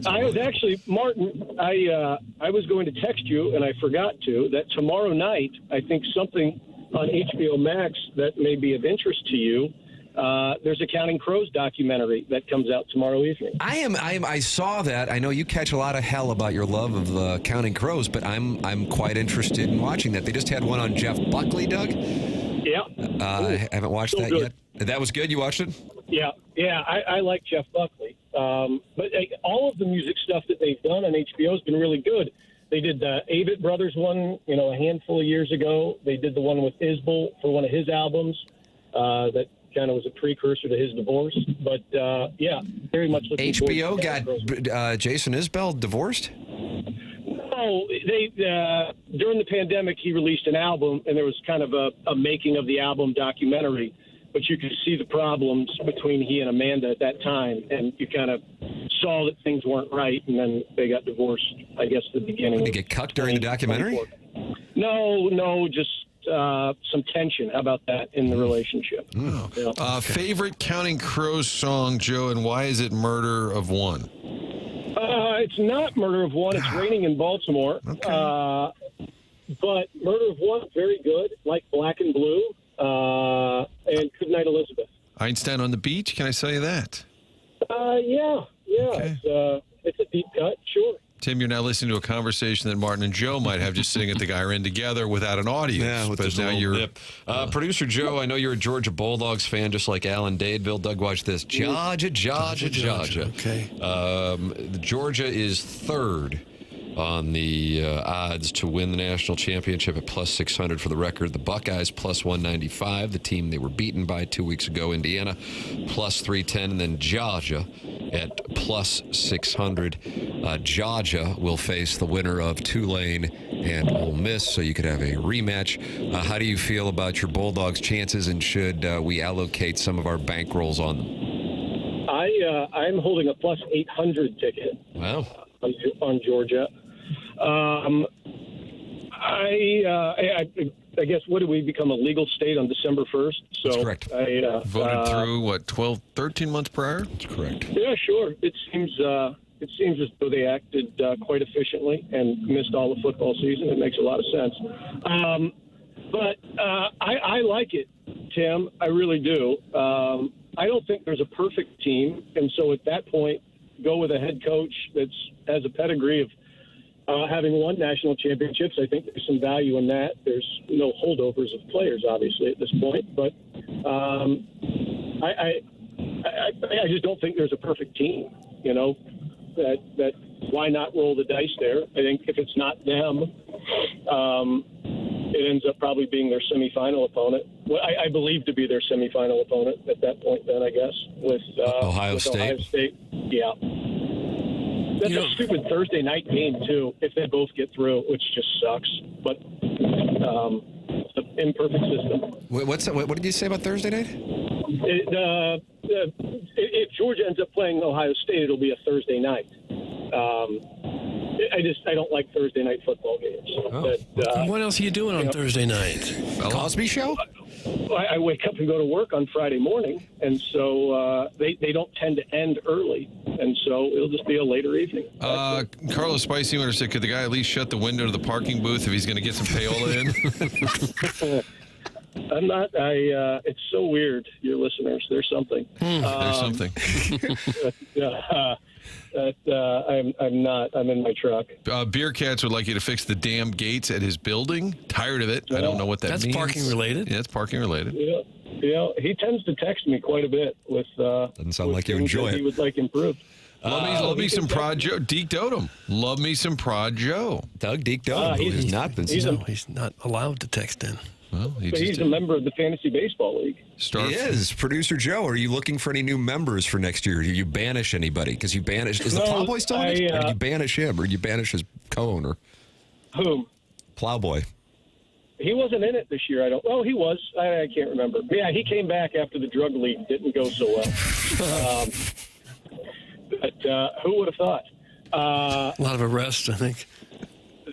I was actually, Martin, I was going to text you, and I forgot to, that tomorrow night, I think something on HBO Max that may be of interest to you there's a Counting Crows documentary that comes out tomorrow evening. I saw that. I know you catch a lot of hell about your love of Counting Crows, but I'm quite interested in watching that. They just had one on Jeff Buckley, Doug. Yeah. I haven't watched that good. yet. That was good. You watched it? Yeah. I like Jeff Buckley. But all of the music stuff that they've done on HBO has been really good. They did the Avett Brothers one, a handful of years ago. They did the one with Isbell for one of his albums that kind of was a precursor to his divorce. But, very much looking HBO forward to got Jason Isbell divorced? No, during the pandemic, he released an album, and there was kind of a making of the album documentary. But you could see the problems between he and Amanda at that time, and you kind of saw that things weren't right, and then they got divorced, I guess, at the beginning. Did they get cucked during the documentary? No, just some tension. How about that in the relationship? Oh. Yeah. Favorite Counting Crows song, Joe, and why is it Murder of One? It's not Murder of One. It's Raining in Baltimore. Okay. But Murder of One, very good, like Black and Blue. And Goodnight Elizabeth. Einstein on the Beach, can I say that? Yeah. Okay. It's a deep cut, sure. Tim, you're now listening to a conversation that Martin and Joe might have just sitting at the Guy Inn together without an audience. Yeah, with but just a now little you're nip. Producer Joe, I know you're a Georgia Bulldogs fan, just like Alan Dadeville. Doug, watch this. Georgia. Okay. Georgia is third on the odds to win the national championship at plus 600 for the record. The Buckeyes plus 195, the team they were beaten by 2 weeks ago. Indiana plus 310, and then Georgia at plus 600. Georgia will face the winner of Tulane and Ole Miss, so you could have a rematch. How do you feel about your Bulldogs' chances, and should we allocate some of our bankrolls on them? I'm holding a plus 800 ticket. Wow. On Georgia. I guess, what do we become a legal state on December 1st? So That's correct. Voted through, 13 months prior? That's correct. Yeah, sure. It seems as though they acted quite efficiently and missed all the football season. It makes a lot of sense. But I like it, Tim. I really do. I don't think there's a perfect team. And so at that point, go with a head coach that has a pedigree of having won national championships. I think there's some value in that. There's no holdovers of players, obviously, at this point. But I just don't think there's a perfect team. That why not roll the dice there? I think if it's not them, it ends up probably being their semifinal opponent. Well, I believe to be their semifinal opponent at that point. Then I guess with Ohio State. Ohio State, yeah. That's a stupid Thursday night game too. If they both get through, which just sucks. But it's an imperfect system. What did you say about Thursday night? If Georgia ends up playing Ohio State, it'll be a Thursday night. I don't like Thursday night football games. What else are you doing on Thursday night? Cosby Show? I wake up and go to work on Friday morning, and so they don't tend to end early, and so it'll just be a later evening. Carlos Spicy wanted to say, could the guy at least shut the window to the parking booth if he's going to get some payola in? I'm not. It's so weird, your listeners. There's something. There's something. I'm not. I'm in my truck. Beer Cats would like you to fix the damn gates at his building. Tired of it. I don't know what that means. That's parking related. Yeah, it's parking related. Yeah. He tends to text me quite a bit with. Doesn't sound like you enjoy it. He would like improved. Love me some Prod Joe. Deke Dotem. Love me some Prod Joe. Doug Deke Dotem, who has not been. He's not allowed to text in. Well, he's a member of the Fantasy Baseball League. He is. Producer Joe, are you looking for any new members for next year? Do you banish anybody? Because you banish. Is the Plowboy still on it? Or do you banish him? Or do you banish his co-owner? Whom? Plowboy. He wasn't in it this year. He was. I can't remember. Yeah, he came back after the drug league didn't go so well. But who would have thought? A lot of arrests, I think.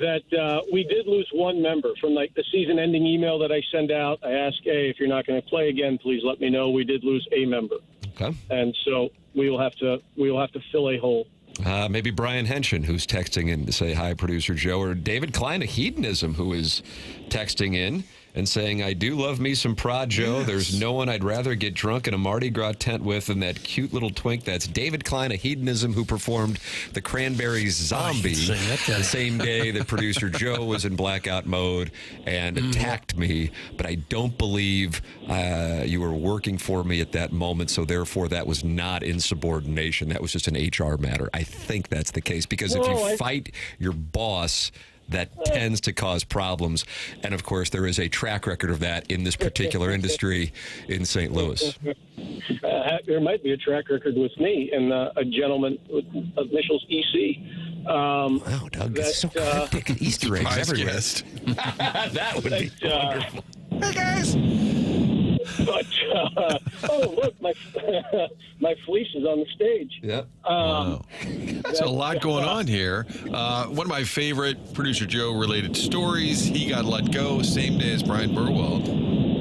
That we did lose one member from the season-ending email that I send out. I ask, hey, if you're not going to play again, please let me know. We did lose a member. Okay. And so we will have to fill a hole. Maybe Brian Henshin, who's texting in to say hi, Producer Joe, or David Klein of Hedonism, who is texting in. and saying, I do love me some Prod Joe. There's no one I'd rather get drunk in a Mardi Gras tent with than that cute little twink. That's David Klein of Hedonism, who performed the Cranberries' Zombie the same day that producer Joe was in blackout mode and attacked me. But I don't believe you were working for me at that moment, so therefore that was not insubordination. That was just an HR matter. I think that's the case, because if you fight your boss, that tends to cause problems. And, of course, there is a track record of that in this particular industry in St. Louis. There might be a track record with me and a gentleman with initials EC. Wow, Doug, that's so cryptic. Easter eggs everywhere. That would be wonderful. Hey, guys! But, oh, look, my fleece is on the stage. Yep. Wow. There's a lot going on here. One of my favorite producer Joe-related stories, he got let go same day as Brian Burwell.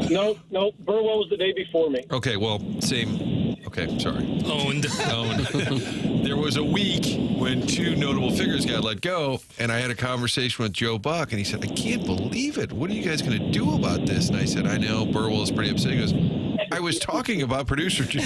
No, Burwell was the day before me. Okay, well, same. Okay, sorry. Owned. There was a week when two notable figures got let go, and I had a conversation with Joe Buck, and he said, I can't believe it. What are you guys going to do about this? And I said, I know, Burwell is pretty upset. He goes, I was talking about producer Joe.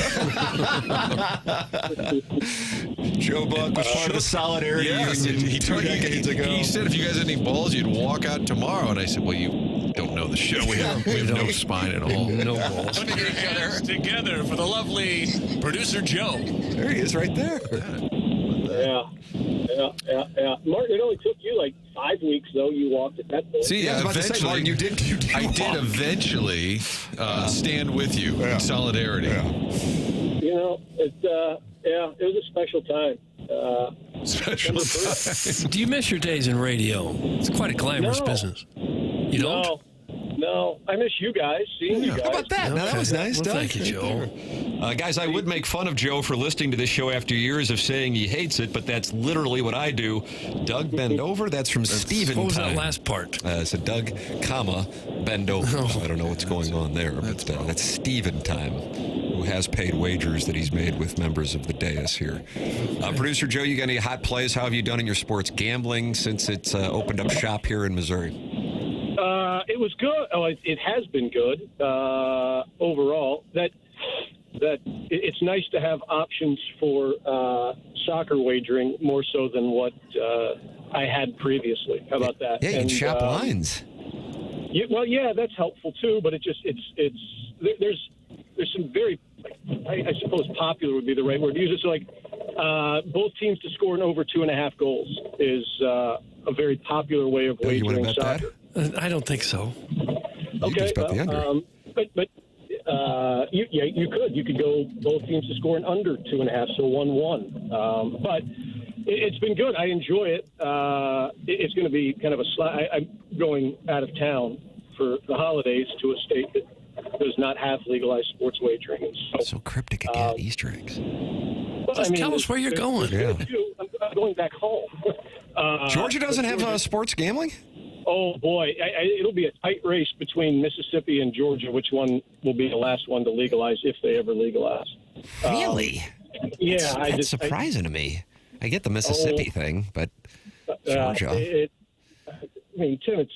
Joe Buck was part of the Solidarity Union 2 decades ago. He said, if you guys had any balls, you'd walk out tomorrow. And I said, well, you don't know the show. We have no spine at all. No balls. Put your hands together for the lovely producer Joe. There he is right there. Yeah. Martin, it only took you like 5 weeks, though. You walked at that point. See, I was about to say, Martin, you did I did walk. Eventually stand with you in solidarity. You know, it was a special time. Special time. Do you miss your days in radio? It's quite a glamorous No. business. You don't? No. I miss you guys, seeing you guys. How about that? Now, that was nice, Well, Doug. thank you, Joe. Guys, I would make fun of Joe for listening to this show after years of saying he hates it, but that's literally what I do. Doug, bend over. That's from Steven What was time. that last part? So Doug, comma, bend over. So I don't know what's going on there, but that's Steven time, who has paid wagers that he's made with members of the dais here. Producer Joe, you got any hot plays? How have you done in your sports gambling since it's opened up shop here in Missouri? It was good. Oh, it has been good overall. That it's nice to have options for soccer wagering more so than what I had previously. How about that? Yeah, you can shop lines. Yeah, that's helpful too. But there's some very, I suppose, popular would be the right word to use it. So like both teams to score in over 2.5 goals is a very popular way of wagering you want to bet soccer. that? I don't think so. Okay, bet the under. but you could. You could go both teams to score in under 2.5, so 1-1. But it's been good. I enjoy it. It's going to be kind of a slide. I'm going out of town for the holidays to a state that does not have legalized sports wagering. So cryptic again, Easter eggs. Just tell us where you're going. Yeah. I'm going back home. Georgia doesn't have sports gambling? Oh, boy. It'll be a tight race between Mississippi and Georgia, which one will be the last one to legalize if they ever legalize. Really? Yeah. That's surprising to me. I get the Mississippi thing, but Georgia. Tim,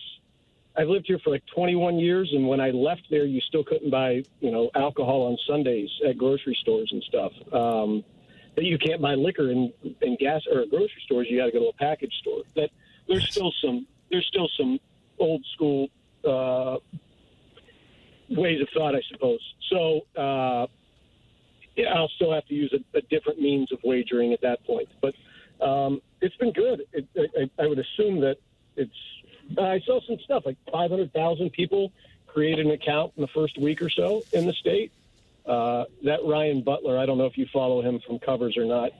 I've lived here for like 21 years, and when I left there, you still couldn't buy, alcohol on Sundays at grocery stores and stuff. That you can't buy liquor in gas or grocery stores. You got to go to a package store. There's still some old school ways of thought, I suppose. So I'll still have to use a different means of wagering at that point. But it's been good. I would assume that I saw some stuff like 500,000 people created an account in the first week or so in the state. That Ryan Butler, I don't know if you follow him from Covers or not,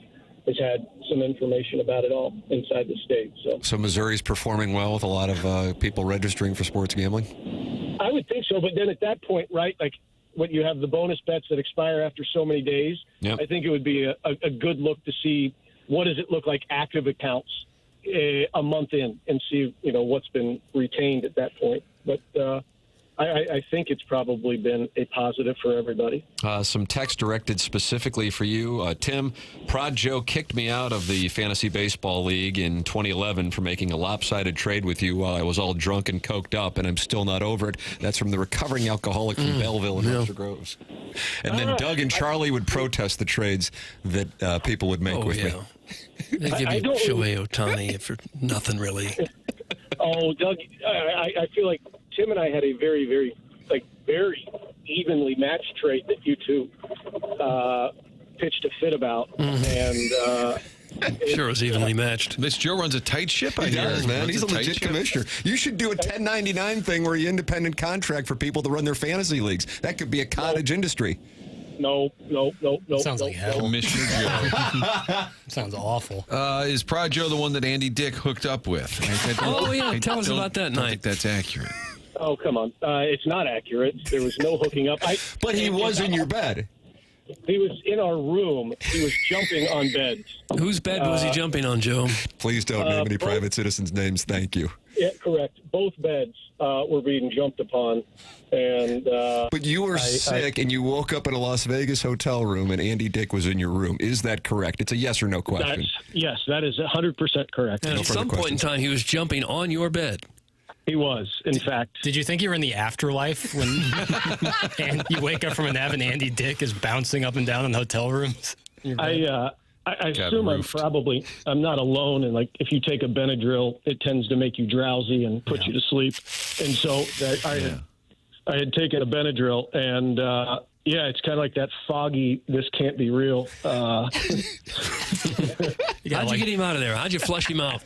has had some information about it all inside the state. So Missouri's performing well with a lot of people registering for sports gambling? I would think so, but then at that point, right, like when you have the bonus bets that expire after so many days, yep. I think it would be a good look to see what does it look like active accounts a month in and see, what's been retained at that point. But I think it's probably been a positive for everybody. Some text directed specifically for you. Tim, Prod Joe kicked me out of the Fantasy Baseball League in 2011 for making a lopsided trade with you while I was all drunk and coked up, and I'm still not over it. That's from the recovering alcoholic from Belleville and Oyster Groves. And then Doug and Charlie would protest the trades that people would make with me. They give you Shohei Ohtani for nothing, really. Oh, Doug, I feel like Tim and I had a very, very evenly matched trade that you two pitched a fit about. And Sure, it was evenly matched. This Joe runs a tight ship, I He hear. does, man. He's a legit commissioner. You should do a 1099 thing where you independent contract for people to run their fantasy leagues. That could be a cottage industry. No. Sounds like hell. Commissioner Joe. Sounds awful. Is Prod Joe the one that Andy Dick hooked up with? Oh, yeah. Tell us about that I don't night. think that's accurate. Oh, come on. It's not accurate. There was no hooking up. But he was in your bed. He was in our room. He was jumping on beds. Whose bed was he jumping on, Joe? Please don't name any private citizens' names. Thank you. Yeah, correct. Both beds were being jumped upon. And But you were sick and you woke up in a Las Vegas hotel room and Andy Dick was in your room. Is that correct? It's a yes or no question. yes, that is 100% correct. And at some point in time, he was jumping on your bed. He was, in fact. Did you think you were in the afterlife when and you wake up from a nap and Andy Dick is bouncing up and down in hotel rooms? I assume roofed. I'm not alone, and like if you take a Benadryl, it tends to make you drowsy and put you to sleep. And so I had taken a Benadryl, and it's kind of like that foggy, this can't be real. How'd you get him out of there? How'd you flush him out?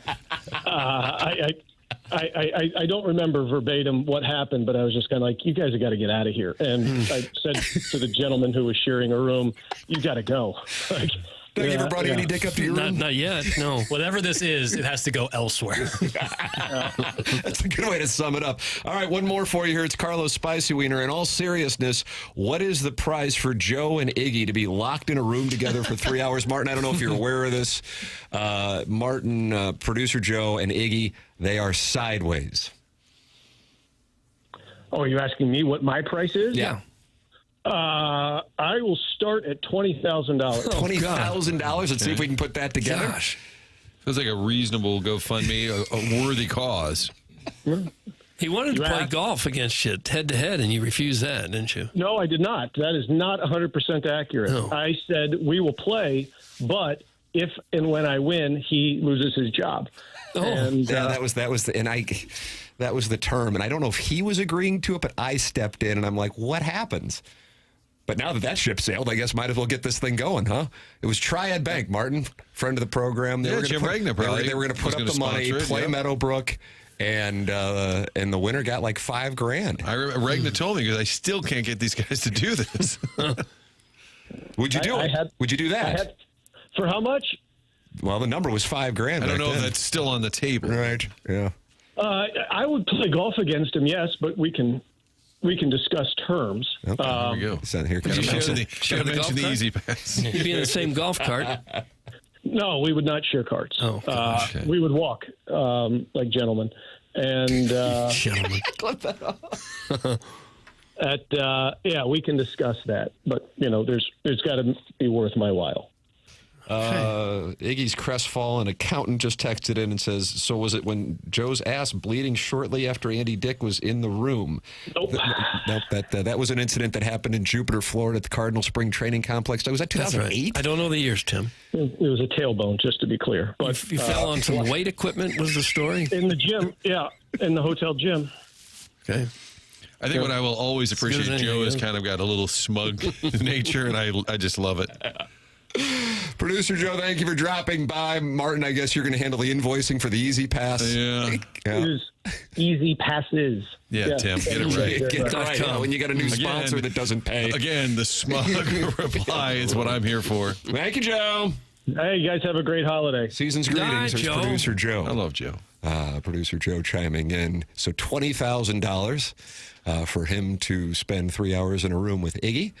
I don't remember verbatim what happened, but I was just kind of like, you guys have got to get out of here. And I said to the gentleman who was sharing a room, you got to go. Like, Have you ever brought Andy Dick up to your room? Not yet, no. Whatever this is, it has to go elsewhere. That's a good way to sum it up. All right, one more for you here. It's Carlos Spicy Wiener. In all seriousness, what is the prize for Joe and Iggy to be locked in a room together for 3 hours? Martin, I don't know if you're aware of this. Martin, producer Joe, and Iggy, they are sideways. Oh, are you asking me what my price is? Yeah. I will start at $20,000. $20,000? Let's see if we can put that together. Gosh. Feels like a reasonable GoFundMe, a worthy cause. He wanted to play golf against you head-to-head, and you refused that, didn't you? No, I did not. That is not 100% accurate. No. I said we will play, but if and when I win, he loses his job. Oh, and, Yeah, that was the term, and I don't know if he was agreeing to it, but I stepped in, and I'm like, what happens? But now that ship sailed, I guess might as well get this thing going, huh? It was Triad Bank, Martin, friend of the program. They were Jim Regna probably. They were going to put up the money, play Meadowbrook, and the winner got like $5,000. I remember Regna told me because I still can't get these guys to do this. Would you do it? Would you do that? For how much? Well, the number was $5,000. I don't know if that's still on the table. Right. Yeah. I would play golf against him, yes, but we can discuss terms. Okay. There we go. So here Gotta comes mention the easy pass. You'd be in the same golf cart. No, we would not share carts. Oh, okay. We would walk like gentlemen. And Gentlemen. we can discuss that. But, there's got to be worth my while. Iggy's crestfallen accountant just texted in and says, so was it when Joe's ass bleeding shortly after Andy Dick was in the room? Nope. Nope. That was an incident that happened in Jupiter, Florida at the Cardinal Spring Training Complex. Was that That's 2008? right. I don't know the years, Tim. It was a tailbone, just to be clear. But You fell on some weight equipment, was the story? in the gym, in the hotel gym. Okay. I think what I will always appreciate, as Joe, anything has else. kind of got a little smug nature, and I just love it. Producer Joe, thank you for dropping by. Martin, I guess you're going to handle the invoicing for the Easy Pass. Yeah. It is Easy Passes. Yeah, Tim, get it right. Get it right. .com. When you got a new Again. sponsor that doesn't pay. Again, the smug reply is what I'm here for. Thank you, Joe. Hey, you guys have a great holiday. Season's Night, greetings. There's Joe. Producer Joe. I love Joe. Producer Joe chiming in. So $20,000 for him to spend 3 hours in a room with Iggy.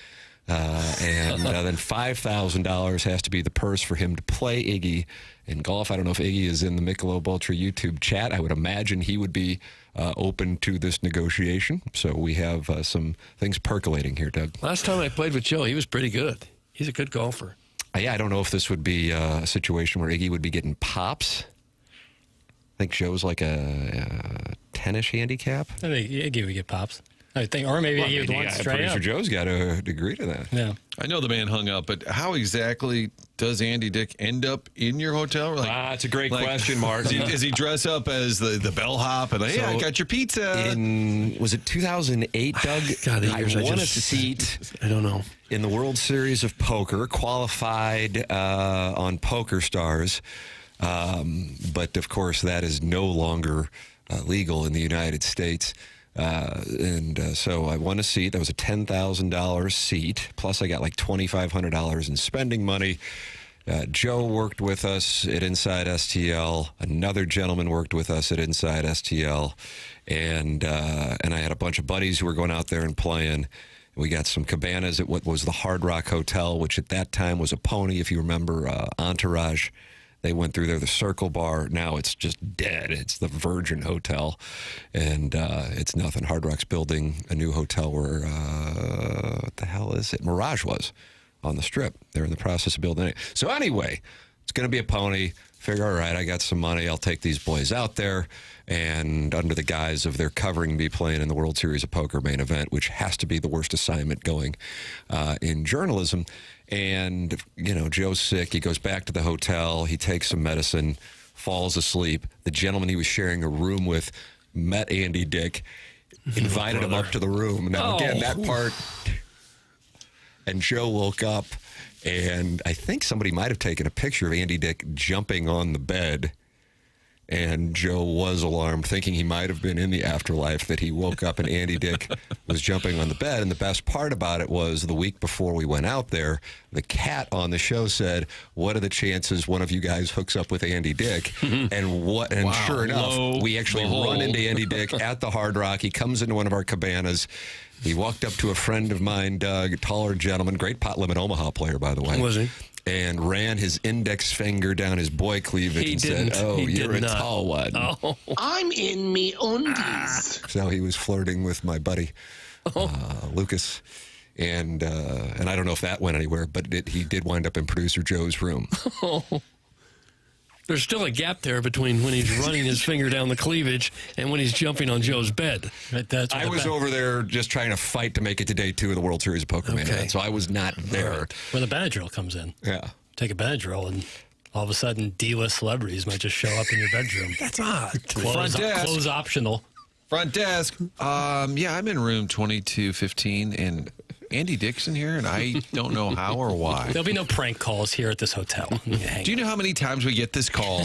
And then $5,000 has to be the purse for him to play Iggy in golf. I don't know if Iggy is in the Michelob Ultra YouTube chat. I would imagine he would be open to this negotiation. So we have some things percolating here, Doug. Last time I played with Joe, he was pretty good. He's a good golfer. Yeah, I don't know if this would be a situation where Iggy would be getting pops. I think Joe's like a 10-ish handicap. I think Iggy would get pops. I think, or maybe he would want straight Producer up. Joe's got to agree to that. Yeah. I know the man hung up, but how exactly does Andy Dick end up in your hotel? Like, It's a great question, Mark. Does he dress up as the bellhop and hey, I got your pizza? Was it 2008, Doug? God, the I years I won just- a seat I don't know. in the World Series of Poker, qualified on Poker Stars. But, of course, that is no longer legal in the United States. So I won a seat. That was a $10,000 seat. Plus, I got like $2,500 in spending money. Joe worked with us at Inside STL. Another gentleman worked with us at Inside STL. And I had a bunch of buddies who were going out there and playing. We got some cabanas at what was the Hard Rock Hotel, which at that time was a pony, if you remember, Entourage. They went through there, the Circle Bar. Now it's just dead. It's the Virgin Hotel, and it's nothing. Hard Rock's building a new hotel where, what the hell is it? Mirage was on the Strip. They're in the process of building it. So anyway, it's going to be a pony. Figure, all right, I got some money. I'll take these boys out there, and under the guise of their covering me playing in the World Series of Poker main event, which has to be the worst assignment going in journalism. And, Joe's sick. He goes back to the hotel. He takes some medicine, falls asleep. The gentleman he was sharing a room with met Andy Dick, invited him up to the room. Now, again, that part. And Joe woke up, and I think somebody might have taken a picture of Andy Dick jumping on the bed. And Joe was alarmed, thinking he might have been in the afterlife, that he woke up and Andy Dick was jumping on the bed. And the best part about it was the week before we went out there, the cat on the show said, what are the chances one of you guys hooks up with Andy Dick? And sure enough, we actually run into Andy Dick at the Hard Rock. He comes into one of our cabanas. He walked up to a friend of mine, Doug, a taller gentleman, great pot limit Omaha player, by the way. Was he? And ran his index finger down his boy cleavage said, you're a tall one. Oh. I'm in me undies. So he was flirting with my buddy, Lucas. And I don't know if that went anywhere, but he did wind up in producer Joe's room. There's still a gap there between when he's running his finger down the cleavage and when he's jumping on Joe's bed. I was over there just trying to fight to make it to day 2 of the World Series of Poker main event, so I was not there. When the Benadryl comes in. Yeah. Take a Benadryl, and all of a sudden, D-list celebrities might just show up in your bedroom. That's odd. Clothes optional. Front desk. Yeah, I'm in room 2215, and Andy Dick's in here, and I don't know how or why. There'll be no prank calls here at this hotel. Do you know how many times we get this call?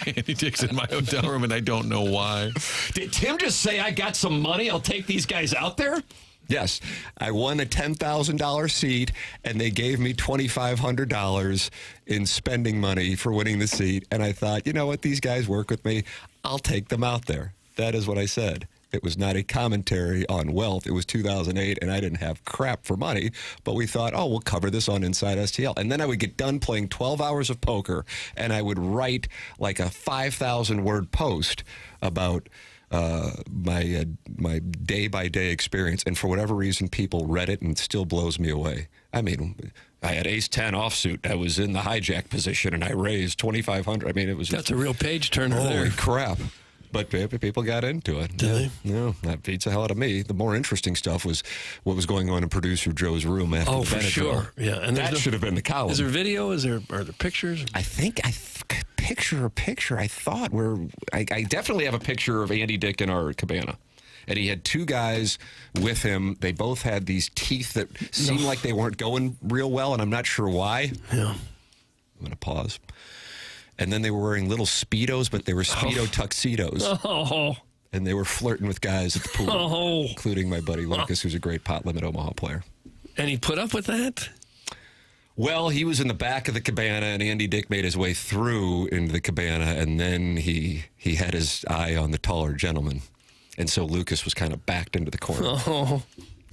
Andy Dick's in my hotel room, and I don't know why. Did Tim just say, I got some money, I'll take these guys out there? Yes. I won a $10,000 seat, and they gave me $2,500 in spending money for winning the seat. And I thought, you know what? These guys work with me. I'll take them out there. That is what I said. It was not a commentary on wealth. It was 2008, and I didn't have crap for money. But we thought, we'll cover this on Inside STL. And then I would get done playing 12 hours of poker, and I would write like a 5,000-word post about my day-by-day experience. And for whatever reason, people read it, and it still blows me away. I mean, I had ace-10 offsuit. I was in the hijack position, and I raised $2,500. I mean, it was... That's a real page turner there. Holy crap. But people got into it. Did they? No, that beats the hell out of me. The more interesting stuff was what was going on in producer Joe's room after the for Benadryl. sure. Yeah, and that should have been the column. Is there video? Are there pictures? I think picture. I thought I definitely have a picture of Andy Dick in our cabana. And he had 2 guys with him. They both had these teeth that seemed like they weren't going real well, and I'm not sure why. Yeah. I'm going to pause. And then they were wearing little Speedos, but they were Speedo tuxedos. Oh. And they were flirting with guys at the pool, including my buddy Lucas, who's a great pot limit Omaha player. And he put up with that? Well, he was in the back of the cabana, and Andy Dick made his way through into the cabana, and then he had his eye on the taller gentleman. And so Lucas was kind of backed into the corner. Oh.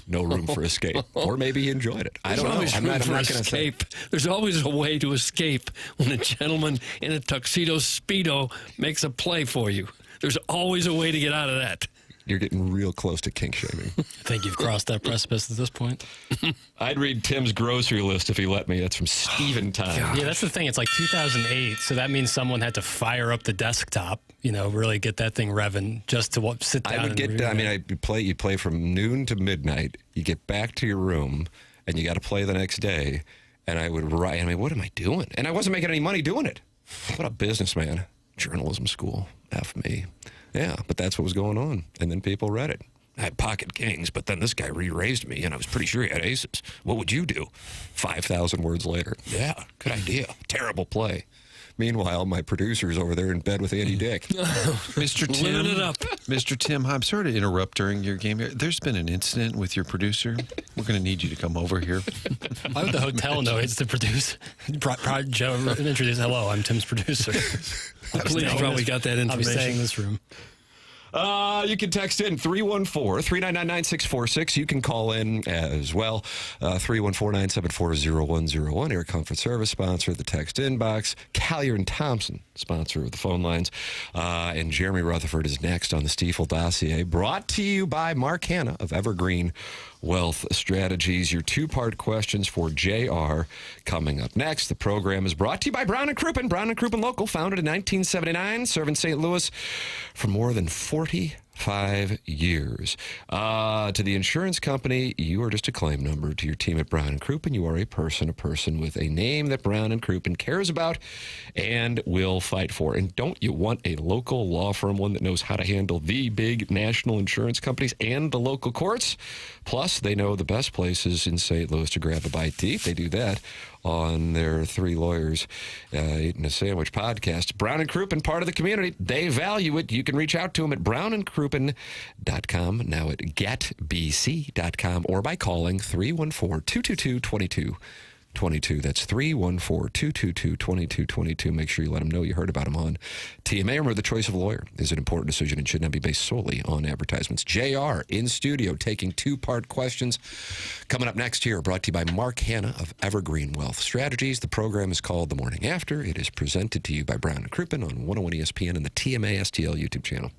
no room for escape. Or maybe he enjoyed it. I don't know. Always I'm room not for going to say. escape. There's always a way to escape when a gentleman in a tuxedo Speedo makes a play for you. There's always a way to get out of that. You're getting real close to kink shaming. I think you've crossed that precipice at this point. I'd read Tim's grocery list if he let me. That's from Steven Time. Yeah, that's the thing. It's like 2008, so that means someone had to fire up the desktop, really get that thing revving just to sit down. You play from noon to midnight. You get back to your room, and you got to play the next day. And I would write. What am I doing? And I wasn't making any money doing it. What a businessman. Journalism school. F me. Yeah, but that's what was going on. And then people read it. I had pocket kings, but then this guy re-raised me, and I was pretty sure he had aces. What would you do? 5,000 words later. Yeah, good idea. Terrible play. Meanwhile, my producer's over there in bed with Andy Dick. Mr. Tim, Living it up. Mr. Tim, I'm sorry to interrupt during your game here. There's been an incident with your producer. We're going to need you to come over here. Why would the hotel know it's the producer? Joe introduce, hello, I'm Tim's producer. Police probably got that I'll be information. staying in this room. You can text in 314-399-9646. You can call in as well. 314-974-0101. Air Comfort Service sponsor of the text inbox. Collier and Thompson sponsor of the phone lines. And Jeremy Rutherford is next on the Stiefel dossier. Brought to you by Mark Hanna of Evergreen Wealth Strategies. Your two-part questions for JR coming up next. The program is brought to you by Brown & Crouppen. Brown & Crouppen Local, founded in 1979, serving St. Louis for more than 45 years. To the insurance company, you are just a claim number. To your team at Brown & Crouppen, you are a person with a name that Brown & Crouppen cares about and will fight for. And don't you want a local law firm, one that knows how to handle the big national insurance companies and the local courts? Plus, they know the best places in St. Louis to grab a bite to eat. They do that on their Three Lawyers Eating a Sandwich podcast. Brown & Crouppen, part of the community. They value it. You can reach out to them at brownandcrouppen.com, now at getbc.com, or by calling 314-222-2222. That's 314-222-2222. Make sure you let them know you heard about them on TMA. Remember, the choice of a lawyer is an important decision and should not be based solely on advertisements. JR in studio taking two-part questions. Coming up next here, brought to you by Mark Hanna of Evergreen Wealth Strategies. The program is called The Morning After. It is presented to you by Brown & Crouppen on 101 ESPN and the TMA STL YouTube channel.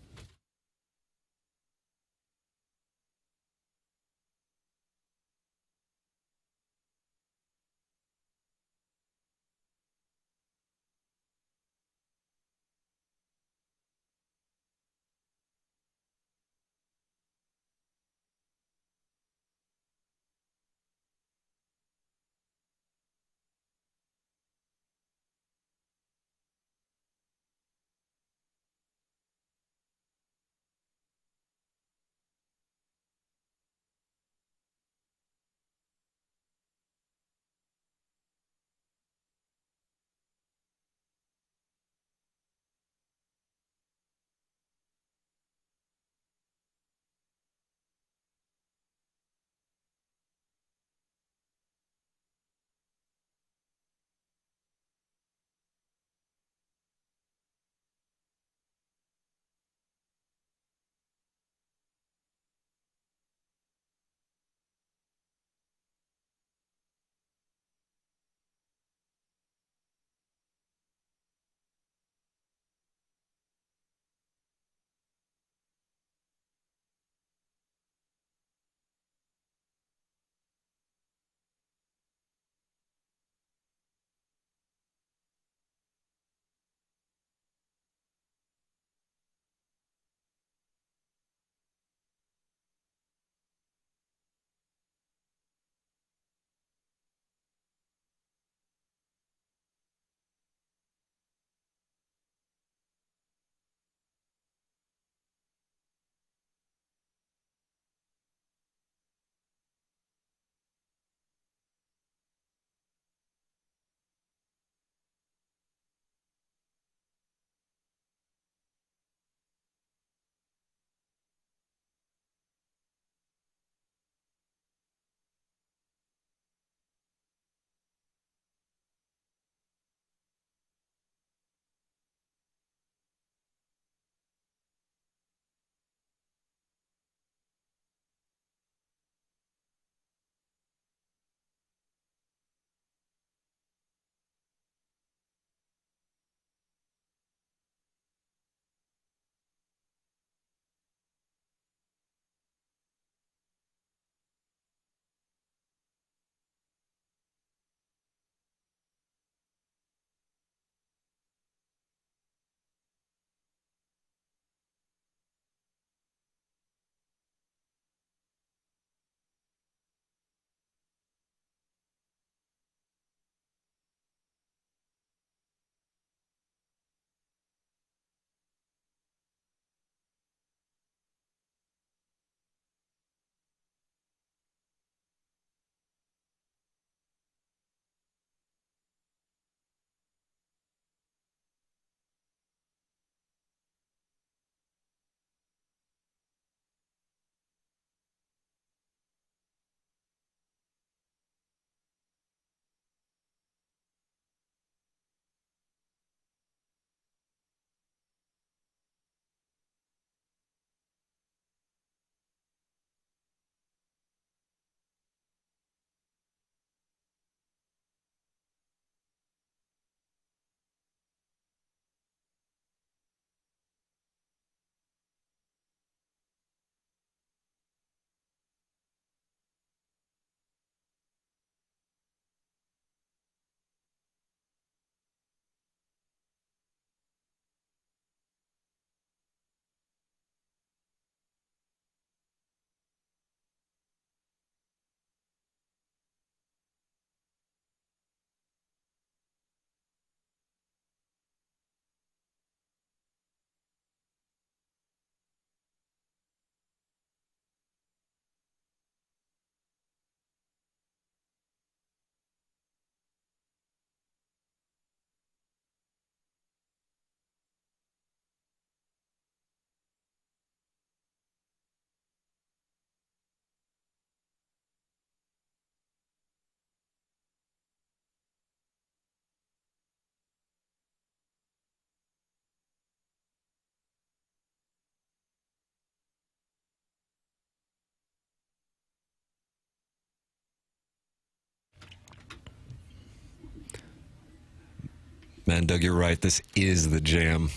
Man, Doug, you're right. This is the jam.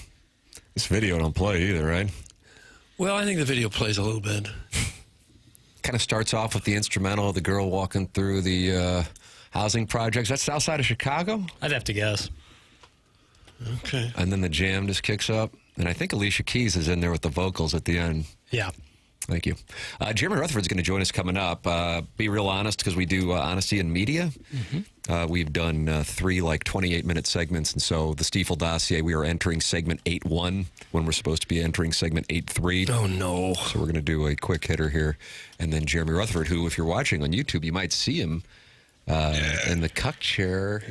This video don't play either, right? Well, I think the video plays a little bit. Kind of starts off with the instrumental of the girl walking through the housing projects. That's south side of Chicago? I'd have to guess. Okay. And then the jam just kicks up. And I think Alicia Keys is in there with the vocals at the end. Yeah. Thank you. Jeremy Rutherford's going to join us coming up. Be real honest, because we do honesty in media. We've done 3 28-minute segments, and so the Stiefel dossier, we are entering segment 8-1 when we're supposed to be entering segment 8-3. Oh, no. So we're going to do a quick hitter here. And then Jeremy Rutherford, who, if you're watching on YouTube, you might see him in the cuck chair.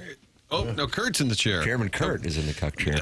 Oh, no, Kurt's in the chair. Chairman Kurt is in the cuck chair.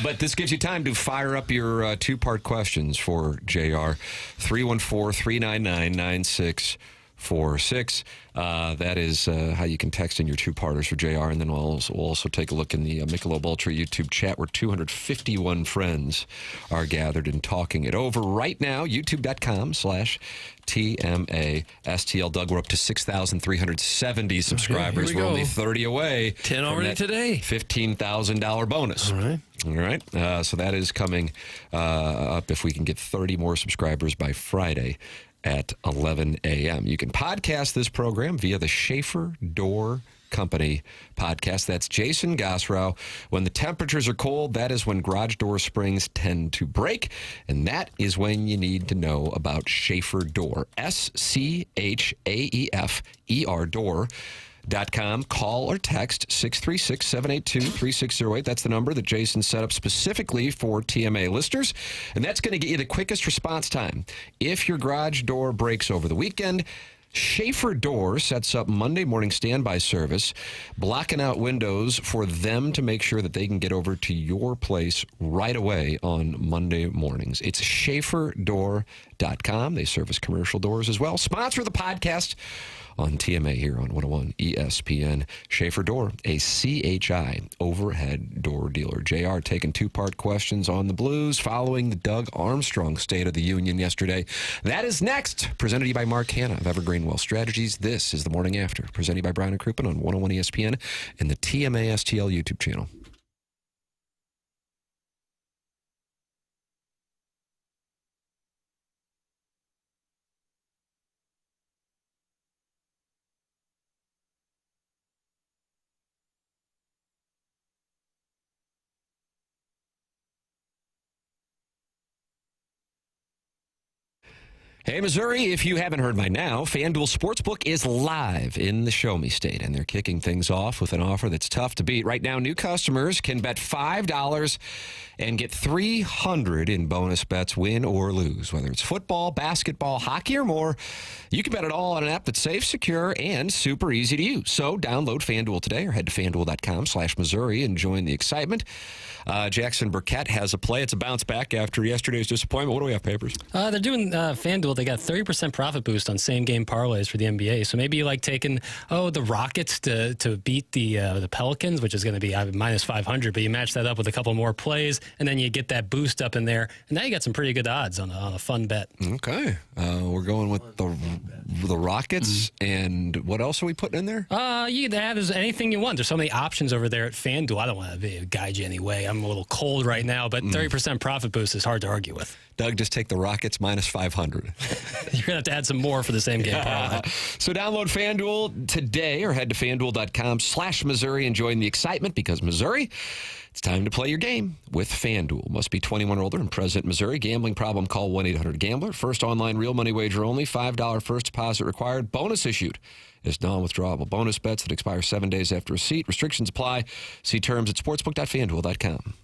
But this gives you time to fire up your 2-part questions for JR. 314-399-9646. That is how you can text in your 2-parters for JR. And then we'll also take a look in the Michelob Ultra YouTube chat where 251 friends are gathered and talking it over right now. YouTube.com/TMASTL. Doug, we're up to 6,370 subscribers. Here we We're go. only 30 away. 10 from already that today. $15,000 bonus. All right. All right. So that is coming up if we can get 30 more subscribers by Friday at 11 a.m. You can podcast this program via the Schaefer Door Company podcast. That's Jason Gosrow. When the temperatures are cold, that is when garage door springs tend to break, and that is when you need to know about Schaefer Door. SCHAEFER Door.com. Call or text 636-782-3608. That's the number that Jason set up specifically for TMA listeners, and that's going to get you the quickest response time. If your garage door breaks over the weekend, Schaefer Door sets up Monday morning standby service, blocking out windows for them to make sure that they can get over to your place right away on Monday mornings. It's SchaeferDoor.com. They service commercial doors as well. Sponsor the podcast on TMA here on 101 ESPN. Schaefer Door, a CHI overhead door dealer. JR taking 2-part questions on the Blues following the Doug Armstrong State of the Union yesterday. That is next. Presented to you by Mark Hanna of Evergreen Wealth Strategies. This is The Morning After. Presented by Brian and Crouppen on 101 ESPN and the TMA STL YouTube channel. Hey, Missouri, if you haven't heard by now, FanDuel Sportsbook is live in the Show Me State, and they're kicking things off with an offer that's tough to beat. Right now, new customers can bet $5 and get $300 in bonus bets, win or lose. Whether it's football, basketball, hockey, or more, you can bet it all on an app that's safe, secure, and super easy to use. So download FanDuel today or head to FanDuel.com/Missouri and join the excitement. Jackson Burkett has a play. It's a bounce back after yesterday's disappointment. What do we have, Papers? They're doing FanDuel. They got 30% profit boost on same-game parlays for the NBA. So maybe you like taking, the Rockets to beat the Pelicans, which is going to be minus 500, but you match that up with a couple more plays, and then you get that boost up in there, and now you got some pretty good odds on a fun bet. Okay. We're going with the Rockets, and what else are we putting in there? You can have anything you want. There's so many options over there at FanDuel. I don't want to guide you anyway. I'm a little cold right now, but 30% profit boost is hard to argue with. Doug, just take the Rockets minus 500. You're going to have to add some more for the same game parlay. So download FanDuel today or head to FanDuel.com/Missouri and join the excitement because Missouri, it's time to play your game with FanDuel. Must be 21 or older and present in Missouri. Gambling problem, call 1-800-GAMBLER. First online real money wager only. $5 first deposit required. Bonus issued is non-withdrawable. Bonus bets that expire 7 days after receipt. Restrictions apply. See terms at sportsbook.fanduel.com.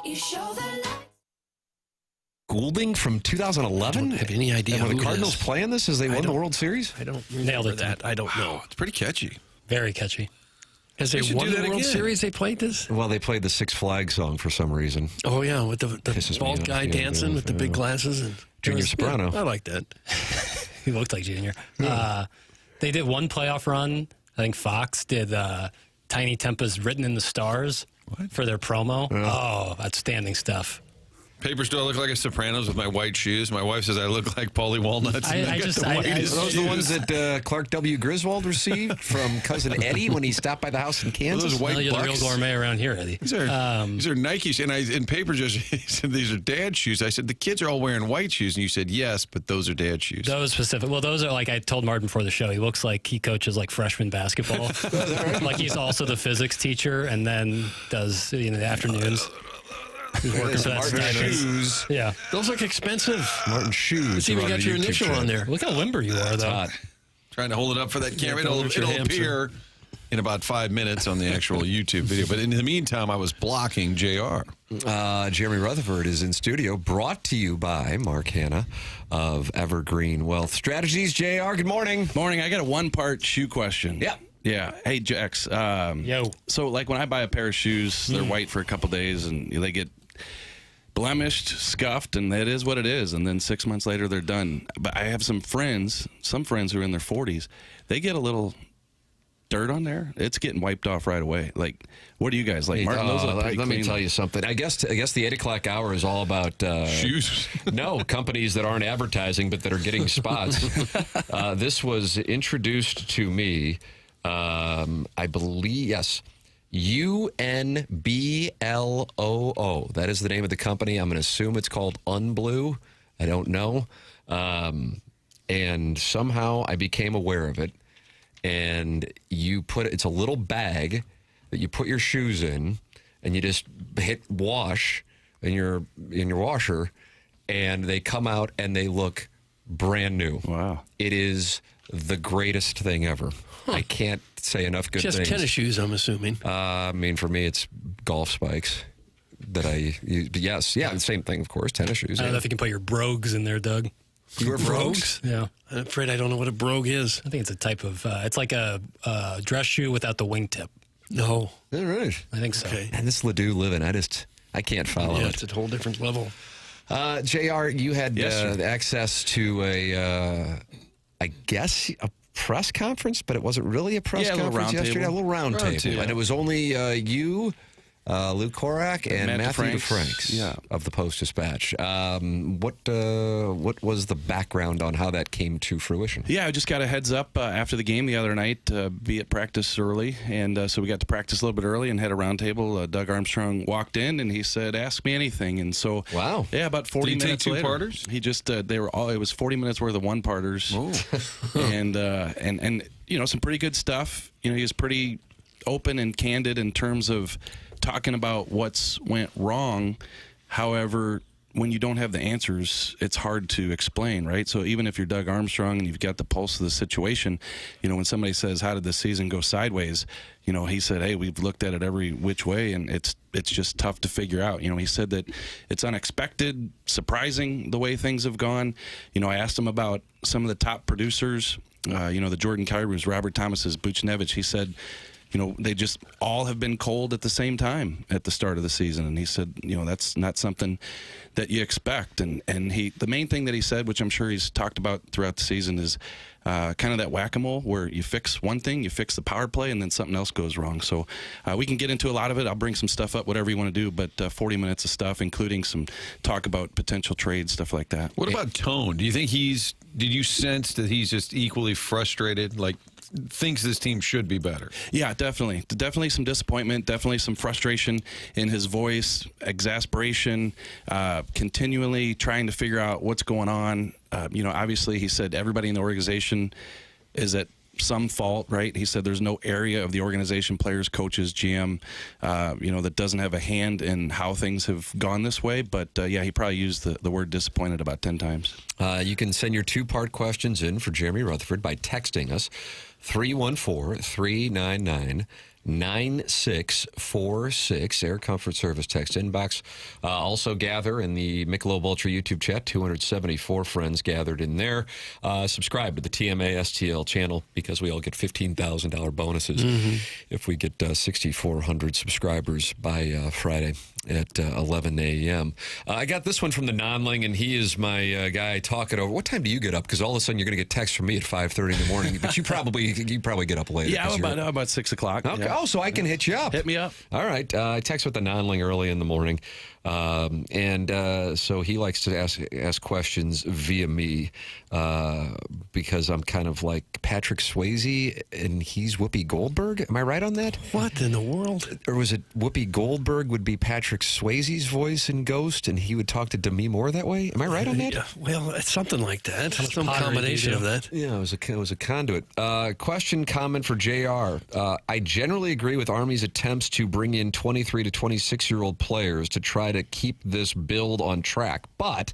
You show the light. Goulding from 2011? Have any idea And were who the it Cardinals is? playing this as they won the World Series? I don't Nailed remember it. that. I don't know. It's pretty catchy. Very catchy. Has they should won do the that World again. Series? They played this? Well, they played the Six Flags song for some reason. Oh, yeah, with the Pisses me bald off. guy Yeah, dancing yeah, with the big glasses. And Junior Soprano. I like that. He looked like Junior. They did one playoff run. I think Fox did Tiny Tempa's Written in the Stars for their promo. Oh, outstanding stuff. Papers, do I look like a Sopranos with my white shoes? My wife says I look like Paulie Walnuts. and I got just- the I- whitest Are those the shoes. ones that Clark W. Griswold received from cousin Eddie when he stopped by the house in Kansas? Those white Well, you're the real bucks? gourmet around here, Eddie. These are Nikes, and in Papers, he said these are dad shoes. I said the kids are all wearing white shoes, and you said yes, but those are dad shoes. Those specific. Well, those are like I told Martin before the show. He looks like he coaches like freshman basketball. Like he's also the physics teacher, and then does the afternoons. He's working for that Martin Steiners. shoes. Yeah. Those look expensive. Martin shoes. It's even are got on your the YouTube initial channel. on there. Look how limber you are, though. Hot. Trying to hold it up for that camera. don't hurt your It'll hamster. appear in about 5 minutes on the actual YouTube video. But in the meantime, I was blocking JR. Jeremy Rutherford is in studio, brought to you by Mark Hanna of Evergreen Wealth Strategies. JR, good morning. Morning. I got a one-part shoe question. Yeah. Yeah. Hey, Jax. Yo. So, like, when I buy a pair of shoes, they're white for a couple days, and they get blemished, scuffed, and it is what it is. And then 6 months later, they're done. But I have some friends who are in their 40s. They get a little dirt on there. It's getting wiped off right away. Like, what do you guys like? Martin, those look pretty let me clean. tell you something. I guess the 8 o'clock hour is all about Shoes. No, companies that aren't advertising but that are getting spots. This was introduced to me, I believe, yes, UNBLOO. That is the name of the company. I'm going to assume it's called Unblue. I don't know. And somehow I became aware of it. And it's a little bag that you put your shoes in, and you just hit wash in your washer, and they come out and they look brand new. Wow. It is the greatest thing ever. I can't say enough good Just things. tennis shoes, I'm assuming. I mean, for me, it's golf spikes that I use. But yes, yeah, the same thing, of course, tennis shoes. I don't know Yeah. if you can put your brogues in there, Doug. You wear brogues? Yeah. I'm afraid I don't know what a brogue is. I think it's a type of. It's like a dress shoe without the wingtip. No. All right. I think so. Okay. And this Ledoux living, I can't follow Yeah, it. it's a whole different level. JR, you had Yes, sir. access to I guess, a press conference, but it wasn't really a press Yeah, a little conference round yesterday. table. A little round table. table. And it was only you, Luke Korak, and Matt Matthew DeFranks. DeFranks Yeah. of the Post-Dispatch. What was the background on how that came to fruition? Yeah, I just got a heads up after the game the other night, be at practice early. And so we got to practice a little bit early and had a round table. Doug Armstrong walked in and he said, "Ask me anything." And so, Wow. yeah, about 40 Did he minutes take later. two-parters? He just, it was 40 minutes worth of one-parters. and some pretty good stuff. He was pretty open and candid in terms of talking about what's went wrong. However, when you don't have the answers, it's hard to explain, right? So even if you're Doug Armstrong and you've got the pulse of the situation, when somebody says, "How did the season go sideways?" He said, "Hey, we've looked at it every which way, and it's just tough to figure out." He said that it's unexpected, surprising the way things have gone. I asked him about some of the top producers, the Jordan Kyrus, Robert Thomas's, Buchnevich. He said, they just all have been cold at the same time at the start of the season. And he said, that's not something that you expect. And the main thing that he said, which I'm sure he's talked about throughout the season, is kind of that whack-a-mole where you fix one thing, you fix the power play, and then something else goes wrong. So we can get into a lot of it. I'll bring some stuff up, whatever you want to do, but 40 minutes of stuff, including some talk about potential trades, stuff like that. What about tone? Do you think did you sense that he's just equally frustrated, like thinks this team should be better? Yeah, definitely. Definitely some disappointment, definitely some frustration in his voice, exasperation, continually trying to figure out what's going on. Obviously, he said everybody in the organization is at some fault, right? He said there's no area of the organization, players, coaches, GM, that doesn't have a hand in how things have gone this way. But, he probably used the word disappointed about 10 times. You can send your two-part questions in for Jeremy Rutherford by texting us 314-399-9646. Air Comfort Service text inbox. Also gather in the Michelob Ultra YouTube chat. 274 friends gathered in there. Subscribe to the TMA STL channel because we all get $15,000 bonuses if we get 6,400 subscribers by Friday at 11 a.m. I got this one from the Nonling, and he is my guy talking over. What time do you get up? Because all of a sudden you're going to get text from me at 5:30 in the morning. But you probably get up later. Yeah, about 6 o'clock. Okay. Yeah. Oh, so I can hit you up. Hit me up. All right. I text with the Nonling early in the morning. So he likes to ask questions via me because I'm kind of like Patrick Swayze and he's Whoopi Goldberg. Am I right on that? What in the world? Or was it Whoopi Goldberg would be Patrick Swayze's voice in Ghost and he would talk to Demi Moore that way? Am I right on that? Yeah, well, it's something like that. Some pottery combination do of you that. Yeah, it was a conduit. Question, comment for JR. I generally agree with Army's attempts to bring in 23 to 26-year-old players to try to keep this build on track. But,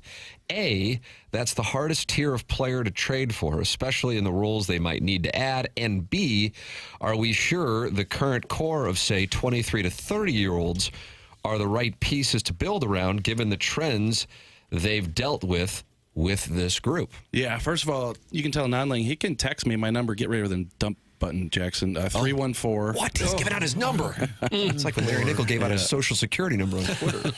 A, that's the hardest tier of player to trade for, especially in the roles they might need to add. And B, are we sure the current core of, say, 23 to 30-year-olds are the right pieces to build around given the trends they've dealt with this group? Yeah, first of all, you can tell Nonling, he can text me my number, get ready with a dump button, Jackson, 314. What? He's giving out his number. It's like when Larry Nickel gave out his social security number on Twitter.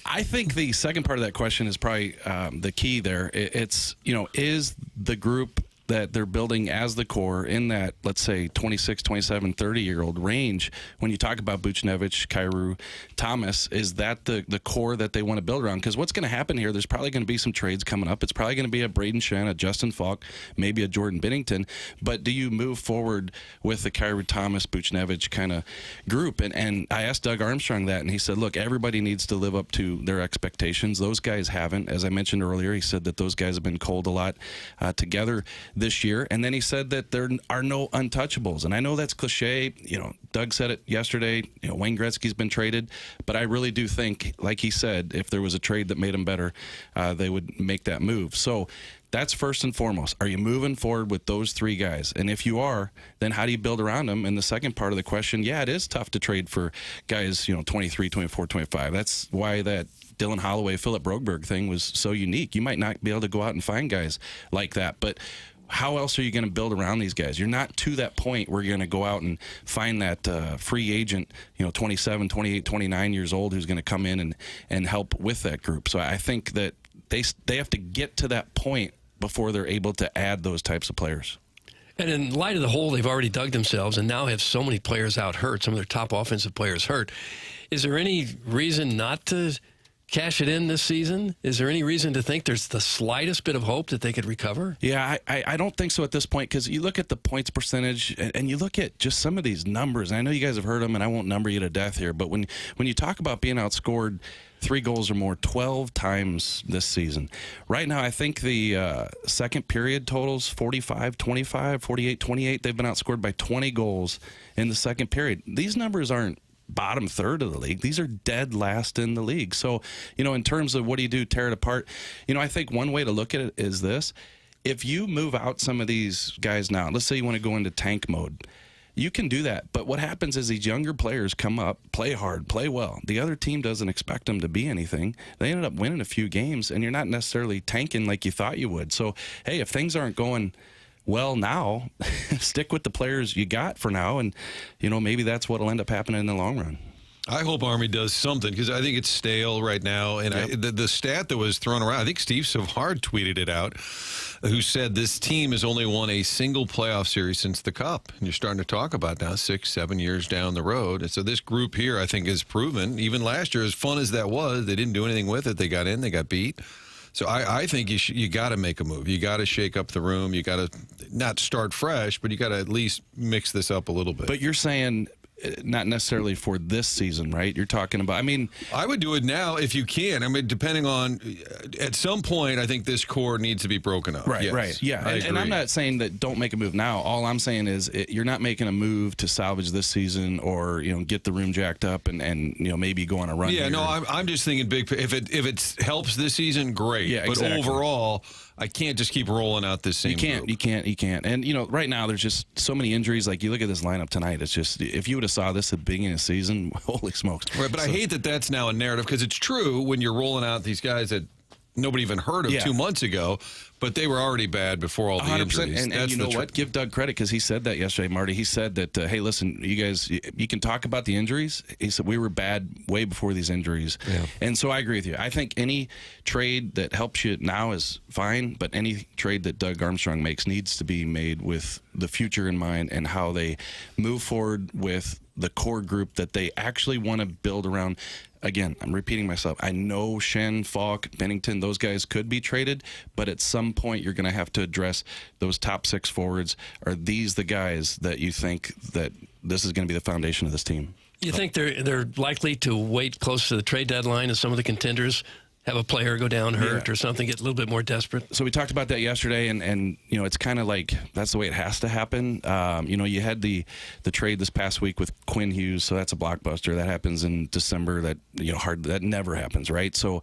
I think the second part of that question is probably the key there. It's, is the group that they're building as the core in that, let's say, 26, 27, 30-year-old range, when you talk about Buchnevich, Kyrou, Thomas, is that the core that they want to build around? Because what's going to happen here, there's probably going to be some trades coming up. It's probably going to be a Braden Shen, a Justin Falk, maybe a Jordan Binnington. But do you move forward with the Kyrou, Thomas, Buchnevich kind of group? And I asked Doug Armstrong that, and he said, look, everybody needs to live up to their expectations. Those guys haven't. As I mentioned earlier, he said that those guys have been cold a lot together this year. And then he said that there are no untouchables. And I know that's cliche. Doug said it yesterday. Wayne Gretzky's been traded. But I really do think, like he said, if there was a trade that made him better, they would make that move. So that's first and foremost. Are you moving forward with those three guys? And if you are, then how do you build around them? And the second part of the question, yeah, it is tough to trade for guys, 23, 24, 25. That's why that Dylan Holloway, Philip Broberg thing was so unique. You might not be able to go out and find guys like that. But how else are you going to build around these guys? You're not to that point where you're going to go out and find that free agent, 27, 28, 29 years old who's going to come in and help with that group. So I think that they have to get to that point before they're able to add those types of players. And in light of the hole they've already dug themselves and now have so many players out hurt, some of their top offensive players hurt, is there any reason not to cash it in this season? Is there any reason to think there's the slightest bit of hope that they could recover? Yeah, I don't think so at this point, because you look at the points percentage and you look at just some of these numbers. And I know you guys have heard them, and I won't number you to death here, but when you talk about being outscored 3 goals or more 12 times this season. Right now, I think the second period totals 45-25, 48-28. They've been outscored by 20 goals in the second period. These numbers aren't bottom third of the league. These are dead last in the league. So, in terms of what do you do, tear it apart, I think one way to look at it is this. If you move out some of these guys now, let's say you want to go into tank mode, you can do that. But what happens is these younger players come up, play hard, play well. The other team doesn't expect them to be anything. They ended up winning a few games, and you're not necessarily tanking like you thought you would. So, hey, if things aren't going well now, stick with the players you got for now, and maybe that's what'll end up happening in the long run. I hope Army does something, because I think it's stale right now. And the stat that was thrown around, I think Steve Savard tweeted it out, who said this team has only won a single playoff series since the Cup. And you're starting to talk about now 6-7 years down the road. And so this group here, I think, is proven. Even last year, as fun as that was, they didn't do anything with it. They got in, they got beat. So I think you got to make a move. You got to shake up the room. You got to not start fresh, but you got to at least mix this up a little bit. But you're saying not necessarily for this season, right? You're talking about, I mean, I would do it now if you can. I mean, depending on, at some point, I think this core needs to be broken up. Right, Yes, right. Yeah. I And I'm agree. not saying that don't make a move now. All I'm saying is you're not making a move to salvage this season or, get the room jacked up and maybe go on a run. Yeah, here. no, I'm just thinking big. If it helps this season, great. Yeah, but exactly. overall, I can't just keep rolling out this same group. You can't. And, right now there's just so many injuries. Like, you look at this lineup tonight, it's just, if you would have saw this at the beginning of the season, holy smokes. Right, but I hate that that's now a narrative because it's true when you're rolling out these guys that nobody even heard of 2 months ago, but they were already bad before all the 100%. injuries. And you know what? Give Doug credit because he said that yesterday, Marty. He said that, hey, listen, you guys, you can talk about the injuries. He said we were bad way before these injuries. Yeah. And so I agree with you. I think any trade that helps you now is fine, but any trade that Doug Armstrong makes needs to be made with the future in mind and how they move forward with the core group that they actually want to build around. Again, I'm repeating myself. I know Shen, Falk, Bennington, those guys could be traded, but at some point you're going to have to address those top 6 forwards. Are these the guys that you think that this is going to be the foundation of this team? You think they're likely to wait close to the trade deadline as some of the contenders have a player go down hurt or something, get a little bit more desperate? So we talked about that yesterday, and it's kind of like that's the way it has to happen. You had the trade this past week with Quinn Hughes, so that's a blockbuster. That happens in December. That never happens, right? So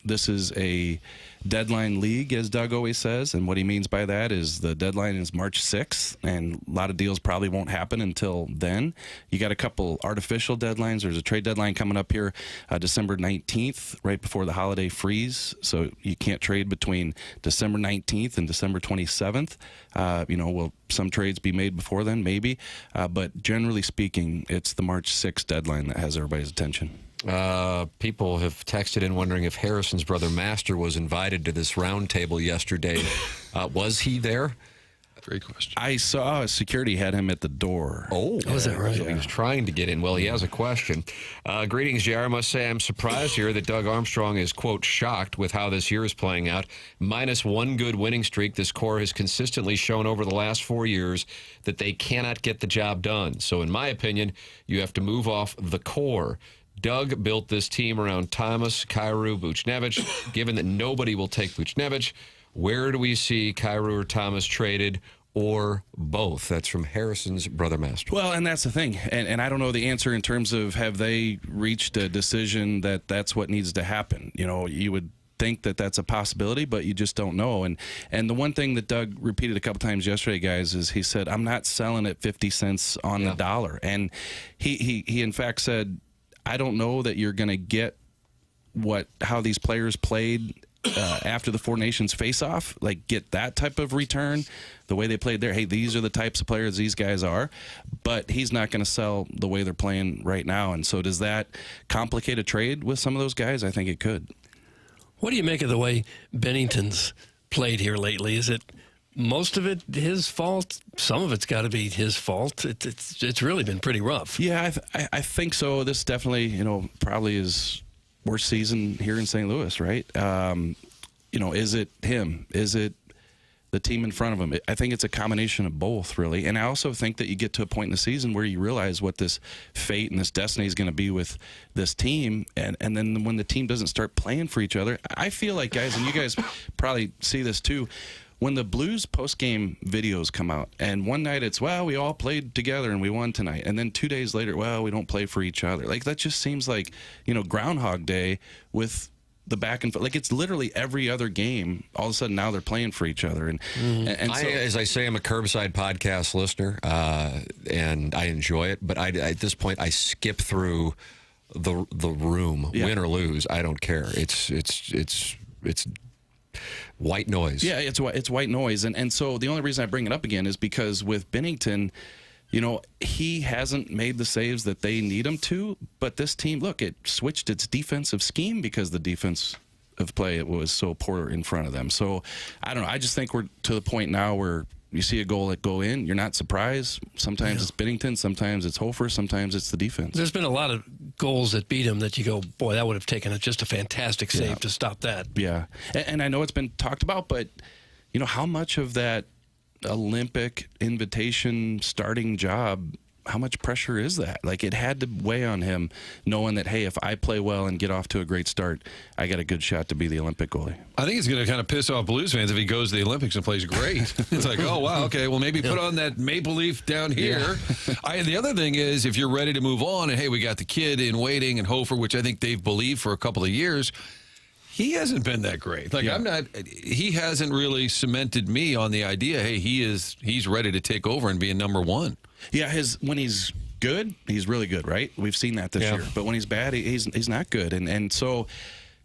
this is a deadline league, as Doug always says, and what he means by that is the deadline is March 6th, and a lot of deals probably won't happen until then. You got a couple artificial deadlines. There's a trade deadline coming up here December 19th, right before the holiday freeze, so you can't trade between December 19th and December 27th. Will some trades be made before then? Maybe, but generally speaking, it's the March 6th deadline that has everybody's attention. People have texted in wondering if Harrison's brother Master was invited to this round table yesterday. Was he there? Great question. I saw security had him at the door. Oh, is that right? So he was trying to get in. Well, he has a question. Greetings, JR. I must say I'm surprised here that Doug Armstrong is, quote, shocked with how this year is playing out. Minus one good winning streak, this core has consistently shown over the last 4 years that they cannot get the job done. So in my opinion, you have to move off the core. Doug built this team around Thomas, Kyrou, Buchnevich. Given that nobody will take Buchnevich, where do we see Kyrou or Thomas traded, or both? That's from Harrison's brother Master. Well, and that's the thing. And I don't know the answer in terms of have they reached a decision that that's what needs to happen. You would think that that's a possibility, but you just don't know. And the one thing that Doug repeated a couple times yesterday, guys, is he said, I'm not selling at 50 cents on the dollar. And he in fact said, I don't know that you're going to get how these players played after the Four Nations face-off, like get that type of return, the way they played there. Hey, these are the types of players these guys are, but he's not going to sell the way they're playing right now. And so does that complicate a trade with some of those guys? I think it could. What do you make of the way Bennington's played here lately? Is it most of it his fault? Some of it's got to be his fault. It's really been pretty rough. Yeah, I think so. This definitely, probably is worst season here in St. Louis, right? Is it him? Is it the team in front of him? I think it's a combination of both, really. And I also think that you get to a point in the season where you realize what this fate and this destiny is going to be with this team. And then when the team doesn't start playing for each other, I feel like, guys, and you guys probably see this too, when the Blues post-game videos come out, and one night it's, well, we all played together and we won tonight. And then 2 days later, well, we don't play for each other. Like, that just seems like, Groundhog Day with the back and forth. Like, it's literally every other game. All of a sudden, now they're playing for each other. And so, as I say, I'm a curbside podcast listener, and I enjoy it. But at this point, I skip through the room, win or lose. I don't care. It's white noise. Yeah, it's white noise. And so the only reason I bring it up again is because with Bennington, he hasn't made the saves that they need him to. But this team, look, it switched its defensive scheme because the defense of play was so poor in front of them. So I don't know. I just think we're to the point now where you see a goal that go in, you're not surprised. Sometimes it's Bennington, sometimes it's Hofer, sometimes it's the defense. There's been a lot of goals that beat him that you go, boy, that would have taken just a fantastic save to stop that. Yeah. And I know it's been talked about, but, how much of that Olympic invitation starting job how much pressure is that? Like, it had to weigh on him, knowing that, hey, if I play well and get off to a great start, I got a good shot to be the Olympic goalie. I think it's going to kind of piss off Blues fans if he goes to the Olympics and plays great. It's like, oh, wow, okay, well, maybe put on that maple leaf down here. The other thing is, if you're ready to move on, and, hey, we got the kid in waiting and Hofer, which I think they've believed for a couple of years, he hasn't been that great. Like, he hasn't really cemented me on the idea, hey, he's ready to take over and be a number one. Yeah, when he's good, he's really good, right? We've seen that this year. But when he's bad, he's not good. And so,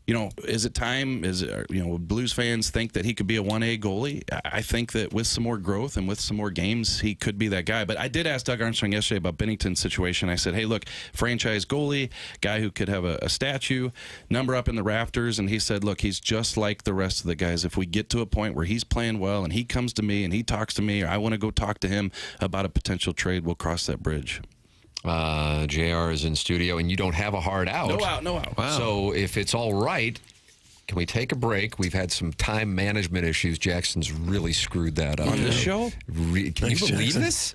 is it time? Blues fans think that he could be a 1A goalie? I think that with some more growth and with some more games, he could be that guy. But I did ask Doug Armstrong yesterday about Binnington's situation. I said, hey, look, franchise goalie, guy who could have a statue, number up in the rafters. And he said, look, he's just like the rest of the guys. If we get to a point where he's playing well and he comes to me and he talks to me, or I want to go talk to him about a potential trade, we'll cross that bridge. JR is in studio, and you don't have a hard out. No out. Wow. So if it's all right, can we take a break? We've had some time management issues. Jackson's really screwed that up. On this show? Can you believe Jackson. this?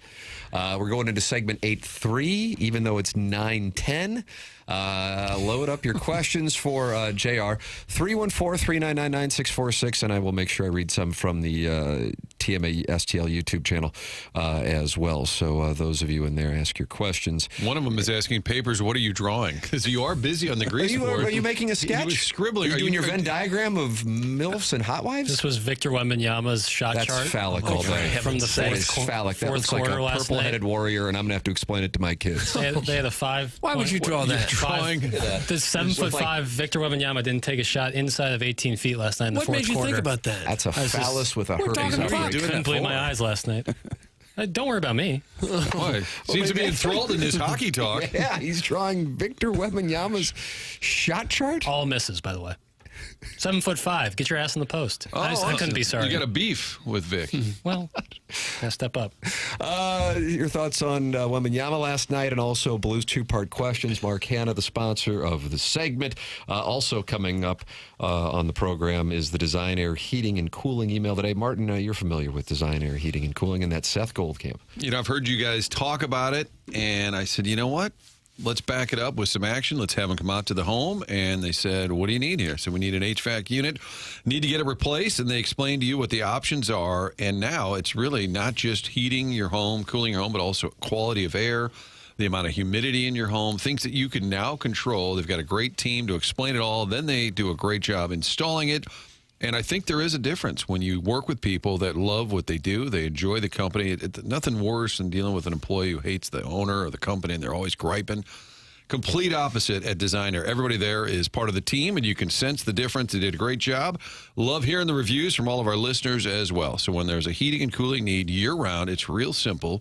We're going into segment 8-3, even though it's 9-10. Load up your questions for JR. 314-399-9646, and I will make sure I read some from the TMA STL YouTube channel as well. So those of you in there, ask your questions. One of them is asking Papers, what are you drawing? Because you are busy on the grease board. Are you making a sketch? He was scribbling. Are you doing your Venn diagram of MILFs and hot wives? This was Victor Wembanyama's shot chart. That's phallic all day. From the That is phallic. That looks like a purple-headed warrior, and I'm going to have to explain it to my kids. They had a 5. Why would you draw that? The 7'5" Victor Wembanyama didn't take a shot inside of 18 feet last night in the What fourth made you quarter. think about that? That's a phallus with a herpes. talking about- I couldn't believe my eyes last night. Don't worry about me. Why? Seems to be enthralled in this hockey talk. Yeah, he's drawing Victor Wembanyama's shot chart. All misses, by the way. 7'5". Get your ass in the post. I couldn't be sorry. You got a beef with Vic. Well, gotta step up. Your thoughts on Wembanyama last night, and also Blues two-part questions. Mark Hanna, the sponsor of the segment. Also coming up on the program is the Design Air Heating and Cooling email today. Martin, you're familiar with Design Air Heating and Cooling and that Seth Goldcamp. I've heard you guys talk about it, and I said, you know what? Let's back it up with some action. Let's have them come out to the home. And they said, what do you need here? So we need an HVAC unit, need to get it replaced. And they explained to you what the options are. And now it's really not just heating your home, cooling your home, but also quality of air, the amount of humidity in your home, things that you can now control. They've got a great team to explain it all. Then they do a great job installing it. And I think there is a difference when you work with people that love what they do. They enjoy the company. Nothing worse than dealing with an employee who hates the owner or the company and they're always griping. Complete opposite at Designer. Everybody there is part of the team, and you can sense the difference. They did a great job. Love hearing the reviews from all of our listeners as well. So when there's a heating and cooling need year-round, it's real simple.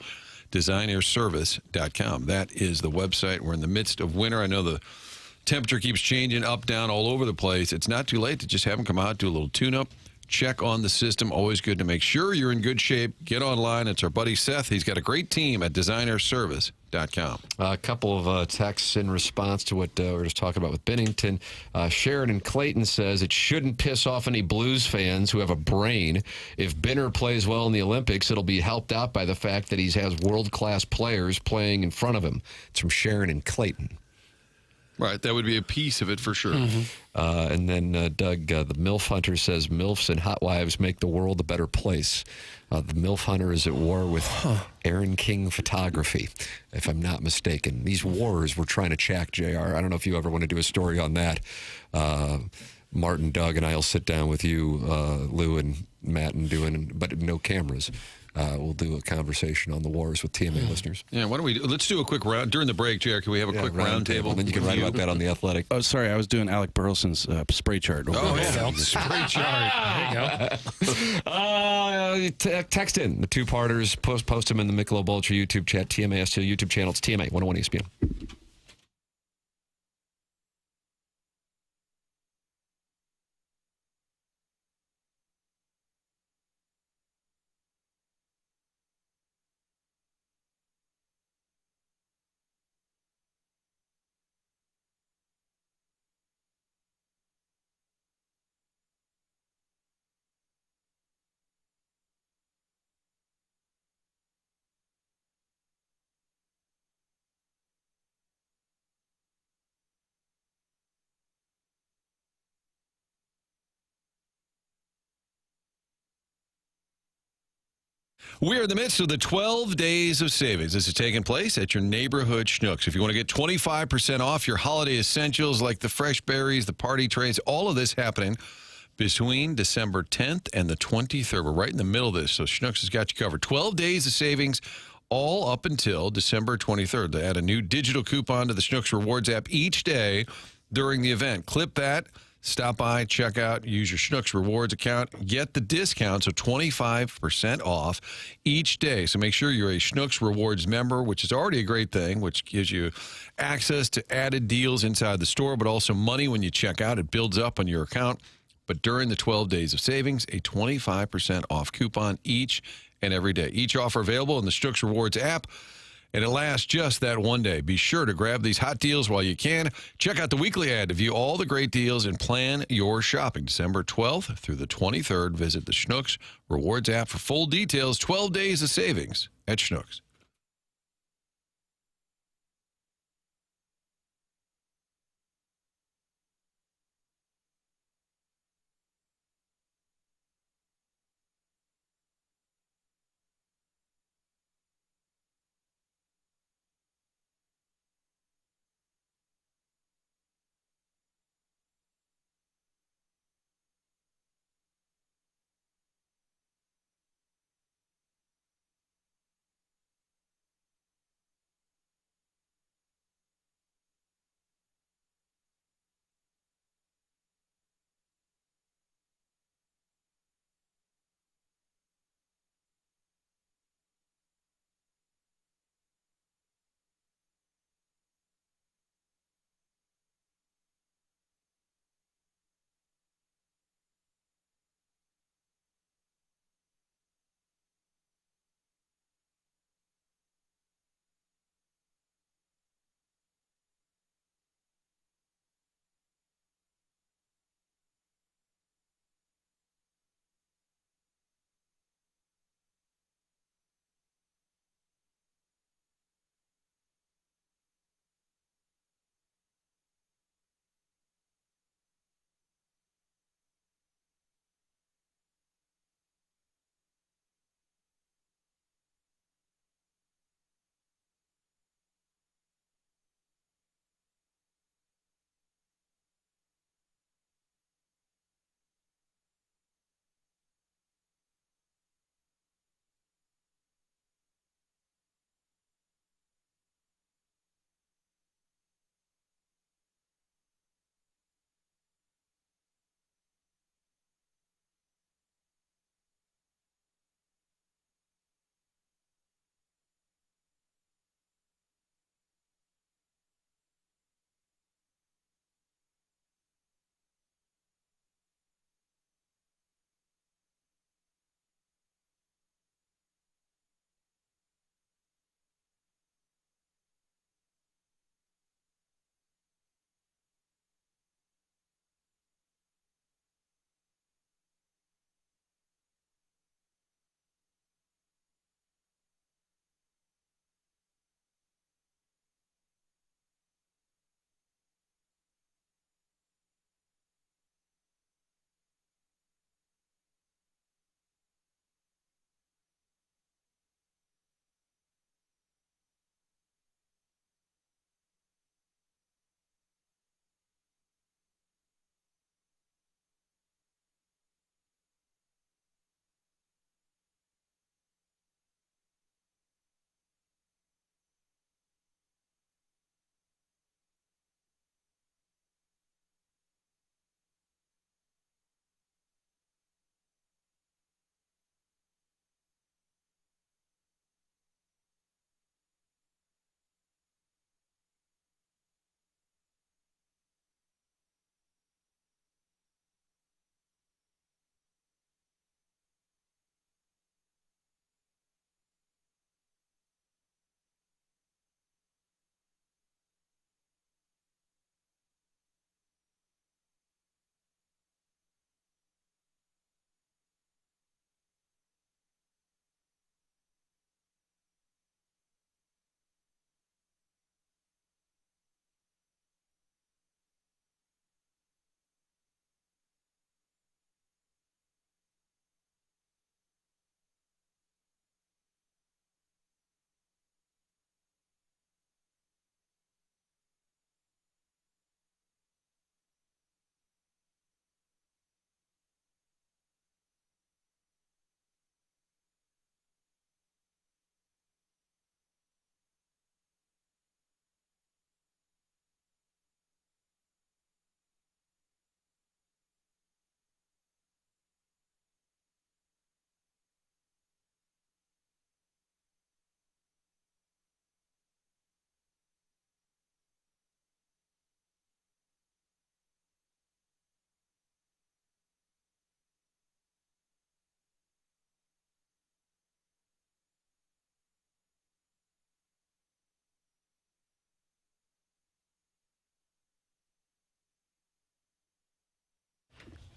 DesignerService.com. That is the website. We're in the midst of winter. I know the temperature keeps changing up, down, all over the place. It's not too late to just have them come out, do a little tune-up, check on the system. Always good to make sure you're in good shape. Get online. It's our buddy Seth. He's got a great team at DesignerService.com. A couple of texts in response to what we were just talking about with Binnington. Sharon in Clayton says it shouldn't piss off any Blues fans who have a brain. If Binner plays well in the Olympics, it'll be helped out by the fact that he has world-class players playing in front of him. It's from Sharon in Clayton. Right, that would be a piece of it for sure. And then Doug, the MILF Hunter, says MILFs and hot wives make the world a better place. The MILF Hunter is at war with Aaron King Photography, if I'm not mistaken. These wars we're trying to check, JR. I don't know if you ever want to do a story on that. Martin, Doug, and I will sit down with you, Lou and Matt, but no cameras. We'll do a conversation on the wars with TMA listeners. Yeah, why don't we let's do a quick round during the break, JR. Can we have a quick round table? And then you can write about that on The Athletic. Oh, sorry, I was doing Alec Burleson's spray chart. Spray chart. There you go. Text in the two-parters. Post them in the Michelob Ultra YouTube chat, TMA STL YouTube channel. It's TMA 101 ESPN. We are in the midst of the 12 days of savings. This is taking place at your neighborhood Schnucks. If you want to get 25% off your holiday essentials like the fresh berries, the party trays, all of this happening between December 10th and the 23rd. We're right in the middle of this, so Schnucks has got you covered. 12 days of savings, all up until December 23rd. They add a new digital coupon to the Schnucks Rewards app each day during the event. Clip that. Stop by, check out, use your Schnucks Rewards account, get the discount, so 25% off each day. So make sure you're a Schnucks Rewards member, which is already a great thing, which gives you access to added deals inside the store, but also money when you check out. It builds up on your account. But during the 12 days of savings, a 25% off coupon each and every day. Each offer available in the Schnucks Rewards app. And it lasts just that one day. Be sure to grab these hot deals while you can. Check out the weekly ad to view all the great deals and plan your shopping. December 12th through the 23rd, visit the Schnucks Rewards app for full details. 12 days of savings at Schnucks.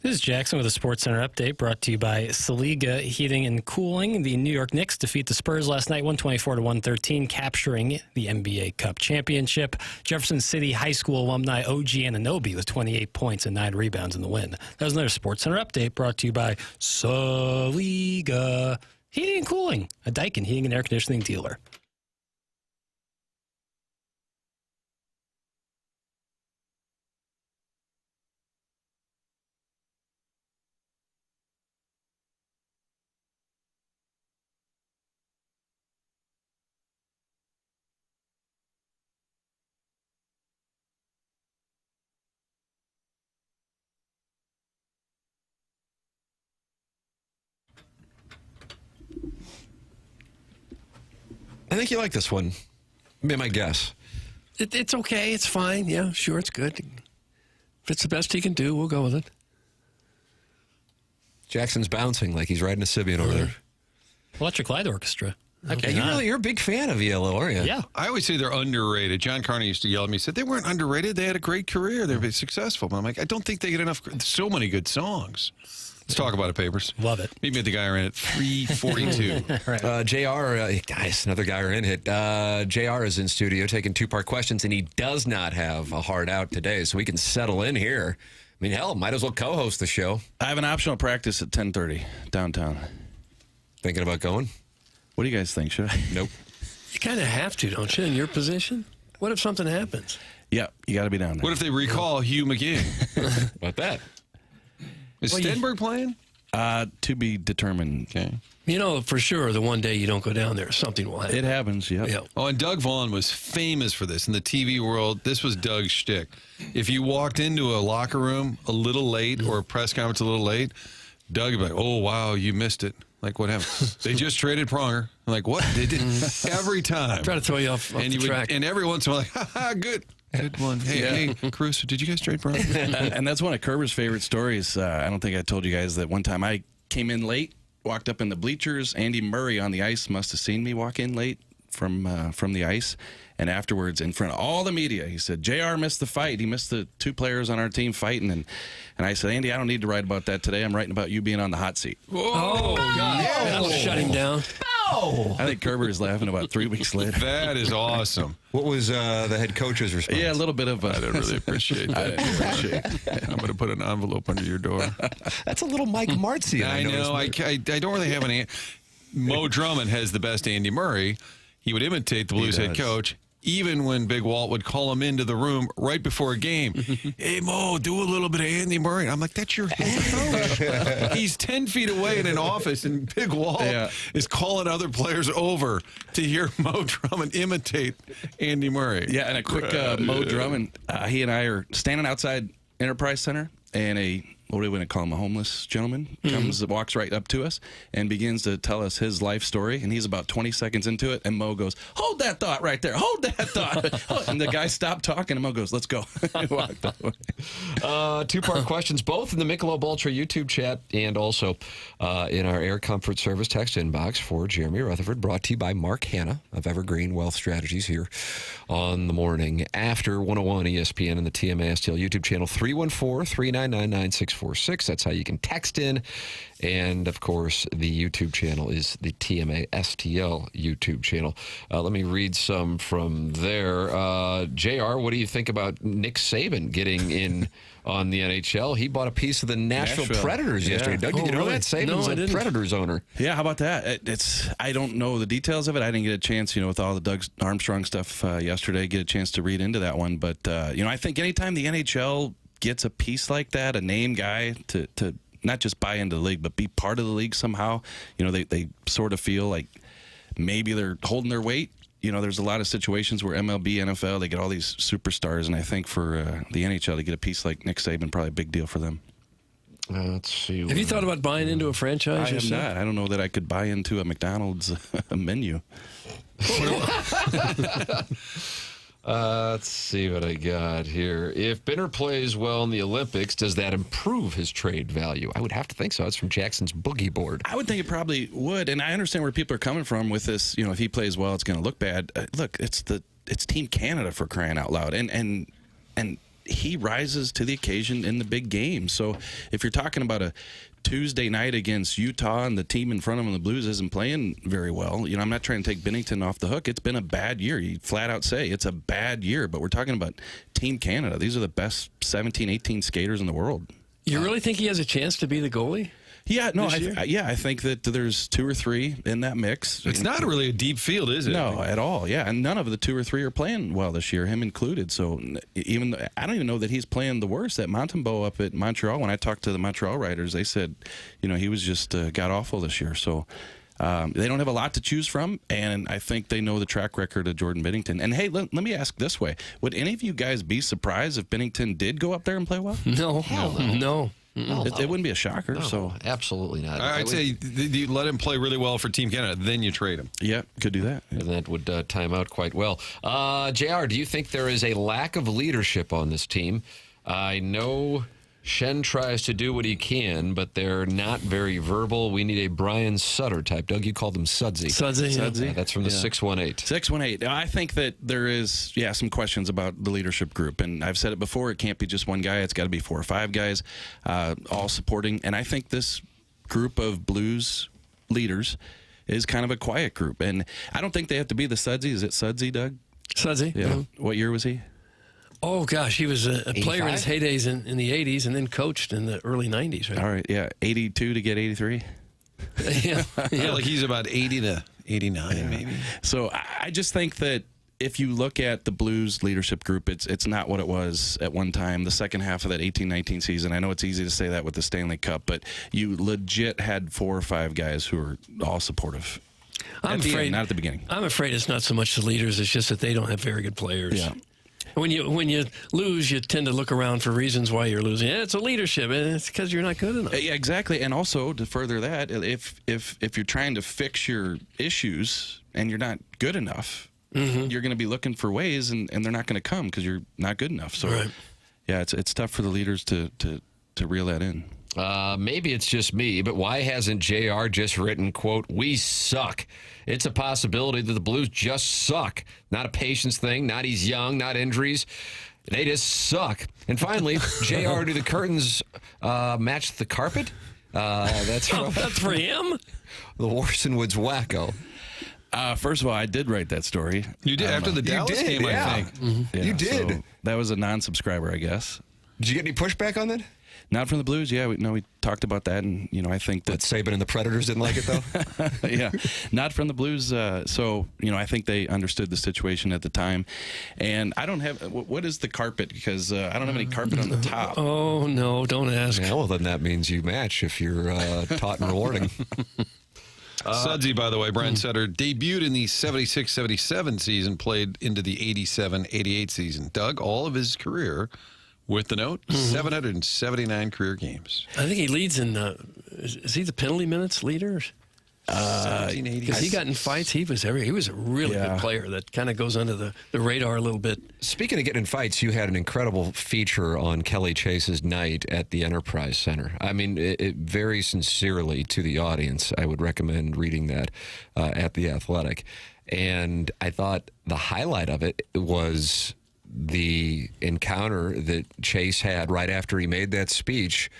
This is Jackson with a Sports Center update brought to you by Saliga Heating and Cooling. The New York Knicks defeat the Spurs last night, 124-113, capturing the NBA Cup championship. Jefferson City High School alumni OG Anunoby with 28 points and 9 rebounds in the win. That was another Sports Center update brought to you by Saliga Heating and Cooling, a Daikin heating and air conditioning dealer. I think you like this one. Be my guess. It's okay. It's fine. Yeah, sure, it's good. If it's the best he can do, we'll go with it. Jackson's bouncing like he's riding a Sibian over there. Electric Light Orchestra. You're a big fan of ELO, aren't you? Yeah. I always say they're underrated. John Carney used to yell at me. He said they weren't underrated. They had a great career. They were successful. But I'm like, I don't think they get enough. So many good songs. Let's talk about it, Papers. Love it. Meet me at the guy in at 3:42. JR, guys, another guy in hit. JR is in studio taking two-part questions, and he does not have a hard out today, so we can settle in here. I mean, hell, might as well co-host the show. I have an optional practice at 10:30 downtown. Thinking about going? What do you guys think? Should I? Nope. You kind of have to, don't you, in your position? What if something happens? Yeah, you got to be down there. What if they recall Hugh McGee? About that. Is Stenberg playing? To be determined. Okay. You know, for sure, the one day you don't go down there, something will happen. It happens, yeah. Oh, and Doug Vaughn was famous for this in the TV world. This was Doug's shtick. If you walked into a locker room a little late or a press conference a little late, Doug would be like, oh, wow, you missed it. Like, what happened? They just traded Pronger. I'm like, what? They did every time. Try to throw you off the track. And every once in a while, like, ha, good. Good one. Hey, Caruso, did you guys trade Pronger? And that's one of Kerber's favorite stories. I don't think I told you guys that one time I came in late, walked up in the bleachers. Andy Murray on the ice must have seen me walk in late from the ice. And afterwards, in front of all the media, he said, JR missed the fight. He missed the 2 players on our team fighting. And I said, Andy, I don't need to write about that today. I'm writing about you being on the hot seat. Oh, God. That'll shut him down. I think Kerber is laughing about 3 weeks later. That is awesome. What was the head coach's response? Yeah, a little bit of I didn't really appreciate that. I'm going to put an envelope under your door. That's a little Mike Martzian. I know. I don't really have any. Mo Drummond has the best Andy Murray. He would imitate the Blues head coach. Even when Big Walt would call him into the room right before a game, hey, Mo, do a little bit of Andy Murray. I'm like, that's your head coach. He's 10 feet away in an office, and Big Walt is calling other players over to hear Mo Drummond imitate Andy Murray. Yeah, and a quick Mo Drummond, he and I are standing outside Enterprise Center, and what do we want to call him, a homeless gentleman comes, walks right up to us and begins to tell us his life story. And he's about 20 seconds into it, and Mo goes, hold that thought right there. Hold that thought. And the guy stopped talking, and Mo goes, let's go. And walked away. Two-part questions, both in the Michelob Ultra YouTube chat and also in our Air Comfort Service text inbox for Jeremy Rutherford, brought to you by Mark Hanna of Evergreen Wealth Strategies here on the morning after 101 ESPN and the TMA STL YouTube channel, 314-399-9646. That's how you can text in. And, of course, the YouTube channel is the TMA STL YouTube channel. Let me read some from there. JR, what do you think about Nick Saban getting in on the NHL? He bought a piece of the Nashville Predators yesterday. Doug, did you know that? Saban's a Predators owner. Yeah, how about that? I don't know the details of it. I didn't get a chance, with all the Doug Armstrong stuff yesterday, get a chance to read into that one. But, I think anytime the NHL gets a piece like that, a name guy to not just buy into the league, but be part of the league somehow, they sort of feel like maybe they're holding their weight. There's a lot of situations where MLB, NFL, they get all these superstars, and I think for the NHL to get a piece like Nick Saban, probably a big deal for them. Let's see. Have you thought about buying into a franchise? I have not. I don't know that I could buy into a McDonald's menu. Let's see what I got here. If Binner plays well in the Olympics, does that improve his trade value? I would have to think so. It's from Jackson's boogie board. I would think it probably would, and I understand where people are coming from with this. If he plays well, it's going to look bad. Look, it's Team Canada, for crying out loud, and he rises to the occasion in the big game. So if you're talking about a Tuesday night against Utah and the team in front of him, the Blues, isn't playing very well, I'm not trying to take Binnington off the hook. It's been a bad year. You flat out say it's a bad year, but we're talking about Team Canada. These are the best 17, 18 skaters in the world. You really think he has a chance to be the goalie? Yeah, no, I think that there's 2 or 3 in that mix. It's not really a deep field, is it? No, at all. Yeah, and none of the 2 or 3 are playing well this year, him included. So I don't even know that he's playing the worst. That Montembeault up at Montreal, when I talked to the Montreal writers, they said, he was just god awful this year. So they don't have a lot to choose from, and I think they know the track record of Jordan Binnington. And hey, let me ask this way: would any of you guys be surprised if Binnington did go up there and play well? No. It wouldn't be a shocker. No, so absolutely not. I'd say you let him play really well for Team Canada, then you trade him. Yeah, could do that. And that would time out quite well. JR, do you think there is a lack of leadership on this team? I know Shen tries to do what he can, but they're not very verbal. We need a Brian Sutter type. Doug, you called him Sudsy. Sudsy. That's from the 618. 618. I think that there is, some questions about the leadership group. And I've said it before, it can't be just one guy. It's got to be 4 or 5 guys all supporting. And I think this group of Blues leaders is kind of a quiet group. And I don't think they have to be the Sudsy. Is it Sudsy, Doug? Sudsy. Yeah. Mm-hmm. What year was he? Oh, gosh, he was a player in his 85? heydays in the 80s and then coached in the early 90s, right? All right, 82 to get 83. Yeah. Like he's about 80 to 89, maybe. So I just think that if you look at the Blues leadership group, it's not what it was at one time. The second half of that 18-19 season, I know it's easy to say that with the Stanley Cup, but you legit had 4 or 5 guys who are all supportive. I'm afraid, not at the beginning. I'm afraid it's not so much the leaders, it's just that they don't have very good players. Yeah. When you lose, you tend to look around for reasons why you're losing. It's a leadership. It's because you're not good enough. Yeah, exactly. And also to further that, if you're trying to fix your issues and you're not good enough, you're going to be looking for ways, and they're not going to come because you're not good enough. So, yeah, it's tough for the leaders to reel that in. Maybe it's just me, but why hasn't JR just written, quote, "We suck"? It's a possibility that the Blues just suck. Not a patience thing, not he's young, not injuries. They just suck. And finally, JR, do the curtains match the carpet? That's for him? The Warson Woods Wacko. First of all, I did write that story. You did after the Dallas game, I think. Yeah, You did. so that was a non-subscriber, I guess. Did you get any pushback on that? Not from the Blues. Yeah, we talked about that, and I think that Saban and the Predators didn't like it, though? yeah, not from the Blues. So I think they understood the situation at the time. And I don't have what is the carpet, because I don't have any carpet on the top. Oh no, don't ask. Yeah, well, then that means you match if you're taught and rewarding. Sudsy, by the way, Brian Sutter, debuted in the 76-77 season, played into the 87-88 season. Doug, all of his career with the note, 779 career games. I think he leads in, is he the penalty minutes leader? Because he got in fights. He was a really good player that kind of goes under the radar a little bit. Speaking of getting in fights, you had an incredible feature on Kelly Chase's night at the Enterprise Center. I mean, it very sincerely to the audience, I would recommend reading that at The Athletic. And I thought the highlight of it was the encounter that Chase had right after he made that speech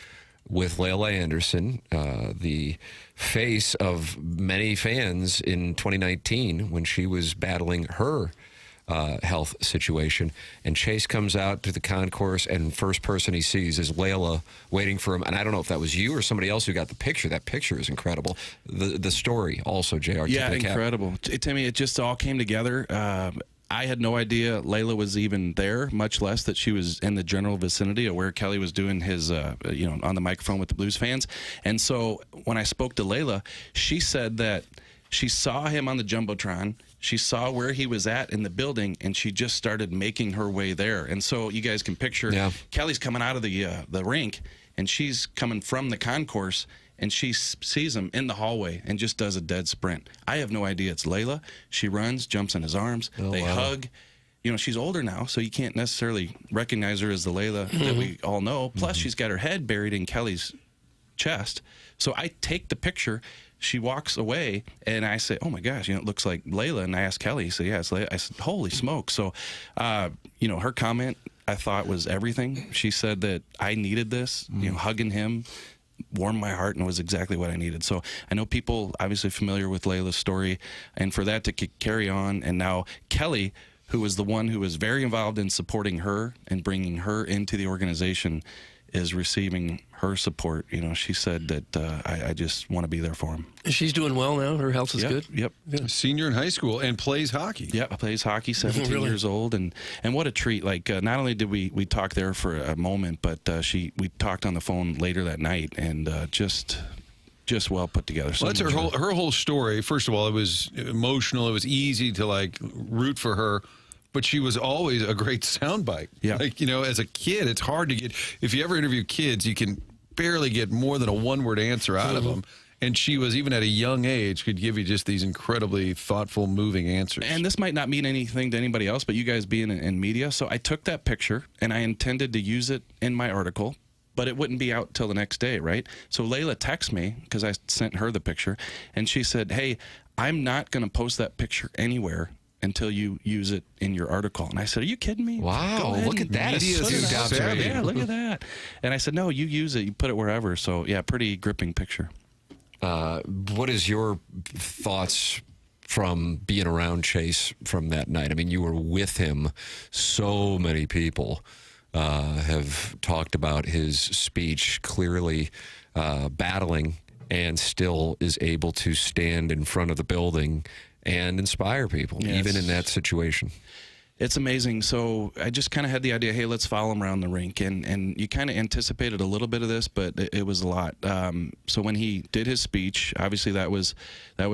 with Layla Anderson, the face of many fans in 2019 when she was battling her health situation. And Chase comes out to the concourse, and first person he sees is Layla waiting for him. And I don't know if that was you or somebody else who got the picture. That picture is incredible. The story also, JR. Yeah, incredible. Timmy, it just all came together. I had no idea Layla was even there, much less that she was in the general vicinity of where Kelly was doing his, on the microphone with the Blues fans. And so when I spoke to Layla, she said that she saw him on the Jumbotron. She saw where he was at in the building, and she just started making her way there. And so you guys can picture Kelly's coming out of the rink, and she's coming from the concourse, and she sees him in the hallway and just does a dead sprint. I have no idea it's Layla. She runs, jumps in his arms. They hug. She's older now, so you can't necessarily recognize her as the Layla that we all know. Plus, she's got her head buried in Kelly's chest. So I take the picture. She walks away, and I say, "Oh my gosh, it looks like Layla." And I asked Kelly. He said, "Yeah, it's Layla." I said, "Holy smoke!" So, her comment I thought was everything. She said that I needed this, hugging him warmed my heart and was exactly what I needed. So I know people obviously familiar with Layla's story, and for that to carry on, and now Kelly, who was the one who was very involved in supporting her and bringing her into the organization, is receiving her support. She said that I just want to be there for him. She's doing well now. Her health is good. Yep. Senior in high school and plays hockey. Yeah, plays hockey, 17 Really? years old. And what a treat. Like, not only did we talk there for a moment, but we talked on the phone later that night, and just well put together. Well, that's her whole story. First of all, it was emotional. It was easy to root for her. But she was always a great soundbite. Yeah. As a kid, it's hard to get. If you ever interview kids, you can barely get more than a one-word answer out of them. And she was, even at a young age, could give you just these incredibly thoughtful, moving answers. And this might not mean anything to anybody else, but you guys being in media. So I took that picture, and I intended to use it in my article, but it wouldn't be out till the next day, right? So Layla texted me, because I sent her the picture, and she said, hey, I'm not going to post that picture anywhere until you use it in your article. And I said, are you kidding me? Wow, look at that astute observation. Yeah, look at that. And I said, no, you use it. You put it wherever. So, yeah, pretty gripping picture. What is your thoughts from being around Chase from that night? I mean, you were with him. So many people have talked about his speech, clearly battling, and still is able to stand in front of the building and inspire people, even in that situation. It's amazing. So I just kind of had the idea, hey, let's follow him around the rink. And you kind of anticipated a little bit of this, but it was a lot. So when he did his speech, obviously that was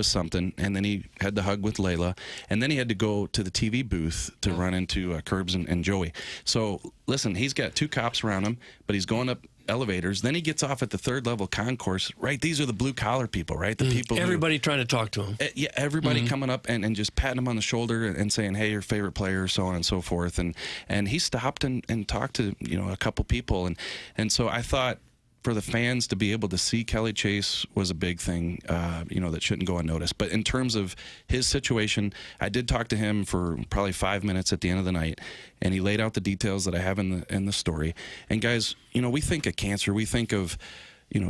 something. And then he had the hug with Layla. And then he had to go to the TV booth to run into Curbs and Joey. So listen, he's got 2 cops around him, but he's going up elevators. Then he gets off at the 3rd level concourse, right? These are the blue collar people, right? The people everybody trying to talk to him. Yeah, everybody coming up and just patting him on the shoulder and saying, hey, your favorite player, so on and so forth. And he stopped and talked to a couple people. And so I thought, for the fans to be able to see Kelly Chase was a big thing, that shouldn't go unnoticed. But in terms of his situation, I did talk to him for probably 5 minutes at the end of the night, and he laid out the details that I have in the story. And guys, we think of cancer, we think of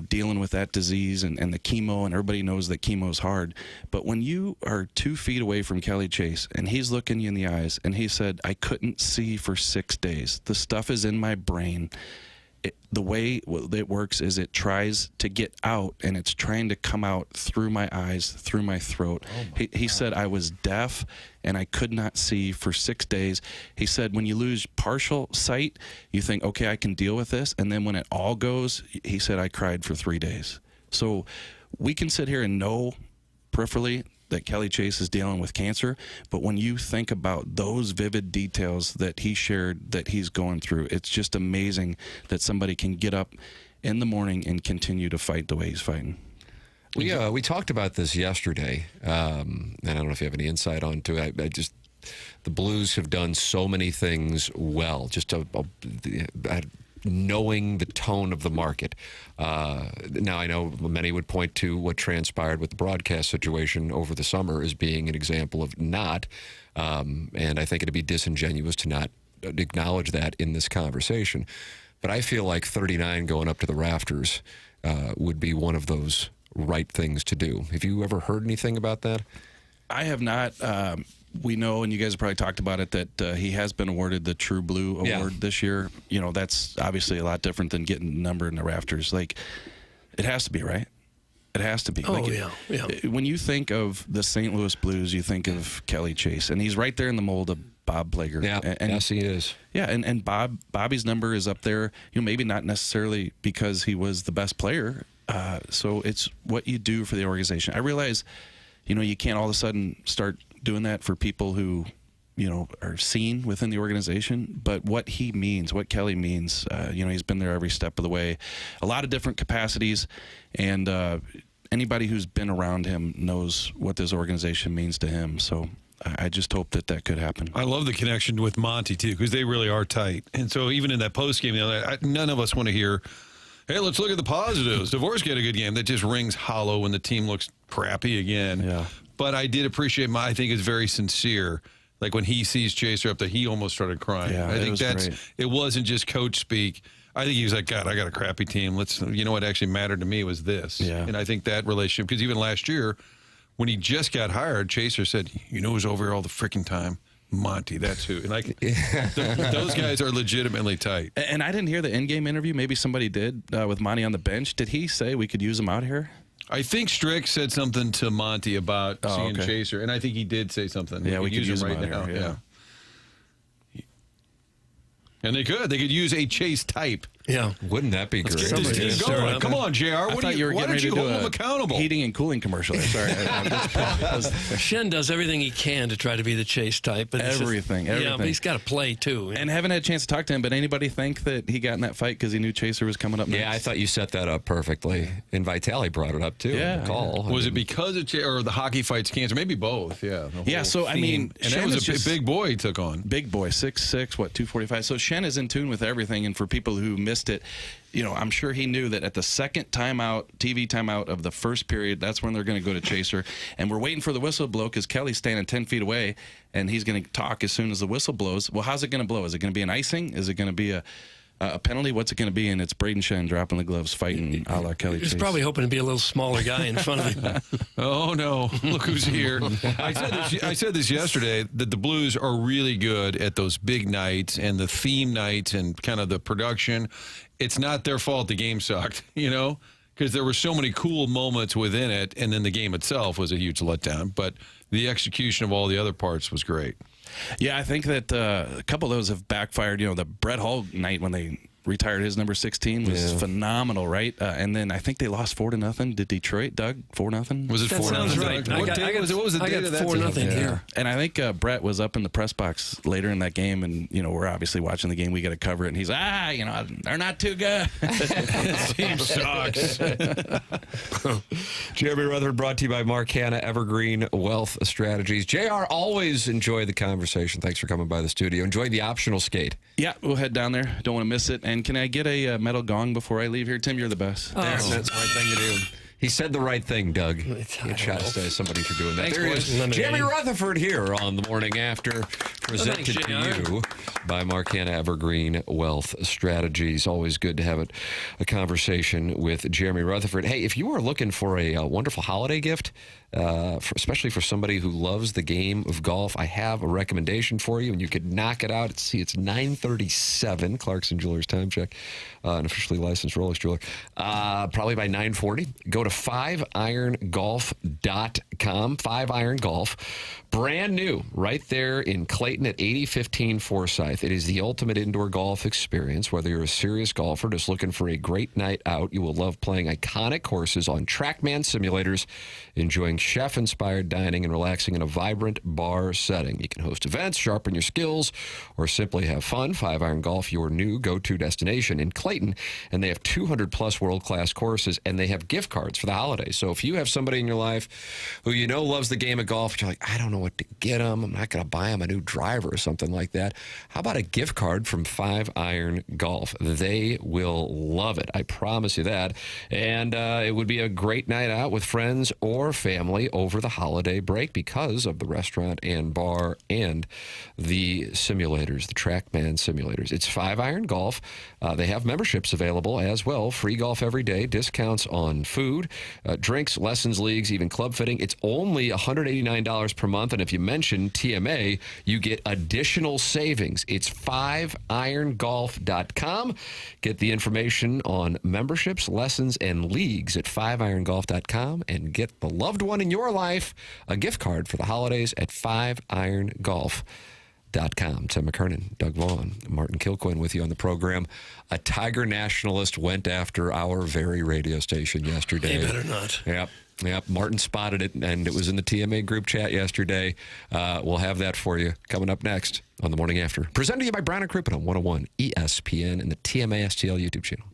dealing with that disease and the chemo, and everybody knows that chemo is hard. But when you are 2 feet away from Kelly Chase and he's looking you in the eyes and he said, I couldn't see for 6 days. The stuff is in my brain. The way it works is it tries to get out, and it's trying to come out through my eyes, through my throat. He said I was deaf and I could not see for 6 days. He said when you lose partial sight, you think, okay, I can deal with this. And then when it all goes, he said I cried for 3 days. So we can sit here and know peripherally that Kelly Chase is dealing with cancer, but when you think about those vivid details that he shared that he's going through, it's just amazing that somebody can get up in the morning and continue to fight the way he's fighting. We talked about this yesterday, and I don't know if you have any insight onto it. The Blues have done so many things well, just knowing the tone of the market. Now, I know many would point to what transpired with the broadcast situation over the summer as being an example of not, and I think it'd be disingenuous to not acknowledge that in this conversation. But I feel like 39 going up to the rafters would be one of those right things to do. Have you ever heard anything about that? I have not. We know, and you guys have probably talked about it, that he has been awarded the True Blue Award this year. That's obviously a lot different than getting a number in the rafters. Like, it has to be, right? It has to be. When you think of the St. Louis Blues, you think of Kelly Chase, and he's right there in the mold of Bob Plager. Yeah, yes, he is. Yeah, and Bobby's number is up there. Maybe not necessarily because he was the best player. So it's what you do for the organization. I realize, you can't all of a sudden start doing that for people who, are seen within the organization. But what he means, what Kelly means, he's been there every step of the way, a lot of different capacities, and anybody who's been around him knows what this organization means to him. So I just hope that could happen. I love the connection with Monty, too, because they really are tight. And so even in that postgame, none of us want to hear, hey, let's look at the positives. Dvorsky had a good game. That just rings hollow when the team looks crappy again. Yeah. But I did appreciate I think it's very sincere Like when he sees Chaser up there, he almost started crying. Yeah, I think great. it wasn't just coach speak. I think he was like, God, I got a crappy team. What actually mattered to me was this. Yeah. And I think that relationship, because even last year, when he just got hired, Chaser said, who's over here all the freaking time? Monty, that's who. And those guys are legitimately tight. And I didn't hear the in-game interview. Maybe somebody did with Monty on the bench. Did he say we could use him out here? I think Strick said something to Monty about seeing okay. Chaser, and I think he did say something. Yeah, we could use him right out now. here, yeah. And they could use a Chase type. Yeah. Wouldn't that be Let's great? get this team going. Come on, JR. I thought you were Why getting don't ready you to do hold them a accountable? heating and cooling commercial. Sorry. Shen does everything he can to try to be the Chase type. But Everything. Yeah, but he's got to play, too. And haven't had a chance to talk to him, but anybody think that he got in that fight because he knew Chaser was coming up next? Yeah, I thought you set that up perfectly. And Vitale brought it up, too. Yeah, in the call. Was it because of or the hockey fights cancer? Maybe both. Yeah. Yeah, so, I mean, and Shen that was is a big boy he took on. Big boy, 6'6", 245. So Shen is in tune with everything, and for people who missed it, I'm sure he knew that at the second TV timeout of the first period, that's when they're going to go to Chaser. And we're waiting for the whistle to blow because Kelly's standing 10 feet away, and he's going to talk as soon as the whistle blows. Well, how's it going to blow? Is it going to be an icing? Is it going to be a penalty? What's it going to be? And it's Braden Shen dropping the gloves, fighting a la Kelly Chase. He's probably hoping to be a little smaller guy in front of him. Oh, no. Look who's here. I said this yesterday, that the Blues are really good at those big nights and the theme nights and kind of the production. It's not their fault the game sucked, because there were so many cool moments within it, and then the game itself was a huge letdown. But the execution of all the other parts was great. Yeah, I think that a couple of those have backfired. The Brett Hull night when they retired his number 16 was phenomenal, right? And then I think they lost 4-0 to Detroit. Doug, 4-0. Was it 4-0? Sounds right. What was the date of that? 4-0 here. And I think Brett was up in the press box later in that game, and we're obviously watching the game. We got to cover it, and he's they're not too good. The team sucks. Jeremy Rutherford brought to you by Marcana Evergreen Wealth Strategies. JR, always enjoy the conversation. Thanks for coming by the studio. Enjoy the optional skate. Yeah, we'll head down there. Don't want to miss it. And can I get a metal gong before I leave here? Tim, you're the best. That's the right thing to do. He said the right thing, Doug. Good shot to somebody for doing that. Thanks, there he boys. is. Jeremy Rutherford here on The Morning After, presented to you by Marcana Evergreen Wealth Strategies. Always good to have a conversation with Jeremy Rutherford. Hey, if you are looking for a wonderful holiday gift, especially for somebody who loves the game of golf, I have a recommendation for you, and you could knock it out. It's 9:37, Clarkson Jewelers time check, an officially licensed Rolex jeweler. Probably by 9:40. Go to 5irongolf.com. 5-Iron Golf. Brand new, right there in Clayton at 8015 Forsyth. It is the ultimate indoor golf experience. Whether you're a serious golfer just looking for a great night out, you will love playing iconic courses on TrackMan simulators, enjoying chef-inspired dining, and relaxing in a vibrant bar setting. You can host events, sharpen your skills, or simply have fun. 5-Iron Golf, your new go-to destination in Clayton, and they have 200-plus world-class courses, and they have gift cards for the holidays. So if you have somebody in your life who loves the game of golf, but you're like, I don't know what to get them, I'm not going to buy them a new driver or something like that, how about a gift card from 5-Iron Golf? They will love it. I promise you that. And it would be a great night out with friends or family over the holiday break because of the restaurant and bar and the simulators, the TrackMan simulators. It's 5-Iron Golf. They have memberships available as well. Free golf every day, discounts on food, drinks, lessons, leagues, even club fitting. It's only $189 per month, and if you mention TMA, you get additional savings. It's 5irongolf.com. Get the information on memberships, lessons, and leagues at 5irongolf.com, and get the loved one in your life a gift card for the holidays at 5irongolf.com. Tim McKernan, Doug Vaughn, Martin Kilcoyne with you on the program. A Tiger nationalist went after our very radio station yesterday. They better not. Yep. Martin spotted it, and it was in the TMA group chat yesterday. We'll have that for you coming up next on The Morning After. Presented to you by Brown and Crouppen on 101 ESPN and the TMA STL YouTube channel.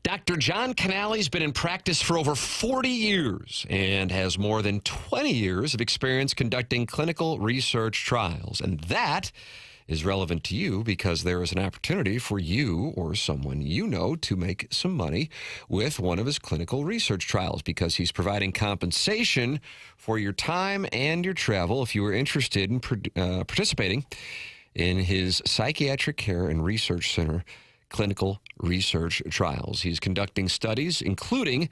Dr. John Canale's been in practice for over 40 years and has more than 20 years of experience conducting clinical research trials. And that is relevant to you because there is an opportunity for you or someone you know to make some money with one of his clinical research trials because he's providing compensation for your time and your travel if you are interested in participating in his Psychiatric Care and Research Center clinical research trials. He's conducting studies including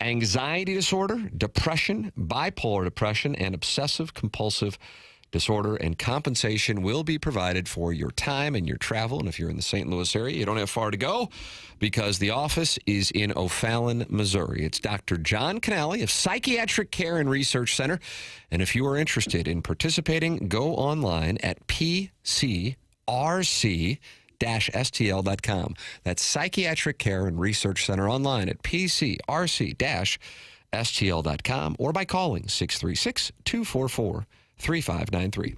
anxiety disorder, depression, bipolar depression, and obsessive compulsive disorder, and compensation will be provided for your time and your travel. And if you're in the St. Louis area, you don't have far to go because the office is in O'Fallon, Missouri. It's Dr. John Canale of Psychiatric Care and Research Center. And if you are interested in participating, go online at pcrc-stl.com. That's Psychiatric Care and Research Center online at pcrc-stl.com or by calling 636-244-3593.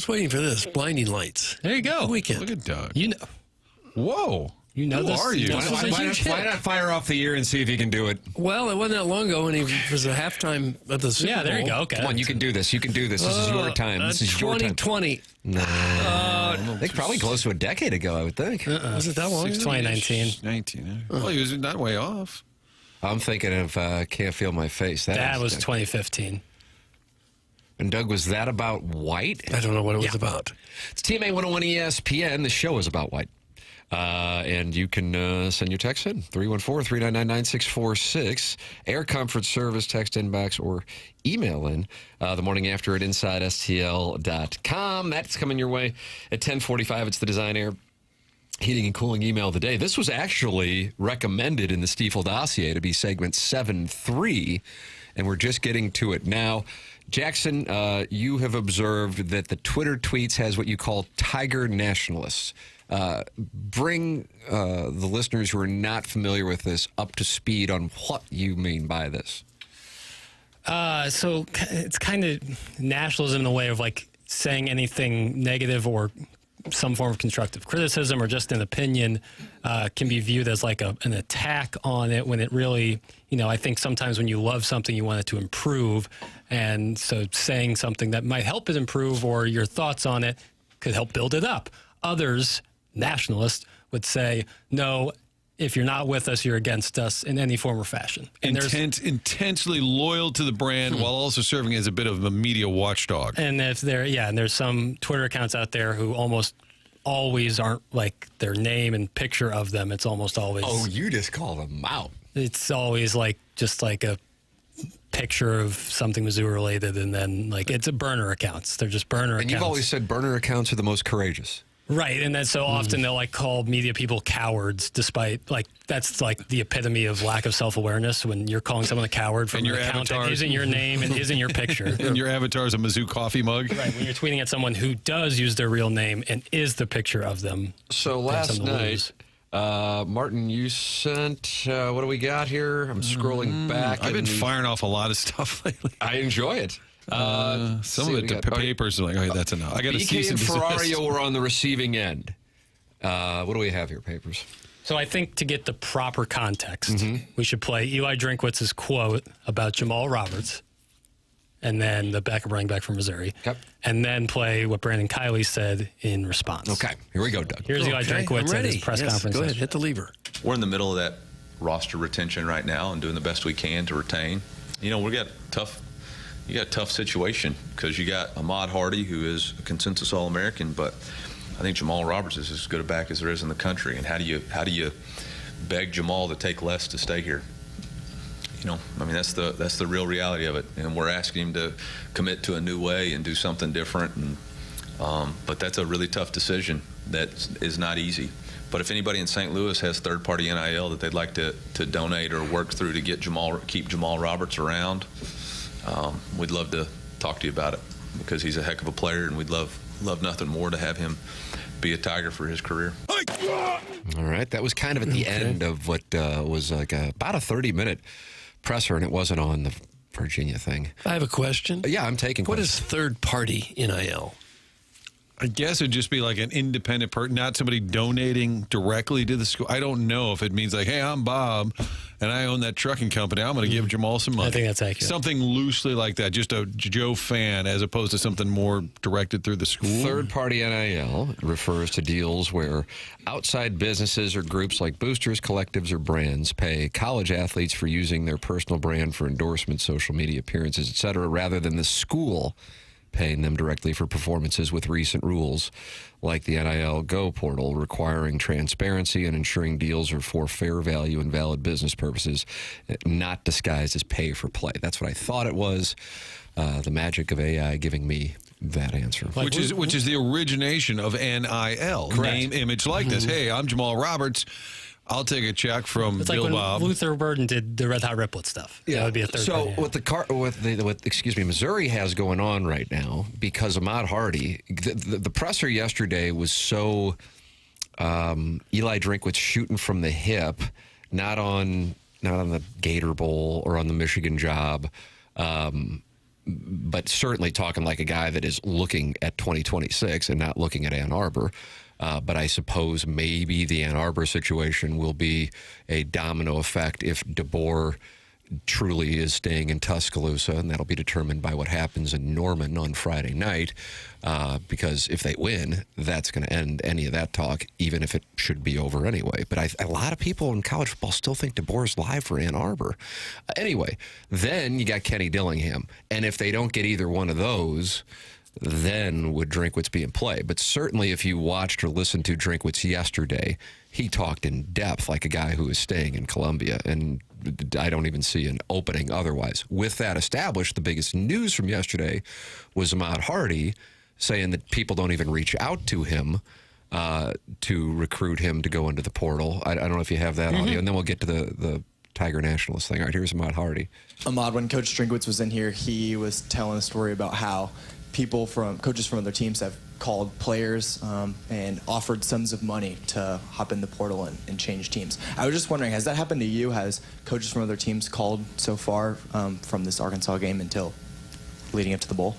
just waiting for this. Blinding Lights. There you go. Weekend. Look at Doug. You know. Whoa. You know Who this. are you? This was a huge hit. Why not fire off the year and see if you can do it? Well, it wasn't that long ago when he was a halftime at the Super Bowl. Yeah, there you go. Okay. Come on, you can do this. You can do this. This is your time. This is your time. 2020. No. I think probably close to a decade ago, I would think. Was it that long? 2019. 19. Well, he was not way off. I'm thinking of Can't Feel My Face. That was 2015. And Doug, was that about White? I don't know what it was about. It's TMA 101 ESPN. The show is about White. And you can send your text in, 314-399-9646. Air Comfort Service, text inbox, or email in the morning after at InsideSTL.com. That's coming your way at 10:45. It's the Design Air Heating and Cooling email of the day. This was actually recommended in the Stiefel dossier to be segment 7-3, and we're just getting to it now. Jackson, you have observed that the Twitter tweets has what you call tiger nationalists. Bring the listeners who are not familiar with this up to speed on what you mean by this. So it's kind of nationalism in the way of like saying anything negative or some form of constructive criticism or just an opinion can be viewed as like an attack on it when it really, I think sometimes when you love something, you want it to improve. And so saying something that might help it improve or your thoughts on it could help build it up. Others, nationalists, would say, no, if you're not with us, you're against us in any form or fashion. And Intensely loyal to the brand while also serving as a bit of a media watchdog. And if and there's some Twitter accounts out there who almost always aren't like their name and picture of them. It's almost always. Oh, you just call them out. It's always like just like a picture of something Mizzou related, and then like it's a burner accounts. They're just burner accounts. And you've always said burner accounts are the most courageous. Right, and then so often they'll like call media people cowards, despite like that's like the epitome of lack of self-awareness when you're calling someone a coward from an account that isn't your name and isn't your picture. And your avatar is a Mizzou coffee mug. Right, when you're tweeting at someone who does use their real name and is the picture of them. So last night, Martin, you sent, what do we got here? I'm scrolling back. I've been firing off a lot of stuff lately. I enjoy it. Some of it, the papers are like, okay, that's enough. I got to see BK and Ferrario were on the receiving end. What do we have here, papers? So I think to get the proper context, we should play Eli Drinkwitz's quote about Jamal Roberts, and then the backup running back from Missouri, and then play what Brandon Kiley said in response. Okay, here we go, Doug. Here's Eli Drinkwitz at his press conference. Go ahead, hit the lever. We're in the middle of that roster retention right now and doing the best we can to retain. We got you got a tough situation because you got Ahmad Hardy, who is a consensus All-American, but I think Jamal Roberts is as good a back as there is in the country. And how do you beg Jamal to take less to stay here? That's the real reality of it. And we're asking him to commit to a new way and do something different. And but that's a really tough decision that is not easy. But if anybody in St. Louis has third-party NIL that they'd like to donate or work through to keep Jamal Roberts around, we'd love to talk to you about it because he's a heck of a player, and we'd love nothing more to have him be a Tiger for his career. All right, that was kind of at the end of what was like about a 30-minute presser, and it wasn't on the Virginia thing. I have a question. Yeah, I'm taking What questions. is third-party NIL? I guess it'd just be like an independent person, not somebody donating directly to the school. I don't know if it means like, hey, I'm Bob, and I own that trucking company. I'm going to give Jamal some money. I think that's accurate. Something loosely like that, just a Joe fan, as opposed to something more directed through the school. Third-party NIL refers to deals where outside businesses or groups like boosters, collectives, or brands pay college athletes for using their personal brand for endorsements, social media appearances, etc., rather than the school paying them directly for performances, with recent rules like the NIL Go portal requiring transparency and ensuring deals are for fair value and valid business purposes, not disguised as pay for play. That's what I thought it was. The magic of AI giving me that answer. Which is the origination of NIL. Correct. Name, image, likeness. Hey, I'm Jamal Roberts. I'll take a check from It's Bill like when Bob. Luther Burden did the Red Hot Riplet stuff. That would be a third So party. what Missouri has going on right now, because Ahmad Hardy, the presser yesterday was so Eli Drinkwitz shooting from the hip, not on the Gator Bowl or on the Michigan job. but certainly talking like a guy that is looking at 2026 and not looking at Ann Arbor. But I suppose maybe the Ann Arbor situation will be a domino effect if DeBoer truly is staying in Tuscaloosa, and that'll be determined by what happens in Norman on Friday night, because if they win, that's going to end any of that talk, even if it should be over anyway. But a lot of people in college football still think DeBoer's live for Ann Arbor. Anyway, then you got Kenny Dillingham, and if they don't get either one of those, then would Drinkwitz be in play. But certainly if you watched or listened to Drinkwitz yesterday, he talked in depth like a guy who is staying in Columbia, and I don't even see an opening otherwise. With that established, the biggest news from yesterday was Ahmad Hardy saying that people don't even reach out to him to recruit him to go into the portal. I don't know if you have that audio, and then we'll get to the Tiger Nationalist thing. All right, here's Ahmad Hardy. Ahmad, when Coach Drinkwitz was in here, he was telling a story about how coaches from other teams have called players and offered sums of money to hop in the portal and change teams. I was just wondering, has that happened to you? Has coaches from other teams called so far from this Arkansas game until leading up to the bowl?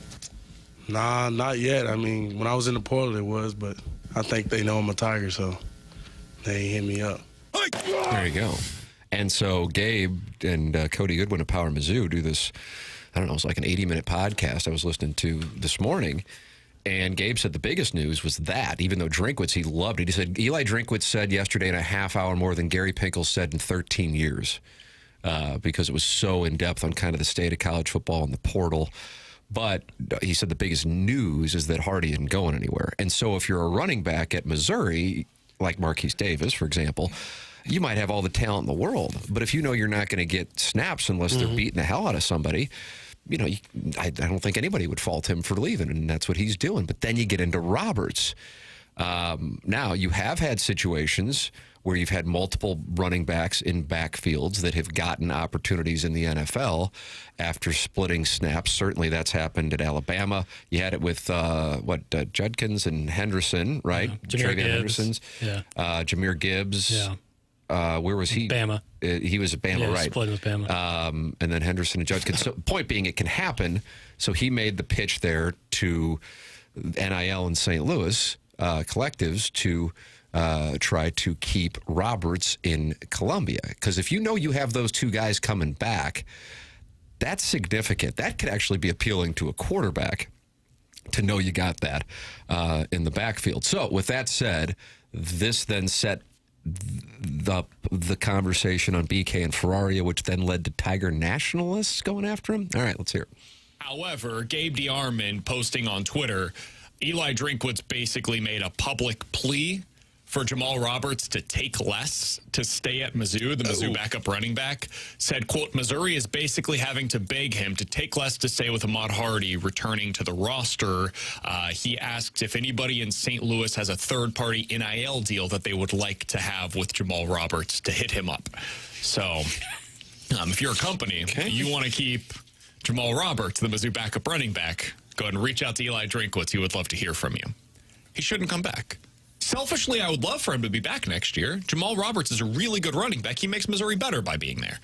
Nah, not yet. I mean, when I was in the portal, it was, but I think they know I'm a Tiger, so they hit me up. There you go. And so Gabe and Cody Goodwin of Power Mizzou do this, I don't know, it's like an 80-minute podcast I was listening to this morning. And Gabe said the biggest news was that, even though Drinkwitz, he loved it. He said, Eli Drinkwitz said yesterday in a half hour more than Gary Pinkel said in 13 years because it was so in-depth on kind of the state of college football and the portal. But he said the biggest news is that Hardy isn't going anywhere. And so if you're a running back at Missouri, like Marquise Davis, for example, you might have all the talent in the world. But if you know you're not going to get snaps unless they're beating the hell out of somebody, I don't think anybody would fault him for leaving, and that's what he's doing. But then you get into Roberts. Now, you have had situations where you've had multiple running backs in backfields that have gotten opportunities in the NFL after splitting snaps. Certainly that's happened at Alabama. You had it with, Judkins and Henderson, right? Yeah. Travion Henderson's. Yeah. Jameer Gibbs. Yeah. Where was he? Bama. He was at Bama, right? Split with Bama. And then Henderson and Judkins. So, point being, it can happen. So he made the pitch there to NIL and St. Louis collectives to try to keep Roberts in Columbia. Because if you know you have those two guys coming back, that's significant. That could actually be appealing to a quarterback to know you got that in the backfield. So with that said, this then set the conversation on BK and Ferraria, which then led to Tiger Nationalists going after him. All right, let's hear it. However, Gabe DeArmond posting on Twitter, Eli Drinkwitz basically made a public plea for Jamal Roberts to take less to stay at Mizzou. The Mizzou backup running back said, quote, Missouri is basically having to beg him to take less to stay with Ahmad Hardy returning to the roster. He asked if anybody in St. Louis has a third-party NIL deal that they would like to have with Jamal Roberts to hit him up. So if you're a company, you want to keep Jamal Roberts, the Mizzou backup running back, go ahead and reach out to Eli Drinkwitz. He would love to hear from you. He shouldn't come back. Selfishly, I would love for him to be back next year. Jamal Roberts is a really good running back. He makes Missouri better by being there.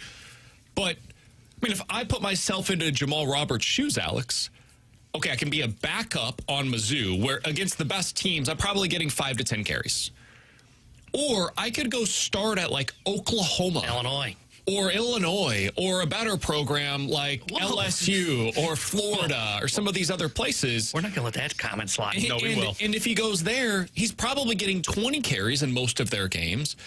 But, I mean, if I put myself into Jamal Roberts' shoes, Alex, okay, I can be a backup on Mizzou, where against the best teams, I'm probably getting 5 to 10 carries. Or I could go start at, like, Oklahoma. Illinois, or a better program like LSU or Florida or some of these other places. We're not going to let that comment slide. No, we will. And if he goes there, he's probably getting 20 carries in most of their games.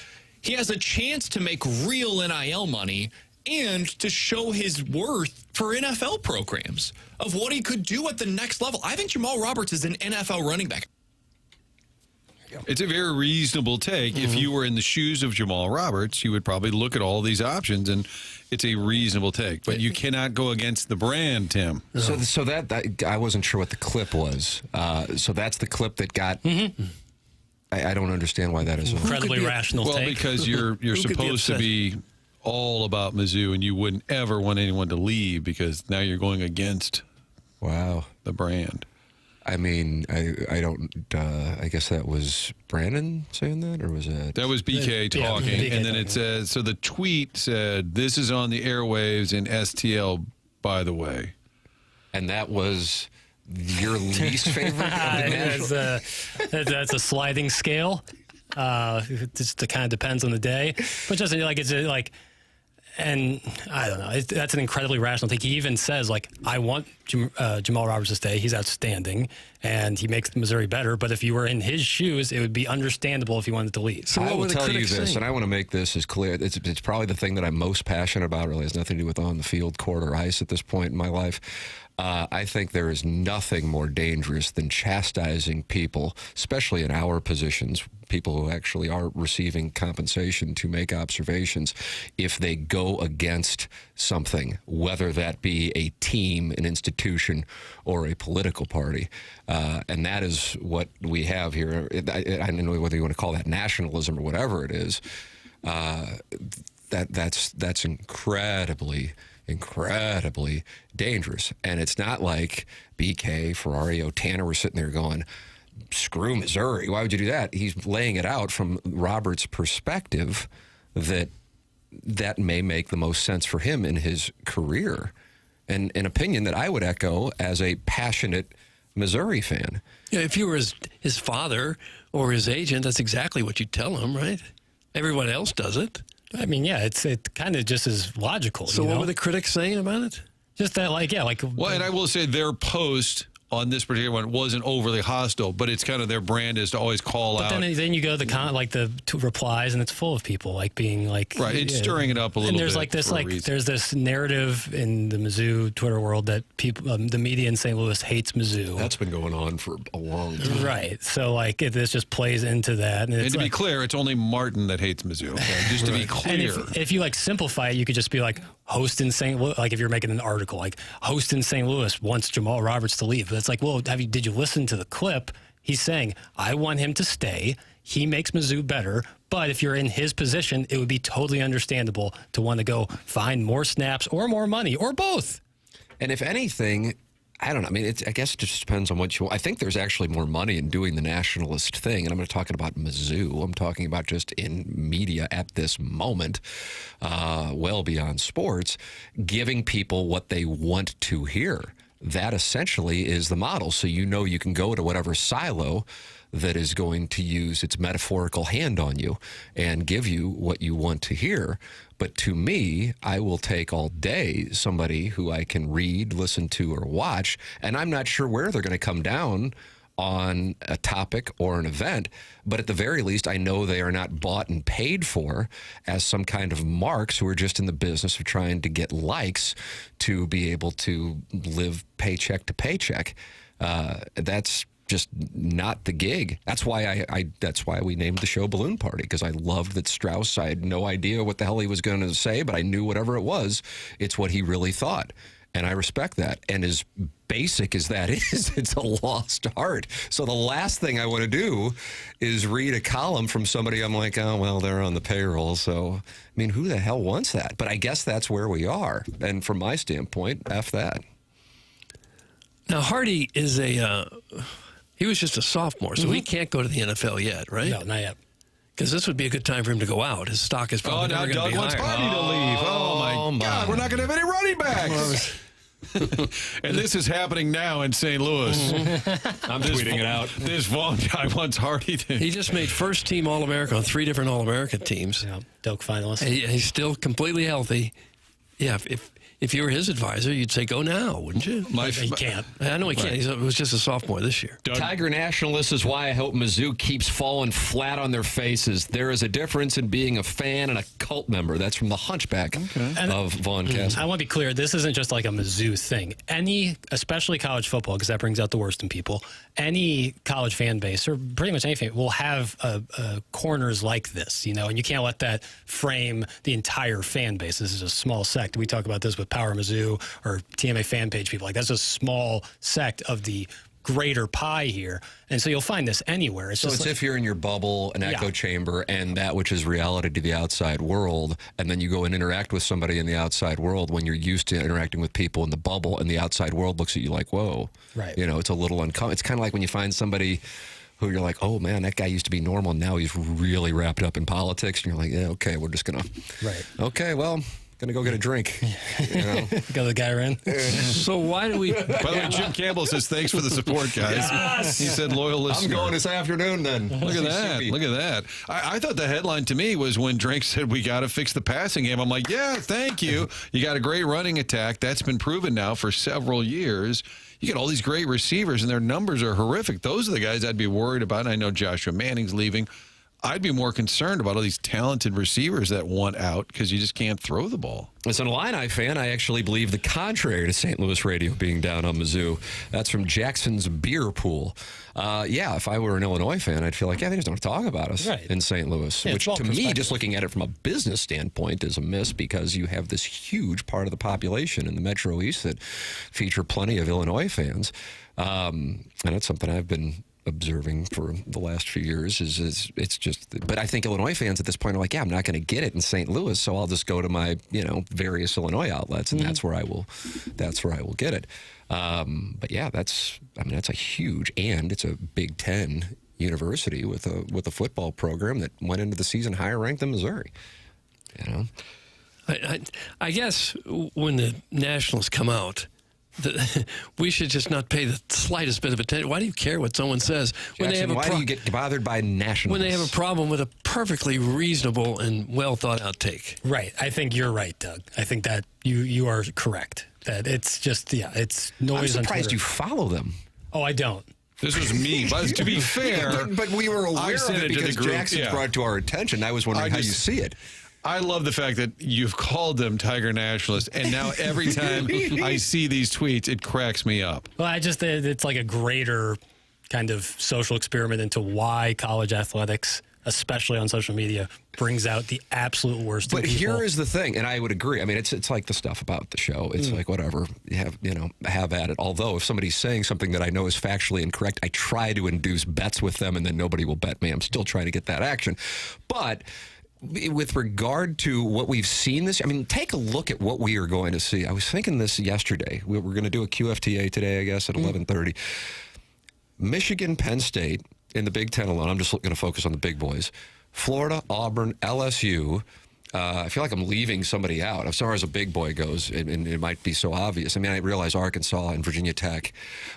He has a chance to make real NIL money and to show his worth for NFL programs of what he could do at the next level. I think Jamal Roberts is an NFL running back. It's a very reasonable take. If you were in the shoes of Jamal Roberts, you would probably look at all these options, and it's a reasonable take. But you cannot go against the brand, Tim. So that I wasn't sure what the clip was. So that's the clip that got. I don't understand why that is. Incredibly rational take. Well, because you're supposed to be all about Mizzou, and you wouldn't ever want anyone to leave because now you're going against the brand. I mean, I don't. I guess that was Brandon saying that, or was it? That was BK talking, BK and then it says. So the tweet said, "This is on the airwaves in STL." By the way, And that was your least favorite? That's a sliding scale. It just kind of depends on the day. But just like, it's like, and I don't know. That's an incredibly rational thing. He even says, like, I want Jamal Roberts to stay. He's outstanding, and he makes Missouri better. But if you were in his shoes, it would be understandable if he wanted to leave. So I will tell you this, and I want to make this as clear. It's probably the thing that I'm most passionate about. Really has nothing to do with on the field, court, or ice at this point in my life. I think there is nothing more dangerous than chastising people, especially in our positions, people who actually are receiving compensation to make observations, if they go against something, whether that be a team, an institution, or a political party. And that is what we have here. I don't know whether you want to call that nationalism or whatever it is. That's incredibly dangerous. And it's not like BK, Ferrario, Tanner were sitting there going, screw Missouri. Why would you do that? He's laying it out from Robert's perspective that may make the most sense for him in his career. And an opinion that I would echo as a passionate Missouri fan. Yeah, if you were his father or his agent, that's exactly what you'd tell him, right? Everyone else does it. I mean, yeah, it kind of just is logical. So what were the critics saying about it? Just that, Well, and I will say their post on this particular one wasn't overly hostile, but it's kind of their brand is to always call out. Then you go to the replies, and it's full of people being like, right. It's stirring it up a little bit. And there's there's this narrative in the Mizzou Twitter world that people, the media in St. Louis hates Mizzou. That's been going on for a long time, right? So this just plays into that. And to be clear, it's only Martin that hates Mizzou. Okay? Just to be clear. And if you simplify it, you could just be like, host in St. Louis, if you're making an article, host in St. Louis wants Jamal Roberts to leave. But it's like, well, did you listen to the clip? He's saying, I want him to stay. He makes Mizzou better. But if you're in his position, it would be totally understandable to want to go find more snaps or more money or both. And if anything, I don't know. I mean, I guess it just depends on what you want. I think there's actually more money in doing the nationalist thing. And I'm not talking about Mizzou. I'm talking about just in media at this moment, well beyond sports, giving people what they want to hear. That essentially is the model. So you can go to whatever silo that is going to use its metaphorical hand on you and give you what you want to hear. But to me, I will take all day somebody who I can read, listen to, or watch, and I'm not sure where they're going to come down on a topic or an event, but at the very least, I know they are not bought and paid for as some kind of marks who are just in the business of trying to get likes to be able to live paycheck to paycheck. That's just not the gig. That's why that's why we named the show Balloon Party, because I loved that Strauss. I had no idea what the hell he was going to say, but I knew whatever it was, it's what he really thought. And I respect that. And as basic as that is, it's a lost art. So the last thing I want to do is read a column from somebody I'm like, oh, well, they're on the payroll. So, I mean, who the hell wants that? But I guess that's where we are. And from my standpoint, F that. Now, Hardy is he was just a sophomore, so he can't go to the NFL yet, right? No, not yet. Because this would be a good time for him to go out. His stock is probably never going to be higher. Doug wants Hardy to leave. Oh, my God. We're not going to have any running backs. And this is happening now in St. Louis. I'm tweeting it out. This Vaughn guy wants Hardy to... He just made first-team All-America on 3 different All-American teams. Yeah, Doak finalist. He's still completely healthy. Yeah, if you were his advisor, you'd say go now, wouldn't you? He can't. I know he can't. He was just a sophomore this year. Tiger Nationalist is why I hope Mizzou keeps falling flat on their faces. There is a difference in being a fan and a cult member. That's from the Hunchback of Vaughn Castle. I want to be clear. This isn't just like a Mizzou thing. Especially college football, because that brings out the worst in people, any college fan base, or pretty much any fan, will have corners like this, and you can't let that frame the entire fan base. This is a small sect. We talk about this with Power Mizzou or TMA fan page people. That's a small sect of the greater pie here. And so you'll find this anywhere. It's if you're in your bubble, an echo chamber, and that which is reality to the outside world, and then you go and interact with somebody in the outside world when you're used to interacting with people in the bubble, and the outside world looks at you like, whoa. Right. It's a little uncommon. It's kind of like when you find somebody who you're like, oh, man, that guy used to be normal, and now he's really wrapped up in politics, and you're like, yeah, okay, we're just going to... Right. Okay, well... Gonna go get a drink. You know? Got the guy in. So why do we? By the way, Jim Campbell says thanks for the support, guys. Yes. He said loyal listener. I'm going this afternoon then. Look at that. Look at that. I thought the headline to me was when Drink said we got to fix the passing game. I'm like, yeah, thank you. You got a great running attack. That's been proven now for several years. You get all these great receivers, and their numbers are horrific. Those are the guys I'd be worried about. And I know Joshua Manning's leaving. I'd be more concerned about all these talented receivers that want out because you just can't throw the ball. As an Illini fan, I actually believe the contrary to St. Louis radio being down on Mizzou. That's from Jackson's Beer Pool. Yeah, if I were an Illinois fan, I'd feel like, yeah, they just don't talk about us in St. Louis, which to me, just looking at it from a business standpoint, is a miss because you have this huge part of the population in the Metro East that feature plenty of Illinois fans. And that's something I've been observing for the last few years is it's just, but I think Illinois fans at this point are like, yeah, I'm not going to get it in St. Louis, so I'll just go to my, various Illinois outlets, and that's where I will get it. But yeah, that's a huge, and it's a Big Ten university with a football program that went into the season higher ranked than Missouri. I guess when the Nationals come out, we should just not pay the slightest bit of attention. Why do you care what someone says? Jackson, why do you get bothered by nationals? When they have a problem with a perfectly reasonable and well thought out take. Right. I think you're right, Doug. I think that you are correct. That it's just, it's noise. I'm surprised you follow them. Oh, I don't. This was me. But to be fair. but we were aware of it because Jackson brought it to our attention. I was wondering how you see it. I love the fact that you've called them Tiger Nationalists, and now every time I see these tweets, it cracks me up. Well, it's like a greater kind of social experiment into why college athletics, especially on social media, brings out the absolute worst in people. But here is the thing, and I would agree. I mean, it's like the stuff about the show. It's like whatever, have at it. Although if somebody's saying something that I know is factually incorrect, I try to induce bets with them, and then nobody will bet me. I'm still trying to get that action. But with regard to what we've seen this, take a look at what we are going to see. I was thinking this yesterday. We're going to do a QFTA today, I guess, at 11:30. Michigan, Penn State in the Big Ten alone. I'm just going to focus on the big boys. Florida, Auburn, LSU. I feel like I'm leaving somebody out as far as a big boy goes, and it might be so obvious. I realize Arkansas and Virginia Tech,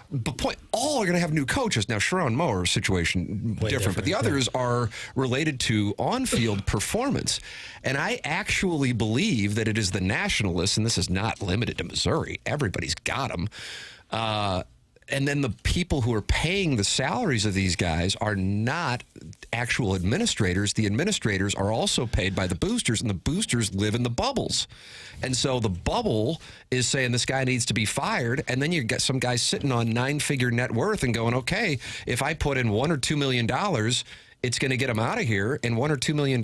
but all are going to have new coaches. Now, Sharon Moore situation different, but the others are related to on-field performance. And I actually believe that it is the nationalists, and this is not limited to Missouri. Everybody's got them. And then the people who are paying the salaries of these guys are not actual administrators. The administrators are also paid by the boosters, and the boosters live in the bubbles. And so the bubble is saying this guy needs to be fired, and then you get some guy sitting on 9-figure net worth and going, okay, if I put in $1 or $2 million, it's going to get him out of here, and $1 or $2 million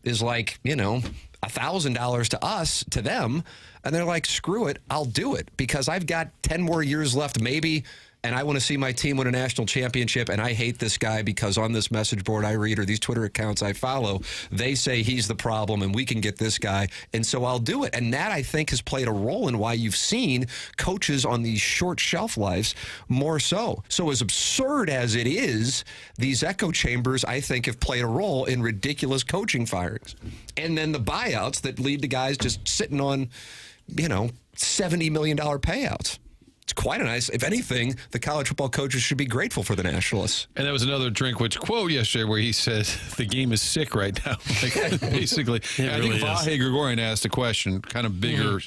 is like, $1,000 to us, to them. And they're like, screw it, I'll do it because I've got 10 more years left maybe, and I want to see my team win a national championship, and I hate this guy because on this message board I read or these Twitter accounts I follow, they say he's the problem and we can get this guy, and so I'll do it. And that, I think, has played a role in why you've seen coaches on these short shelf lives more so. So as absurd as it is, these echo chambers, I think, have played a role in ridiculous coaching firings. And then the buyouts that lead to guys just sitting on, $70 million payouts. It's quite a nice, if anything, the college football coaches should be grateful for the nationalists. And that was another Drinkwitz quote yesterday where he said, the game is sick right now. Basically. I think Vahe Gregorian asked a question, kind of bigger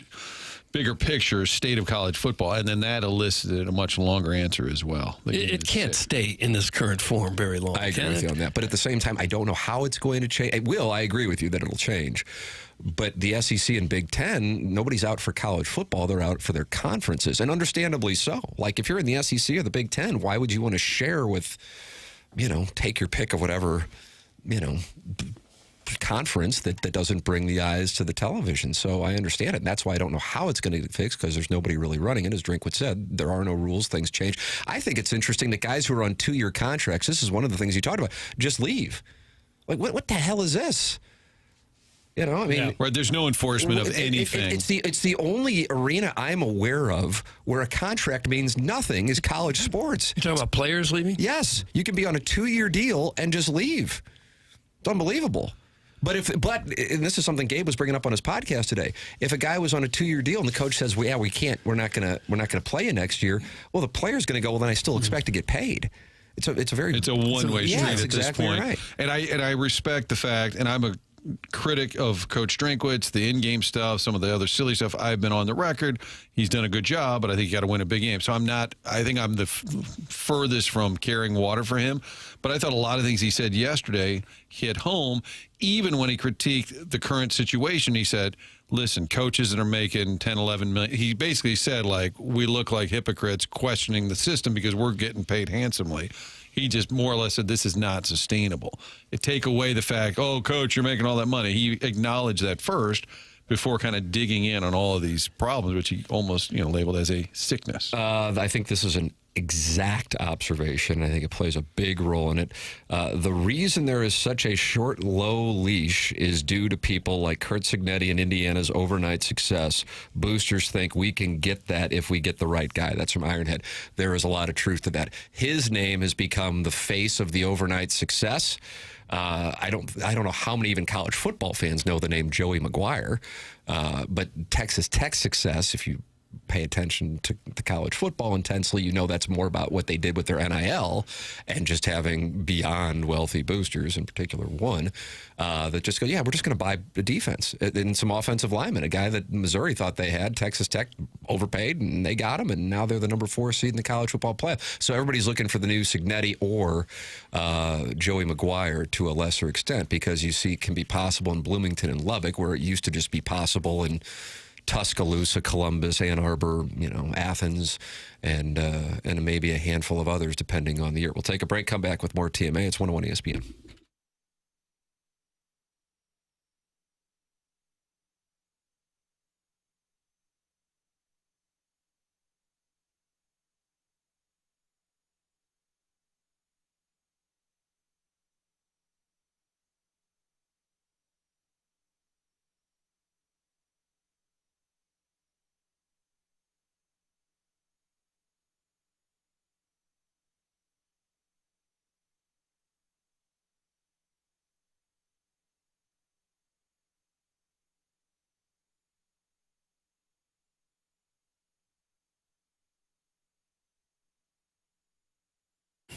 picture, state of college football, and then that elicited a much longer answer as well. It can't stay in this current form very long. I agree with you on that. But at the same time, I don't know how it's going to change. It will. I agree with you that it'll change. But the SEC and Big Ten, nobody's out for college football. They're out for their conferences, and understandably so. Like, if you're in the SEC or the Big Ten, why would you want to share with, take your pick of whatever, conference that doesn't bring the eyes to the television? So I understand it. And that's why I don't know how it's going to get fixed, because there's nobody really running it. As Drinkwitz said, there are no rules. Things change. I think it's interesting that guys who are on 2-year contracts, this is one of the things you talked about, just leave. Like, what the hell is this? Right, there's no enforcement of anything. It's the only arena I'm aware of where a contract means nothing is college sports. You're talking about players leaving? Yes. You can be on a 2-year deal and just leave. It's unbelievable. But and this is something Gabe was bringing up on his podcast today. If a guy was on a 2-year deal and the coach says, "Well, yeah, we can't. We're not gonna play you next year." Well, the player's going to go, "Well, then I still expect to get paid." It's a one-way street at exactly this point. Right. And I respect the fact, and I'm a critic of Coach Drinkwitz, the in-game stuff, some of the other silly stuff. I've been on the record. He's done a good job, but I think you got to win a big game. So I think I'm the furthest from carrying water for him. But I thought a lot of things he said yesterday hit home. Even when he critiqued the current situation, he said, listen, coaches that are making 10, 11 million. He basically said, like, we look like hypocrites questioning the system because we're getting paid handsomely. He just more or less said this is not sustainable. It take away the fact, oh, coach, you're making all that money. He acknowledged that first before kind of digging in on all of these problems, which he almost labeled as a sickness. I think this is an exact observation. I think it plays a big role in it. The reason there is such a short, low leash is due to people like Kurt Cignetti and Indiana's overnight success. Boosters think we can get that if we get the right guy. That's from Ironhead. There is a lot of truth to that. His name has become the face of the overnight success. I don't know how many even college football fans know the name Joey McGuire, but Texas Tech's success, if you pay attention to college football intensely, you know that's more about what they did with their NIL and just having beyond wealthy boosters, in particular one, that just go, yeah, we're just going to buy the defense and some offensive linemen. A guy that Missouri thought they had, Texas Tech overpaid, and they got him, and now they're the number 4 seed in the college football playoff. So everybody's looking for the new Cignetti or Joey McGuire to a lesser extent, because you see it can be possible in Bloomington and Lubbock, where it used to just be possible in Tuscaloosa, Columbus, Ann Arbor, Athens, and maybe a handful of others, depending on the year. We'll take a break, come back with more TMA. It's 101 ESPN.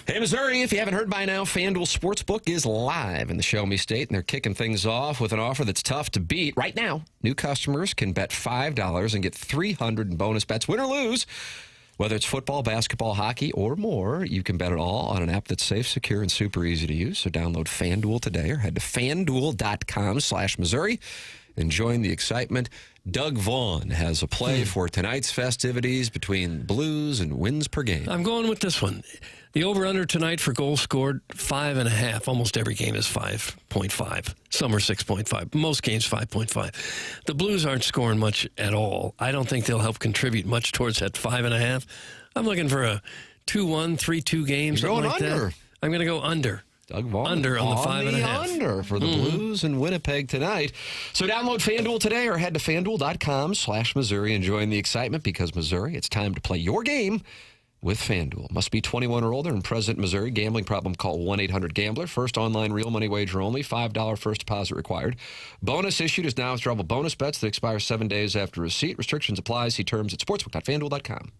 Hey, Missouri, if you haven't heard by now, FanDuel Sportsbook is live in the Show Me State, and they're kicking things off with an offer that's tough to beat. Right now, new customers can bet $5 and get $300 in bonus bets, win or lose. Whether it's football, basketball, hockey, or more, you can bet it all on an app that's safe, secure, and super easy to use. So download FanDuel today or head to FanDuel.com/Missouri and join the excitement. Doug Vaughn has a play for tonight's festivities between Blues and wins per game. I'm going with this one. The over-under tonight for goals scored, 5.5. Almost every game is 5.5. Some are 6.5. Most games, 5.5. The Blues aren't scoring much at all. I don't think they'll help contribute much towards that 5.5. I'm looking for a 2-1, 3-2 game, something like under. that. I'm going to go under. Doug Vaughn under on the 5.5. Under for the Blues in Winnipeg tonight. So download FanDuel today or head to FanDuel.com/Missouri and join the excitement, because Missouri, it's time to play your game with FanDuel. Must be 21 or older and present in Missouri. Gambling problem, call 1-800-GAMBLER. First online real money wager only. $5 first deposit required. Bonus issued is now withdrawable bonus bets that expire 7 days after receipt. Restrictions apply. See terms at sportsbook.fanduel.com.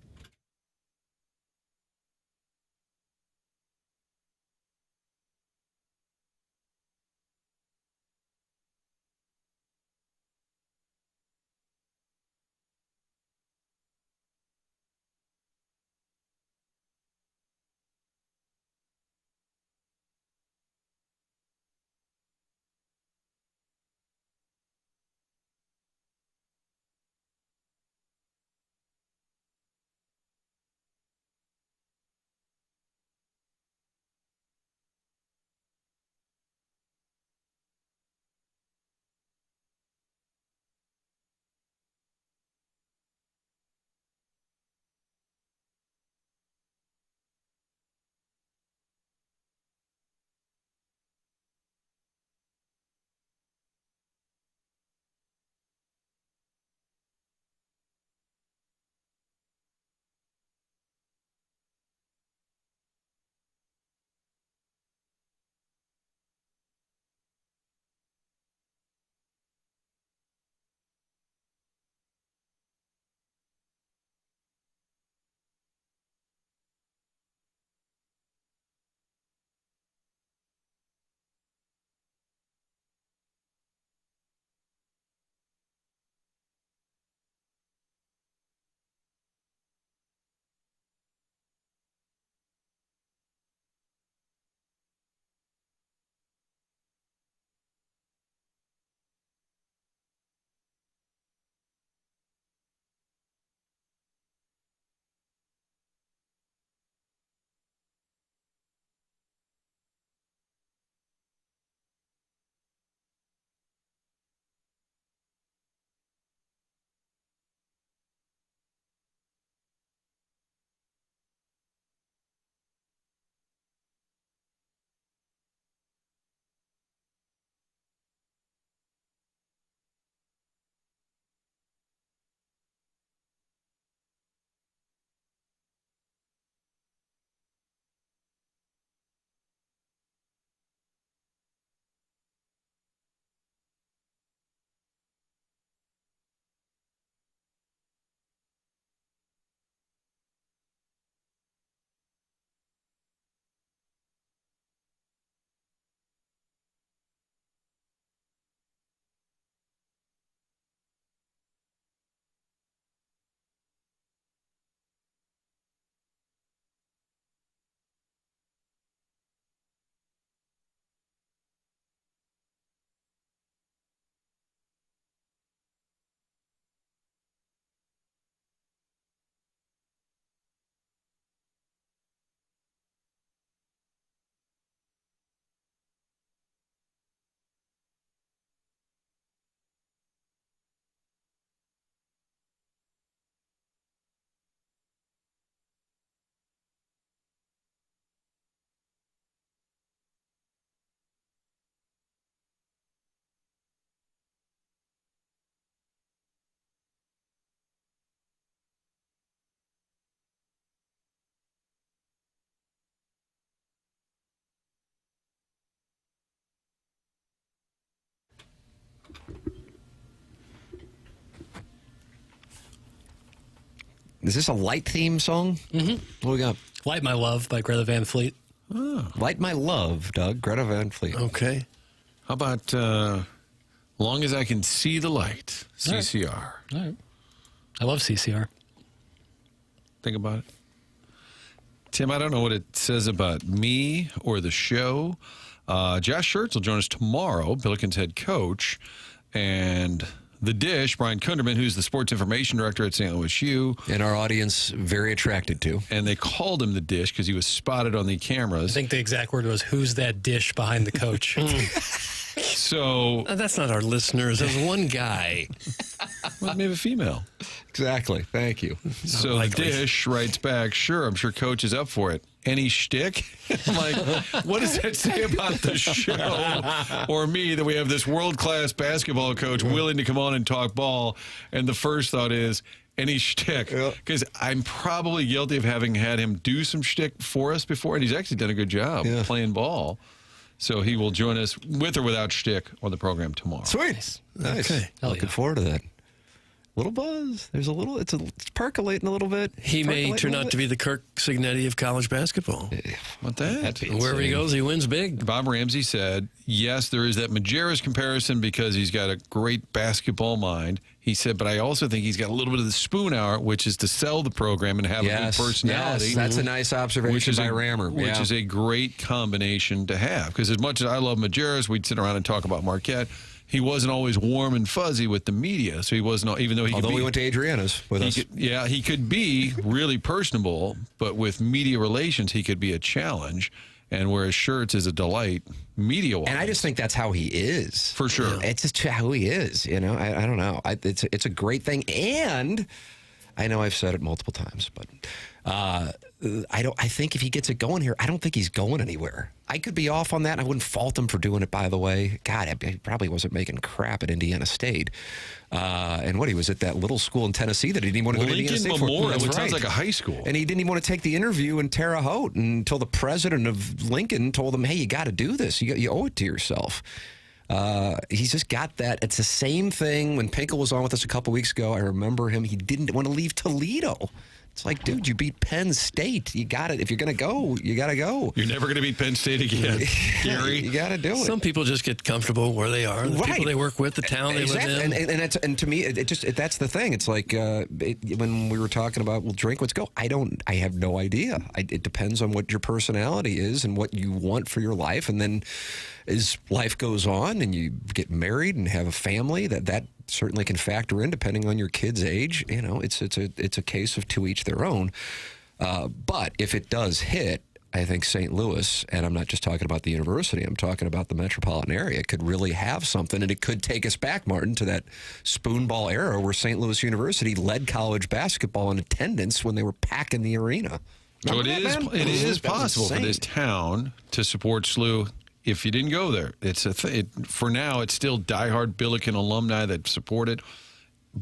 Is this a Light theme song? Mm-hmm. What we got? Light My Love by Greta Van Fleet. Oh. Light My Love, Doug. Greta Van Fleet. Okay. How about Long as I Can See the Light, CCR? All right. I love CCR. Think about it. Tim, I don't know what it says about me or the show. Josh Schertz will join us tomorrow, Billikens head coach. And the Dish, Brian Kunderman, who's the sports information director at St. Louis U. And our audience very attracted to. And they called him the Dish because he was spotted on the cameras. I think the exact word was, "Who's that dish behind the coach?" So that's not our listeners. There's one guy. Well, maybe a female. Exactly. Thank you. So the Dish writes back, "Sure, I'm sure Coach is up for it. Any shtick?" I'm like, what does that say about the show or me that we have this world-class basketball coach willing to come on and talk ball? And the first thought is, any shtick? Because I'm probably guilty of having had him do some shtick for us before, and he's actually done a good job playing ball. So he will join us with or without shtick on the program tomorrow. Sweet. Nice. Okay. Looking forward to that. Little buzz. There's a little, it's percolating a little bit. He may turn out to be the Kirk Signetti of college basketball. What that? Wherever he goes, he wins big. Bob Ramsey said, yes, there is that Majerus comparison because he's got a great basketball mind. He said, but I also think he's got a little bit of the spoon hour, which is to sell the program and have a good personality. Yes, that's a nice observation by Rammer. Which is a great combination to have. Because as much as I love Majerus, we'd sit around and talk about Marquette. He wasn't always warm and fuzzy with the media, so he wasn't. Even though he went to Adriana's with us, he could be really personable, but with media relations, he could be a challenge. And whereas Schertz is a delight media-wise. And I just think that's how he is. For sure. It's just how he is. You know, I don't know. It's a great thing. And I know I've said it multiple times, but I think if he gets it going here, I don't think he's going anywhere. I could be off on that. I wouldn't fault him for doing it, by the way. God, he probably wasn't making crap at Indiana State. And he was at that little school in Tennessee that he didn't want to go to Indiana State Memorial, for. which sounds like a high school. And he didn't even want to take the interview in Terre Haute until the president of Lincoln told him, hey, you got to do this. You owe it to yourself. He's just got that. It's the same thing when Pinkel was on with us a couple weeks ago. I remember him. He didn't want to leave Toledo. It's like, dude, you beat Penn State. You got it. If you're going to go, you got to go. You're never going to beat Penn State again, Gary. You got to do it. Some people just get comfortable where they are. The people they work with, the town they live in. And to me, that's the thing. It's like when we were talking about, well, Drinkwitz go. I have no idea. It depends on what your personality is and what you want for your life. And then as life goes on and you get married and have a family, that certainly can factor in depending on your kid's age. You know, it's a case of to each their own. But if it does hit, I think St. Louis, and I'm not just talking about the university, I'm talking about the metropolitan area, could really have something, and it could take us back, Martin, to that spoonball era where St. Louis University led college basketball in attendance when they were packing the arena. So it is possible for this town to support SLU. If you didn't go there, for now, it's still diehard Billiken alumni that support it.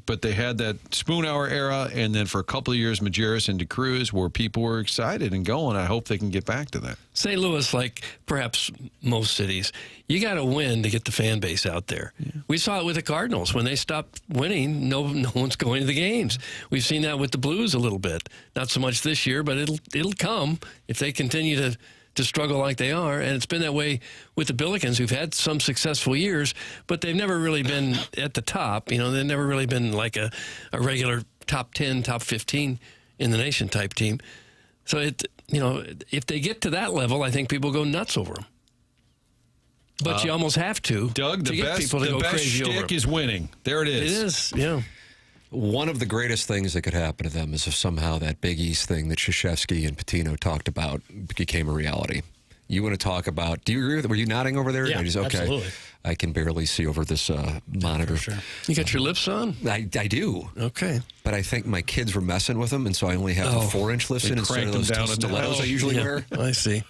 But they had that spoon hour era, and then for a couple of years, Majerus and DeCruz, where people were excited and going. I hope they can get back to that. St. Louis, like perhaps most cities, you got to win to get the fan base out there. Yeah. We saw it with the Cardinals. When they stopped winning, no one's going to the games. We've seen that with the Blues a little bit. Not so much this year, but it'll come if they continue to struggle like they are. And it's been that way with the Billikens, who've had some successful years, but they've never really been at the top. You know, they've never really been like a regular top 10, top 15 in the nation type team. So, if they get to that level, I think people go nuts over them. But you almost have to. Doug, to get people to go crazy over them. The best shtick is winning. There it is. It is, yeah. One of the greatest things that could happen to them is if somehow that Big East thing that Krzyzewski and Patino talked about became a reality. You want to talk about, do you agree with it? Were you nodding over there? Yeah, absolutely. I can barely see over this monitor. For sure. You got your lips on? I do. Okay. But I think my kids were messing with them, and so I only have the 4-inch lifts in instead of those stilettos I usually wear. I see.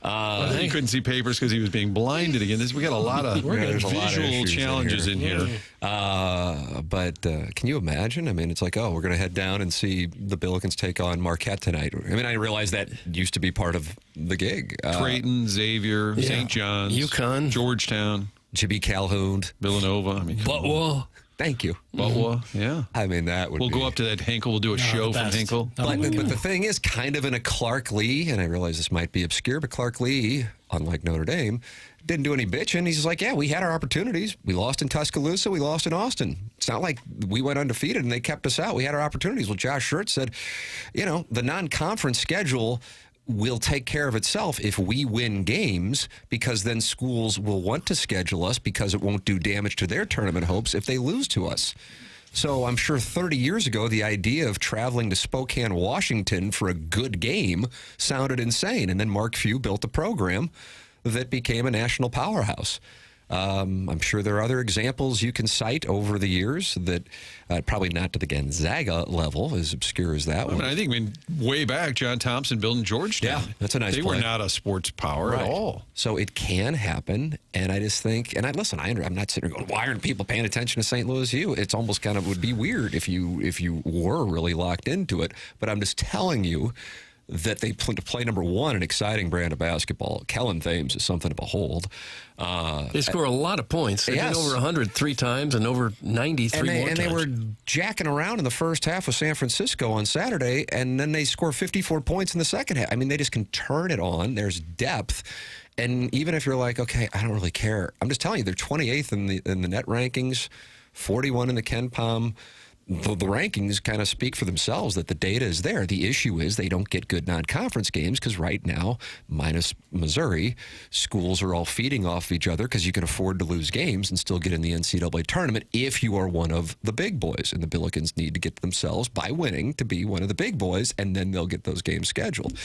He couldn't see papers because he was being blinded again. We got a lot of visual challenges in here. But can you imagine? I mean, it's like, we're going to head down and see the Billikens take on Marquette tonight. I mean, I realize that used to be part of the gig. Creighton, Xavier, St. John's, UConn, Georgetown, J.B. Calhoun, Villanova. I mean, Butwell. Thank you. Well, yeah. I mean, that would We'll be... go up to that Hinkle. We'll do a show from Hinkle. But the thing is, kind of in a Clark Lee, and I realize this might be obscure, but Clark Lee, unlike Notre Dame, didn't do any bitching. He's like, yeah, we had our opportunities. We lost in Tuscaloosa. We lost in Austin. It's not like we went undefeated and they kept us out. We had our opportunities. Well, Josh Schertz said, the non-conference schedule will take care of itself if we win games, because then schools will want to schedule us because it won't do damage to their tournament hopes if they lose to us. So I'm sure 30 years ago, the idea of traveling to Spokane, Washington for a good game sounded insane. And then Mark Few built a program that became a national powerhouse. I'm sure there are other examples you can cite over the years that probably not to the Gonzaga level, as obscure as that one. I think way back, John Thompson building Georgetown. Yeah, that's a nice They play. were not a sports power at all. So it can happen, and I just think, and I'm not sitting here going, why aren't people paying attention to St. Louis U? It's almost kind of would be weird if you were really locked into it. But I'm just telling you that they play number one, an exciting brand of basketball. Kellen Thames is something of a hold. They score a lot of points. They've been over 100 3 times and over 93 more times. And they were jacking around in the first half with San Francisco on Saturday, and then they score 54 points in the second half. I mean, they just can turn it on. There's depth. And even if you're like, okay, I don't really care, I'm just telling you, they're 28th in the net rankings, 41 in the Ken Pom. The rankings kind of speak for themselves that the data is there. The issue is they don't get good non-conference games because right now, minus Missouri, schools are all feeding off each other because you can afford to lose games and still get in the NCAA tournament if you are one of the big boys. And the Billikens need to get themselves, by winning, to be one of the big boys, and then they'll get those games scheduled.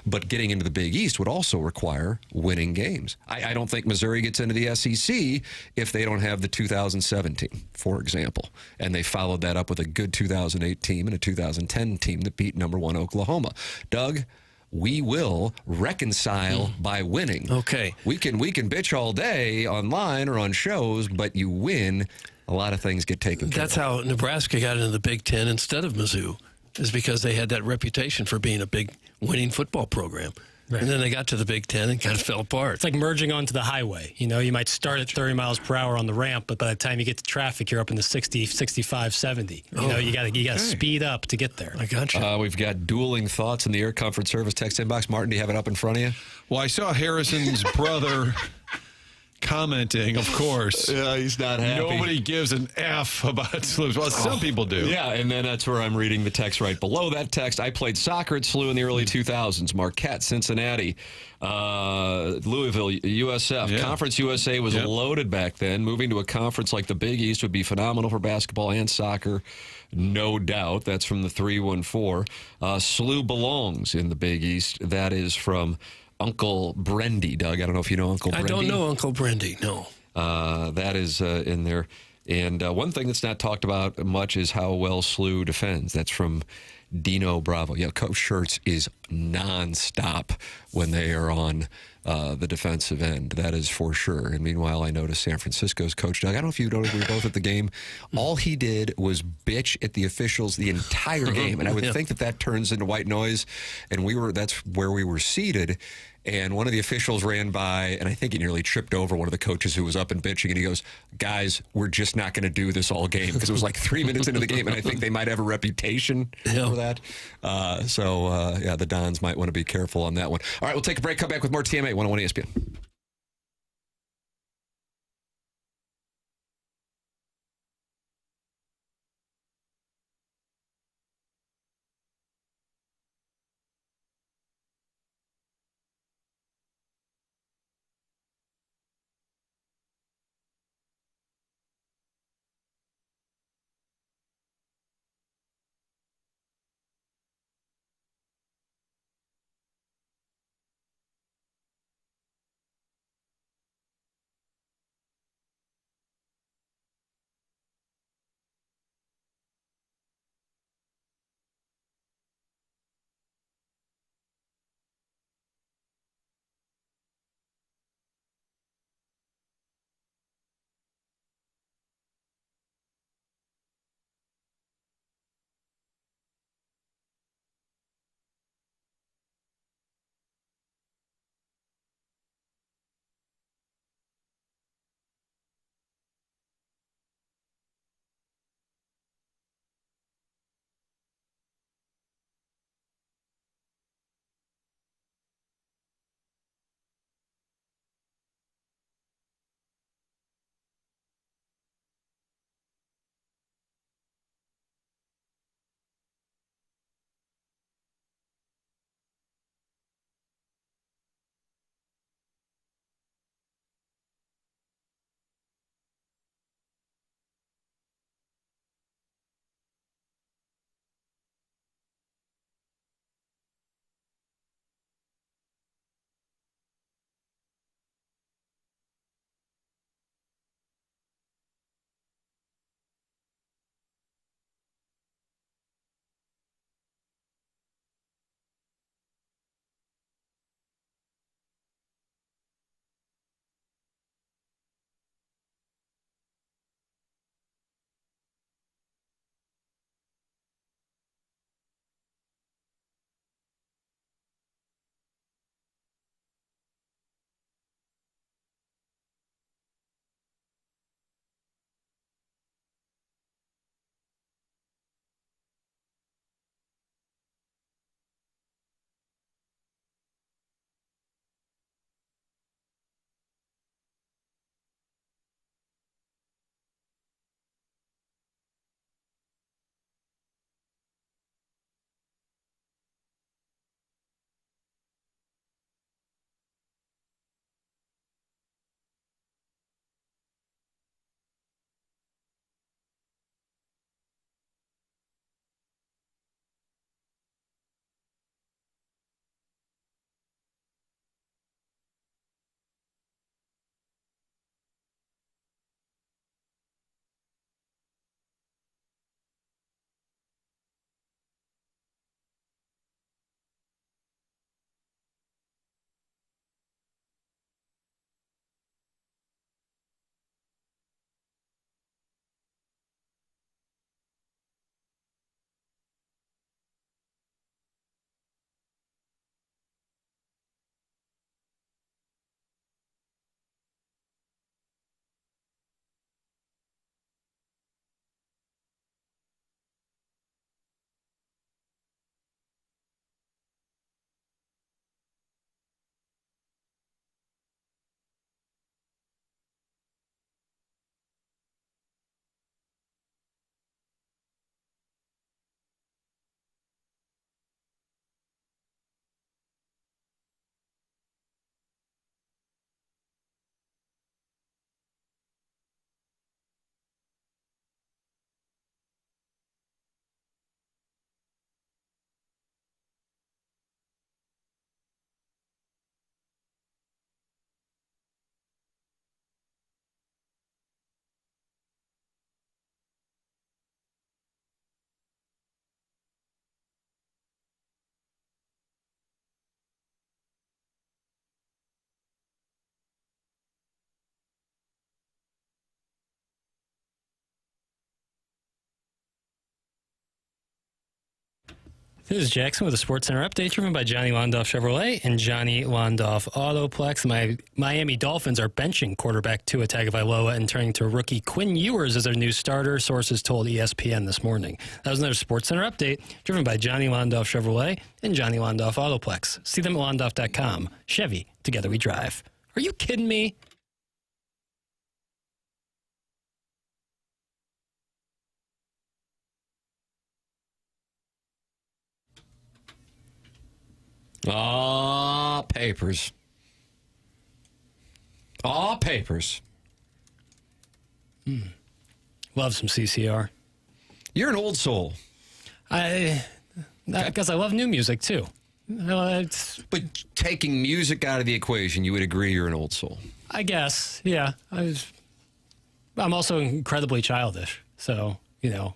But getting into the Big East would also require winning games. I don't think Missouri gets into the SEC if they don't have the 2017, for example. And they followed that up with a good 2008 team and a 2010 team that beat number one Oklahoma. Doug, we will reconcile by winning. Okay. We can bitch all day online or on shows, but you win, a lot of things get taken care of. That's how Nebraska got into the Big Ten instead of Mizzou, is because they had that reputation for being a big winning football program. Right. And then they got to the Big Ten and kind of fell apart. It's like merging onto the highway. You might start at 30 miles per hour on the ramp, but by the time you get to traffic, you're up in the 60, 65, 70. You got to speed up to get there. I got you. We've got dueling thoughts in the Air Comfort Service text inbox. Martin, do you have it up in front of you? Well, I saw Harrison's brother commenting, of course. Yeah, he's not happy. Nobody gives an F about SLU. Well, some people do. Yeah, and then that's where I'm reading the text right below that text. I played soccer at SLU in the early 2000s. Marquette, Cincinnati, Louisville, USF. Yeah. Conference USA was loaded back then. Moving to a conference like the Big East would be phenomenal for basketball and soccer. No doubt. That's from the 314. SLU belongs in the Big East. That is from Uncle Brendy. Doug, I don't know if you know Uncle Brendy. I don't know Uncle Brendy, no. That is in there. And one thing that's not talked about much is how well SLU defends. That's from Dino Bravo. Yeah, Coach Schertz is nonstop when they are on the defensive end. That is for sure. And meanwhile, I noticed San Francisco's coach, Doug, I don't know if you noticed, we were both at the game. All he did was bitch at the officials the entire game. And I would think that turns into white noise. And that's where we were seated. And one of the officials ran by, and I think he nearly tripped over one of the coaches who was up and bitching. And he goes, guys, we're just not going to do this all game. Because it was like 3 minutes into the game, and I think they might have a reputation for that. The Dons might want to be careful on that one. All right, we'll take a break. Come back with more TMA 101 ESPN. This is Jackson with a Sports Center update driven by Johnny Londoff Chevrolet and Johnny Londoff Autoplex. My Miami Dolphins are benching quarterback Tua Tagovailoa and turning to rookie Quinn Ewers as their new starter, sources told ESPN this morning. That was another Sports Center update driven by Johnny Londoff Chevrolet and Johnny Londoff Autoplex. See them at londoff.com. Chevy, together we drive. Are you kidding me? Ah, papers. All papers. Love some CCR. You're an old soul. Because I love new music, too. But taking music out of the equation, you would agree you're an old soul. I guess, yeah. I'm also incredibly childish, so,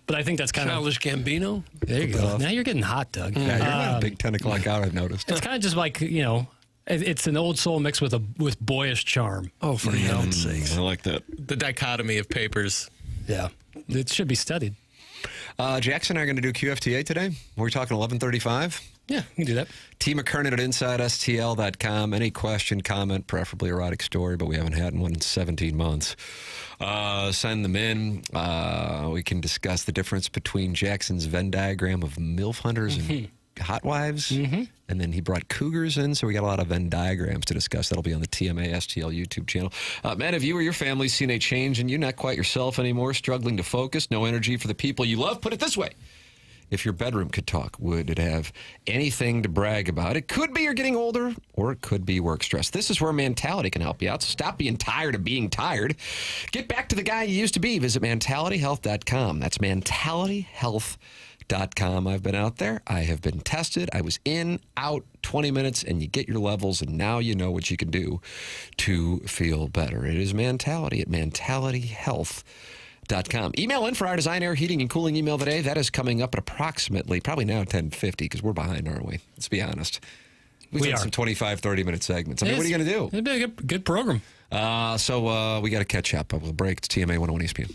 but I think that's kind Childish Gambino? There you go. Now you're getting hot, Doug. Yeah, you're not a big 10 o'clock out, I've noticed. It's kind of just like, it's an old soul mixed with boyish charm. Oh, for heaven's sakes. I like that. The dichotomy of papers. Yeah. It should be studied. Jackson and I are going to do QFTA today. We're talking 11:35. Yeah, we can do that. T. McKernan at InsideSTL.com. Any question, comment, preferably erotic story, but we haven't had one in 17 months. Send them in. We can discuss the difference between Jackson's Venn diagram of MILF hunters and hot wives. And then he brought cougars in, so we got a lot of Venn diagrams to discuss. That'll be on the TMA STL YouTube channel. Man, have you or your family seen a change in you? Not quite yourself anymore, struggling to focus, no energy for the people you love? Put it this way. If your bedroom could talk, would it have anything to brag about? It could be you're getting older, or it could be work stress. This is where Mentality can help you out. So stop being tired of being tired. Get back to the guy you used to be. Visit mentalityhealth.com. That's mentalityhealth.com. I've been out there. I have been tested. I was in, out, 20 minutes, and you get your levels, and now you know what you can do to feel better. It is Mentality at mentalityhealth.com. Email in for our design, air, heating, and cooling email today. That is coming up at approximately, probably now 10:50, because we're behind, aren't we? Let's be honest. We've done some 25, 30-minute segments. I mean, what are you going to do? It'd be a good program. So we got to catch up. We'll break. It's TMA 101 ESPN.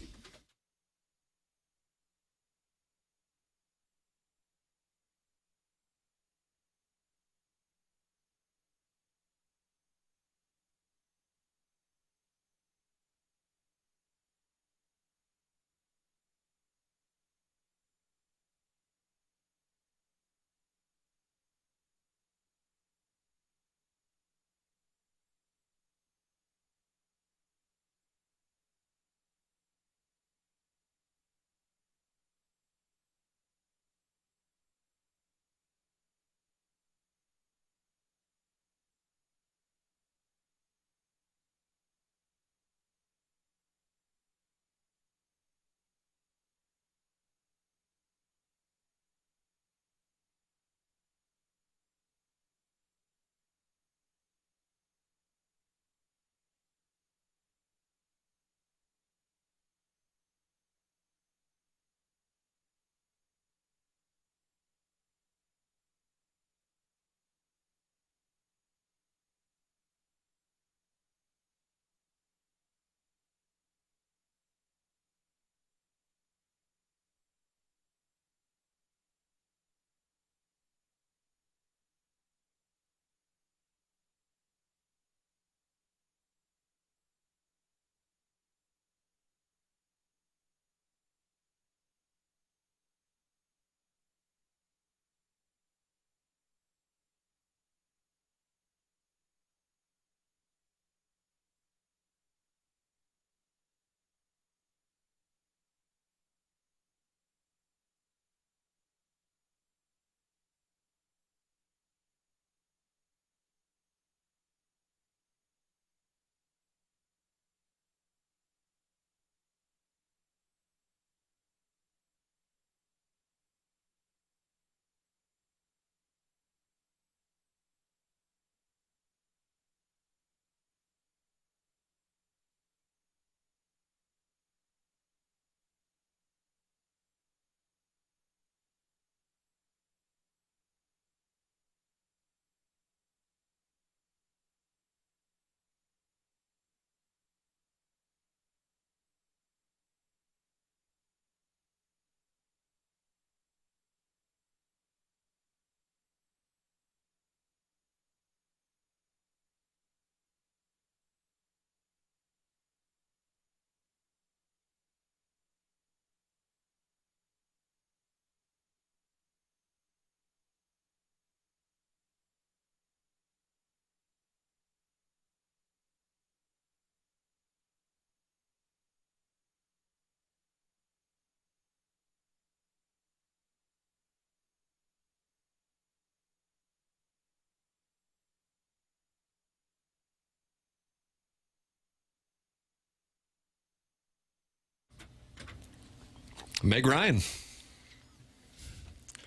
Meg Ryan.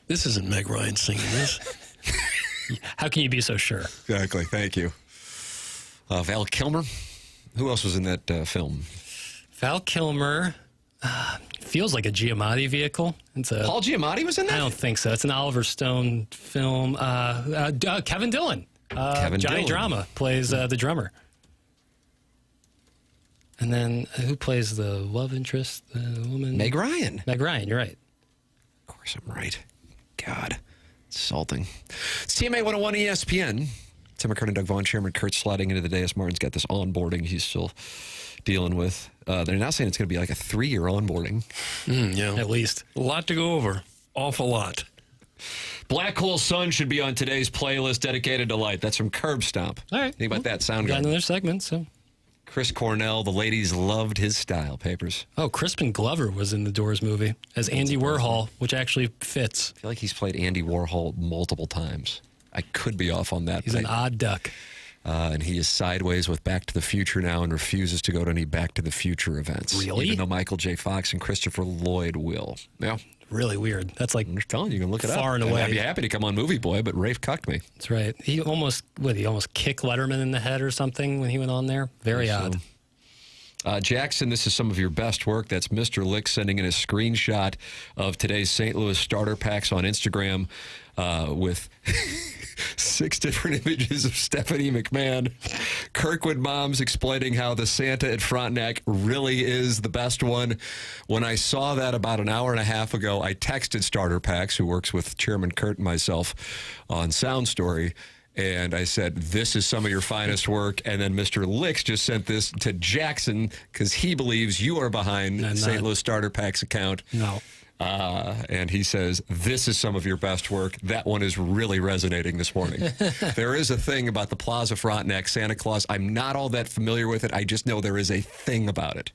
This isn't Meg Ryan singing this. How can you be so sure? Exactly. Thank you. Val Kilmer. Who else was in that film? Val Kilmer. Feels like a Giamatti vehicle. Paul Giamatti was in that? I don't think so. It's an Oliver Stone film. Kevin Dillon. Kevin Johnny Dillon. Drama plays the drummer. And then who plays the love interest? The woman? Meg Ryan. Meg Ryan, you're right. Of course I'm right. God. Insulting. It's TMA 101 ESPN. Tim McKernan, Doug Vaughn, Chairman Kurt sliding into the day as Martin's got this onboarding he's still dealing with. They're now saying it's going to be like a 3-year onboarding. Yeah. At least. A lot to go over. Awful lot. Black Hole Sun should be on today's playlist dedicated to light. That's from Curb Stomp. All right. Think about that sound Got guard. another segment, so. Chris Cornell, the ladies loved his style. Papers. Oh, Crispin Glover was in the Doors movie as Andy Warhol, which actually fits. I feel like he's played Andy Warhol multiple times. I could be off on that. He's an odd duck. And he is sideways with Back to the Future now and refuses to go to any Back to the Future events. Really? Even though Michael J. Fox and Christopher Lloyd will. Yeah. Really weird. That's like I'm just telling you, you can look it up. far and away. I'd be happy to come on Movie Boy, but Rafe cucked me. That's right. He almost kicked Letterman in the head or something when he went on there. Very odd. Jackson, this is some of your best work. That's Mr. Lick sending in a screenshot of today's St. Louis starter packs on Instagram with 6 different images of Stephanie McMahon. Kirkwood moms explaining how the Santa at Frontenac really is the best one. When I saw that about an hour and a half ago, I texted Starter Packs, who works with Chairman Kurt and myself on Sound Story, and I said, this is some of your finest work. And then Mr. Licks just sent this to Jackson because he believes you are behind St. Louis Starter Packs account. No. And he says, this is some of your best work. That one is really resonating this morning. There is a thing about the Plaza Frontenac Santa Claus. I'm not all that familiar with it. I just know there is a thing about it.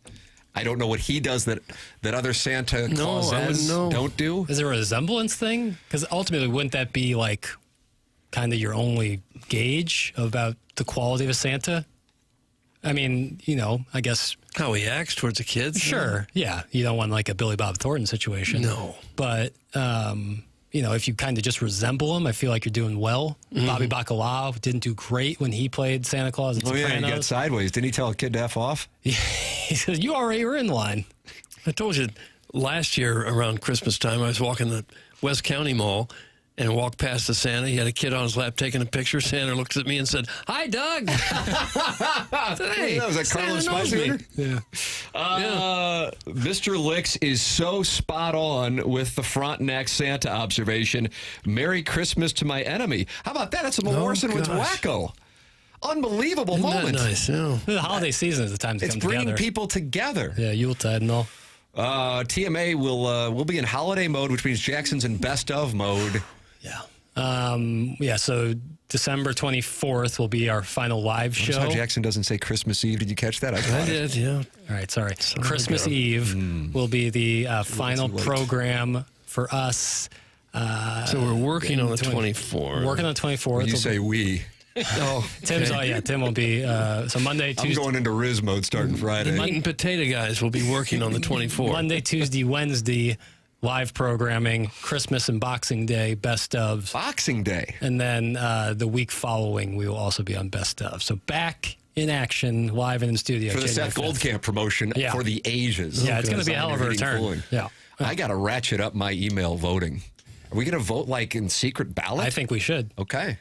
I don't know what he does that other Santa Clauses don't do. Is there a resemblance thing? Because ultimately, wouldn't that be like kind of your only gauge about the quality of a Santa? I mean, I guess how he acts towards the kids. Sure, yeah. You don't want like a Billy Bob Thornton situation. No, but if you kind of just resemble him, I feel like you're doing well. Mm-hmm. Bobby Bacalao didn't do great when he played Santa Claus at Sopranos. Yeah, he got sideways. Didn't he tell a kid to F off? He says, you already were in line. I told you last year around Christmas time, I was walking the West County Mall and walked past the Santa. He had a kid on his lap taking a picture. Santa looks at me and said, "Hi, Doug." Hey, was that Carlos Spicer? Yeah. Mr. Licks is so spot on with the Frontenac Santa observation. Merry Christmas to my enemy. How about that? It's a Morrison with wacko. Unbelievable Isn't moment. That nice, yeah. The holiday season is the time to It's come bringing together. people together. Yeah, Yuletide and all. TMA will be in holiday mode, which means Jackson's in best of mode. Yeah. So December 24th will be our final live show. Notice how Jackson doesn't say Christmas Eve. Did you catch that? I did, yeah. All right, sorry. Christmas Eve will be the final program for us. So we're working on the 24th. Working on the 24th. When you say we. Oh, Tim's. Oh, yeah. Tim will be. So Monday, Tuesday. I'm going into Riz mode starting Friday. The meat and potato guys will be working on the 24th. Monday, Tuesday, Wednesday, live programming. Christmas and Boxing Day, best of. Boxing Day. And then the week following, we will also be on best of. So back in action, live and in studio. For the January Seth 5th. Goldcamp promotion for the ages. Yeah, it's going to be a hell of a return. Cooling. Yeah. I got to ratchet up my email voting. Are we going to vote like in secret ballot? I think we should. Okay.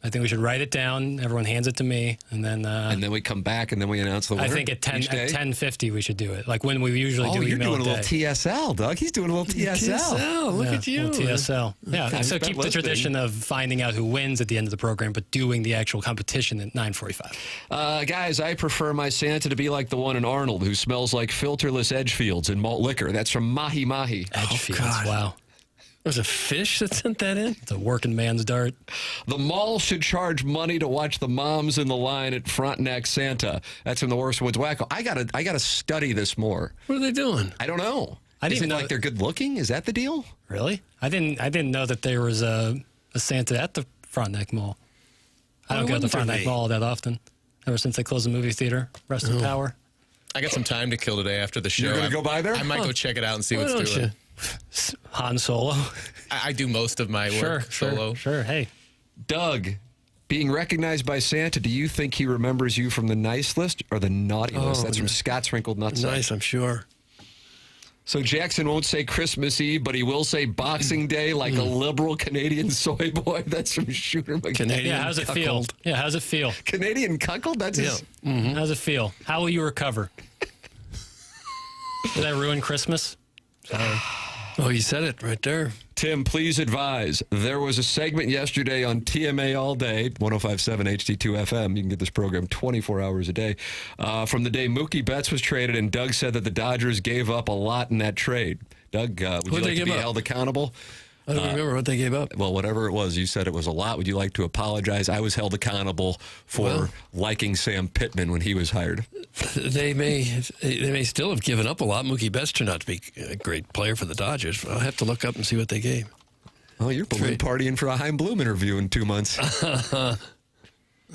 I think we should write it down. Everyone hands it to me, and then we come back, and then we announce the winner. I think at 10:50 we should do it. Like when we usually do. Oh, you're email doing a little day. TSL, Doug. He's doing a little TSL. TSL, look at you. Little TSL. Yeah. Okay. So keep the tradition of finding out who wins at the end of the program, but doing the actual competition at 9:45. Guys, I prefer my Santa to be like the one in Arnold, who smells like filterless Edgefields and malt liquor. That's from Mahi Mahi. Edgefields. Wow. There's a fish that sent that in? It's a working man's dart. The mall should charge money to watch the moms in the line at Frontenac Santa. That's from the Worst Woods Wacko. I gotta study this more. What are they doing? I don't know. I didn't Is it know like they're good looking? Is that the deal? Really? I didn't know that there was a Santa at the Frontenac Mall. I don't go to the Frontenac Mall that often. Ever since they closed the movie theater. Rest in power. I got some time to kill today after the show. You're going to go by there? I might go check it out and see Why what's don't doing. you? Han Solo. I do most of my work solo. Sure. Hey, Doug, being recognized by Santa, do you think he remembers you from the nice list or the naughty list? That's from Scott's Wrinkled Nuts. Nice, I'm sure. So Jackson won't say Christmas Eve, but he will say Boxing Day like a liberal Canadian soy boy. That's from Shooter McGee. Canadian yeah. How's it feel? cuckold. Yeah, how's it feel? Canadian cuckold? That's his... How's it feel? How will you recover? Did I ruin Christmas? Sorry. Oh, you said it right there. Tim, please advise. There was a segment yesterday on TMA All Day, 105.7 HD2 FM. You can get this program 24 hours a day. From the day Mookie Betts was traded, and Doug said that the Dodgers gave up a lot in that trade. Doug, would you like to be held accountable? I don't remember what they gave up. Well, whatever it was, you said it was a lot. Would you like to apologize? I was held accountable for liking Sam Pittman when he was hired. They may still have given up a lot. Mookie Betts turned out to be a great player for the Dodgers. I'll have to look up and see what they gave. Oh, you're balloon partying for a Heim Bloom interview in 2 months.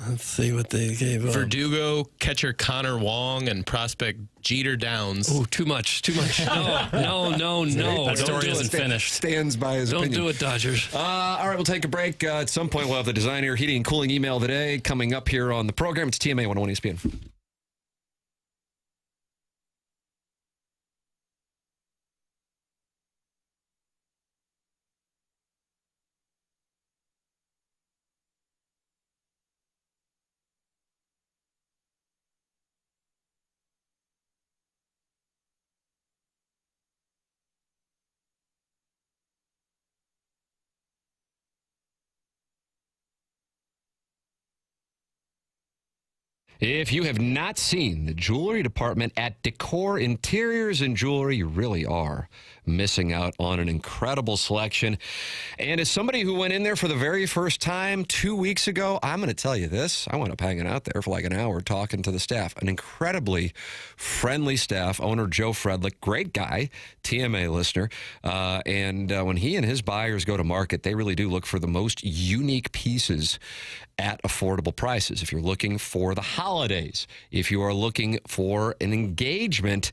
Let's see what they gave up. Verdugo, catcher Connor Wong, and prospect Jeter Downs. Oh, too much. No. That story isn't finished. Stands by his opinion. Don't do it, Dodgers. All right, we'll take a break. At some point, we'll have the Design Air Heating and Cooling email of the day coming up here on the program. It's TMA 101 ESPN. If you have not seen the jewelry department at Decor Interiors and Jewelry, you really are missing out on an incredible selection. And as somebody who went in there for the very first time 2 weeks ago, I'm going to tell you this. I wound up hanging out there for like an hour talking to the staff. An incredibly friendly staff. Owner Joe Fredlick, great guy, TMA listener. And when he and his buyers go to market, they really do look for the most unique pieces at affordable prices. If you're looking for the holidays, if you are looking for an engagement,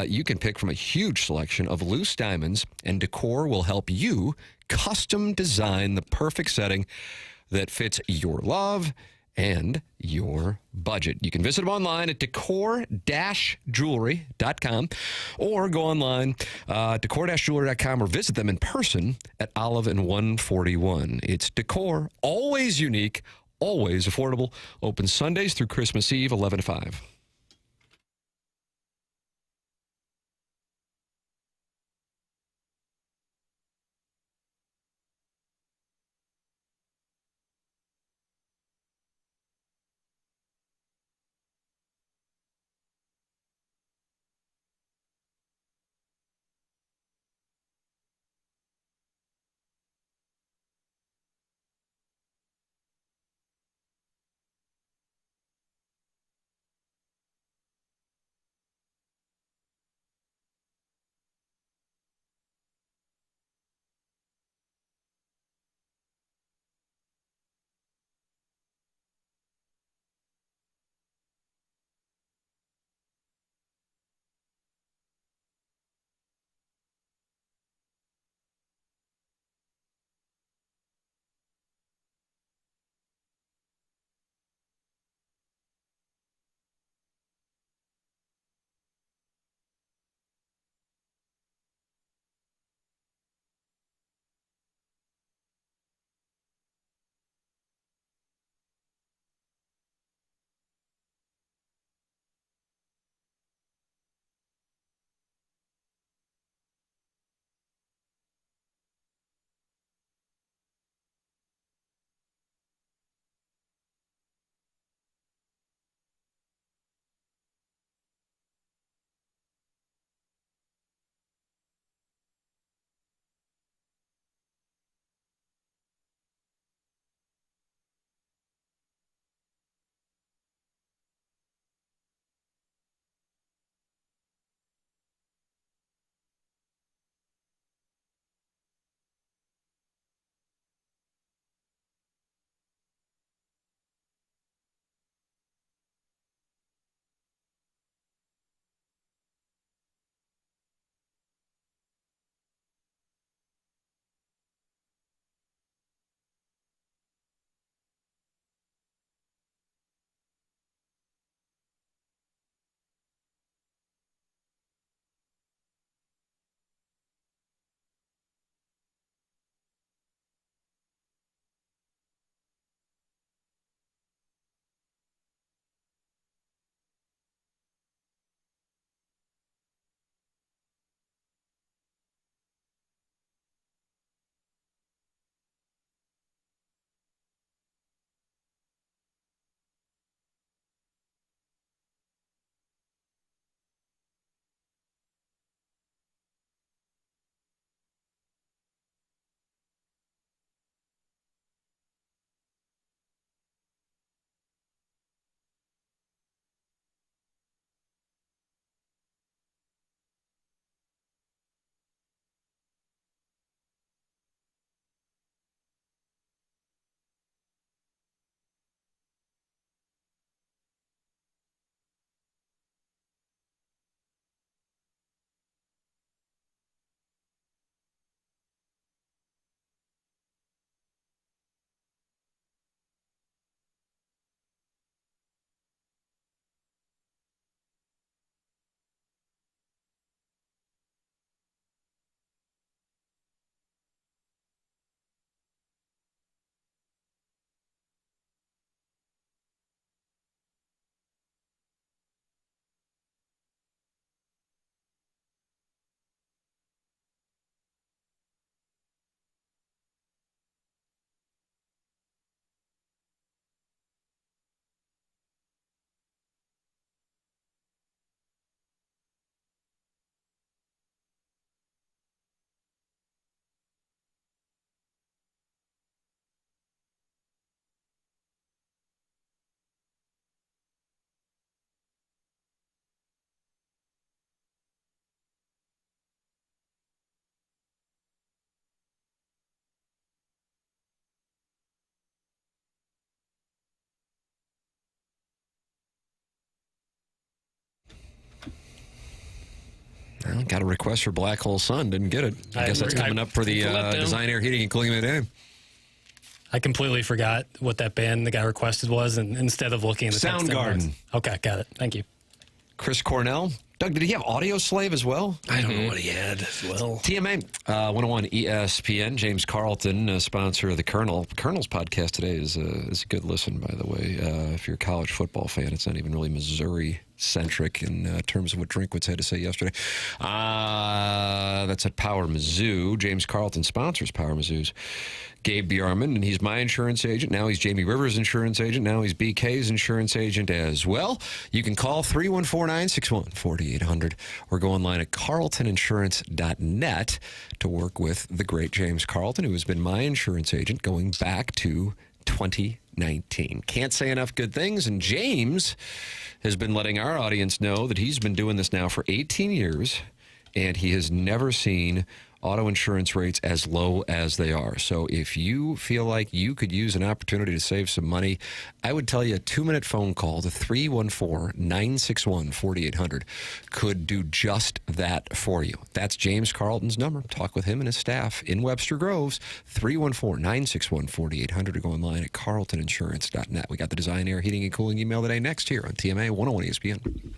you can pick from a huge selection of loose diamonds, and Decor will help you custom design the perfect setting that fits your love and your budget. You can visit them online at decor-jewelry.com or go online decor-jewelry.com or visit them in person at Olive and 141. It's Decor, always unique, always affordable. Open Sundays through Christmas Eve, 11 to 5. Well, got a request for Black Hole Sun. Didn't get it. I guess that's coming up for the Design Air Heating and Cooling today. I completely forgot what that band the guy requested was, and instead of looking at the text Soundgarden. Okay, got it. Thank you. Chris Cornell. Doug, did he have Audio Slave as well? I don't know what he had as well. TMA, 101 ESPN. James Carlton, sponsor of the Colonel. Colonel's podcast today is a good listen, by the way. If you're a college football fan, it's not even really Missouri-centric in terms of what Drinkwitz had to say yesterday. That's at Power Mizzou. James Carlton sponsors Power Mizzou's Gabe Bjarman, and he's my insurance agent. Now he's Jamie Rivers' insurance agent. Now he's BK's insurance agent as well. You can call 314-961-4800 or go online at carltoninsurance.net to work with the great James Carlton, who has been my insurance agent going back to 2019. Can't say enough good things, and James has been letting our audience know that he's been doing this now for 18 years, and he has never seen auto insurance rates as low as they are. So if you feel like you could use an opportunity to save some money, I would tell you a 2-minute phone call to 314-961-4800 could do just that for you. That's James Carlton's number. Talk with him and his staff in Webster Groves, 314-961-4800, or go online at carltoninsurance.net. We got the Design Air Heating and Cooling email today next here on TMA 101 ESPN.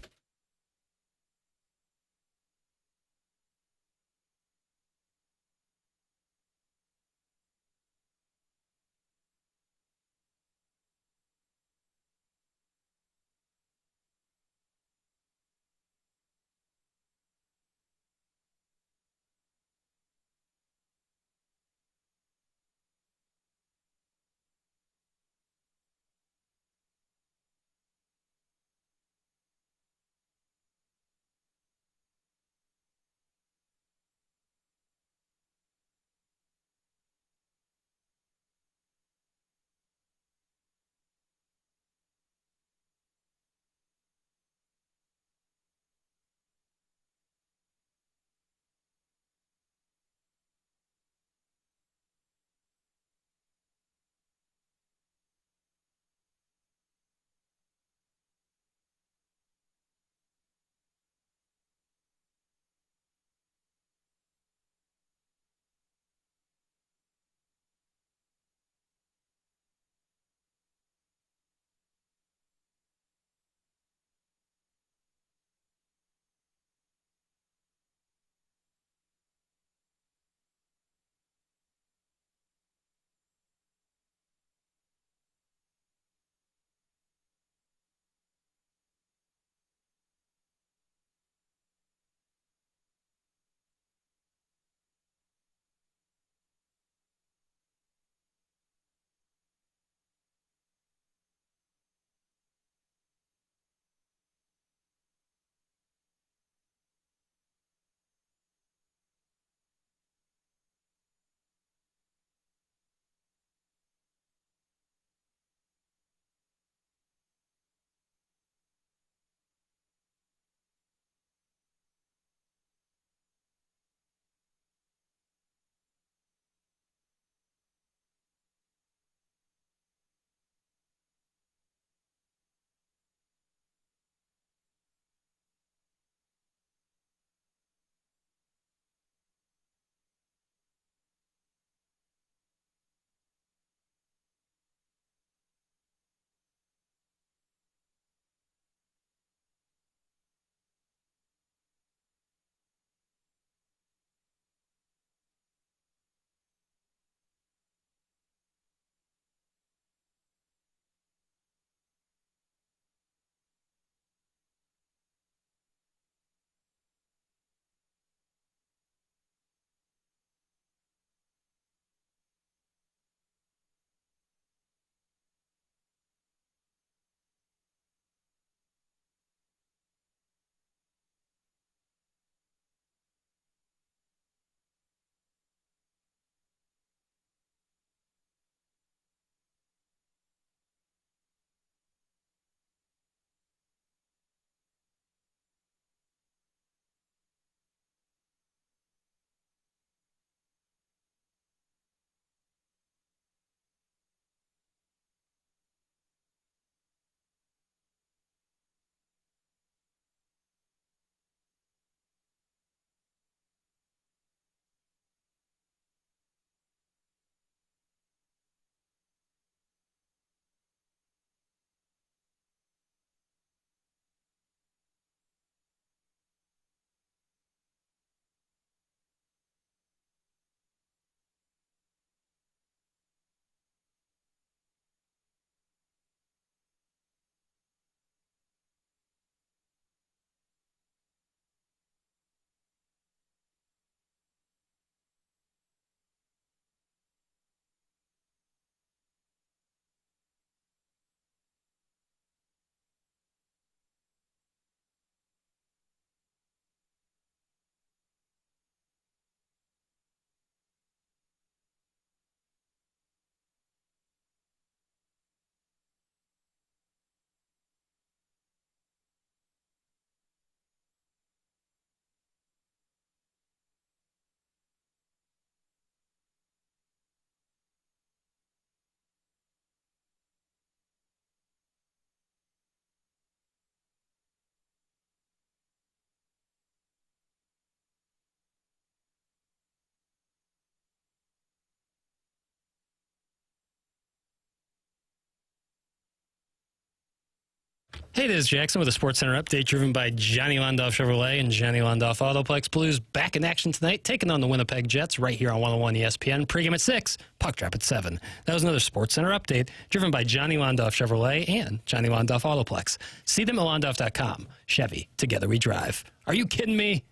Hey, this is Jackson with a Sports Center update driven by Johnny Londoff Chevrolet and Johnny Londoff Autoplex. Blues back in action tonight, taking on the Winnipeg Jets right here on 101 ESPN. Pregame at 6, puck drop at 7. That was another Sports Center update driven by Johnny Londoff Chevrolet and Johnny Londoff Autoplex. See them at londoff.com. Chevy, together we drive. Are you kidding me?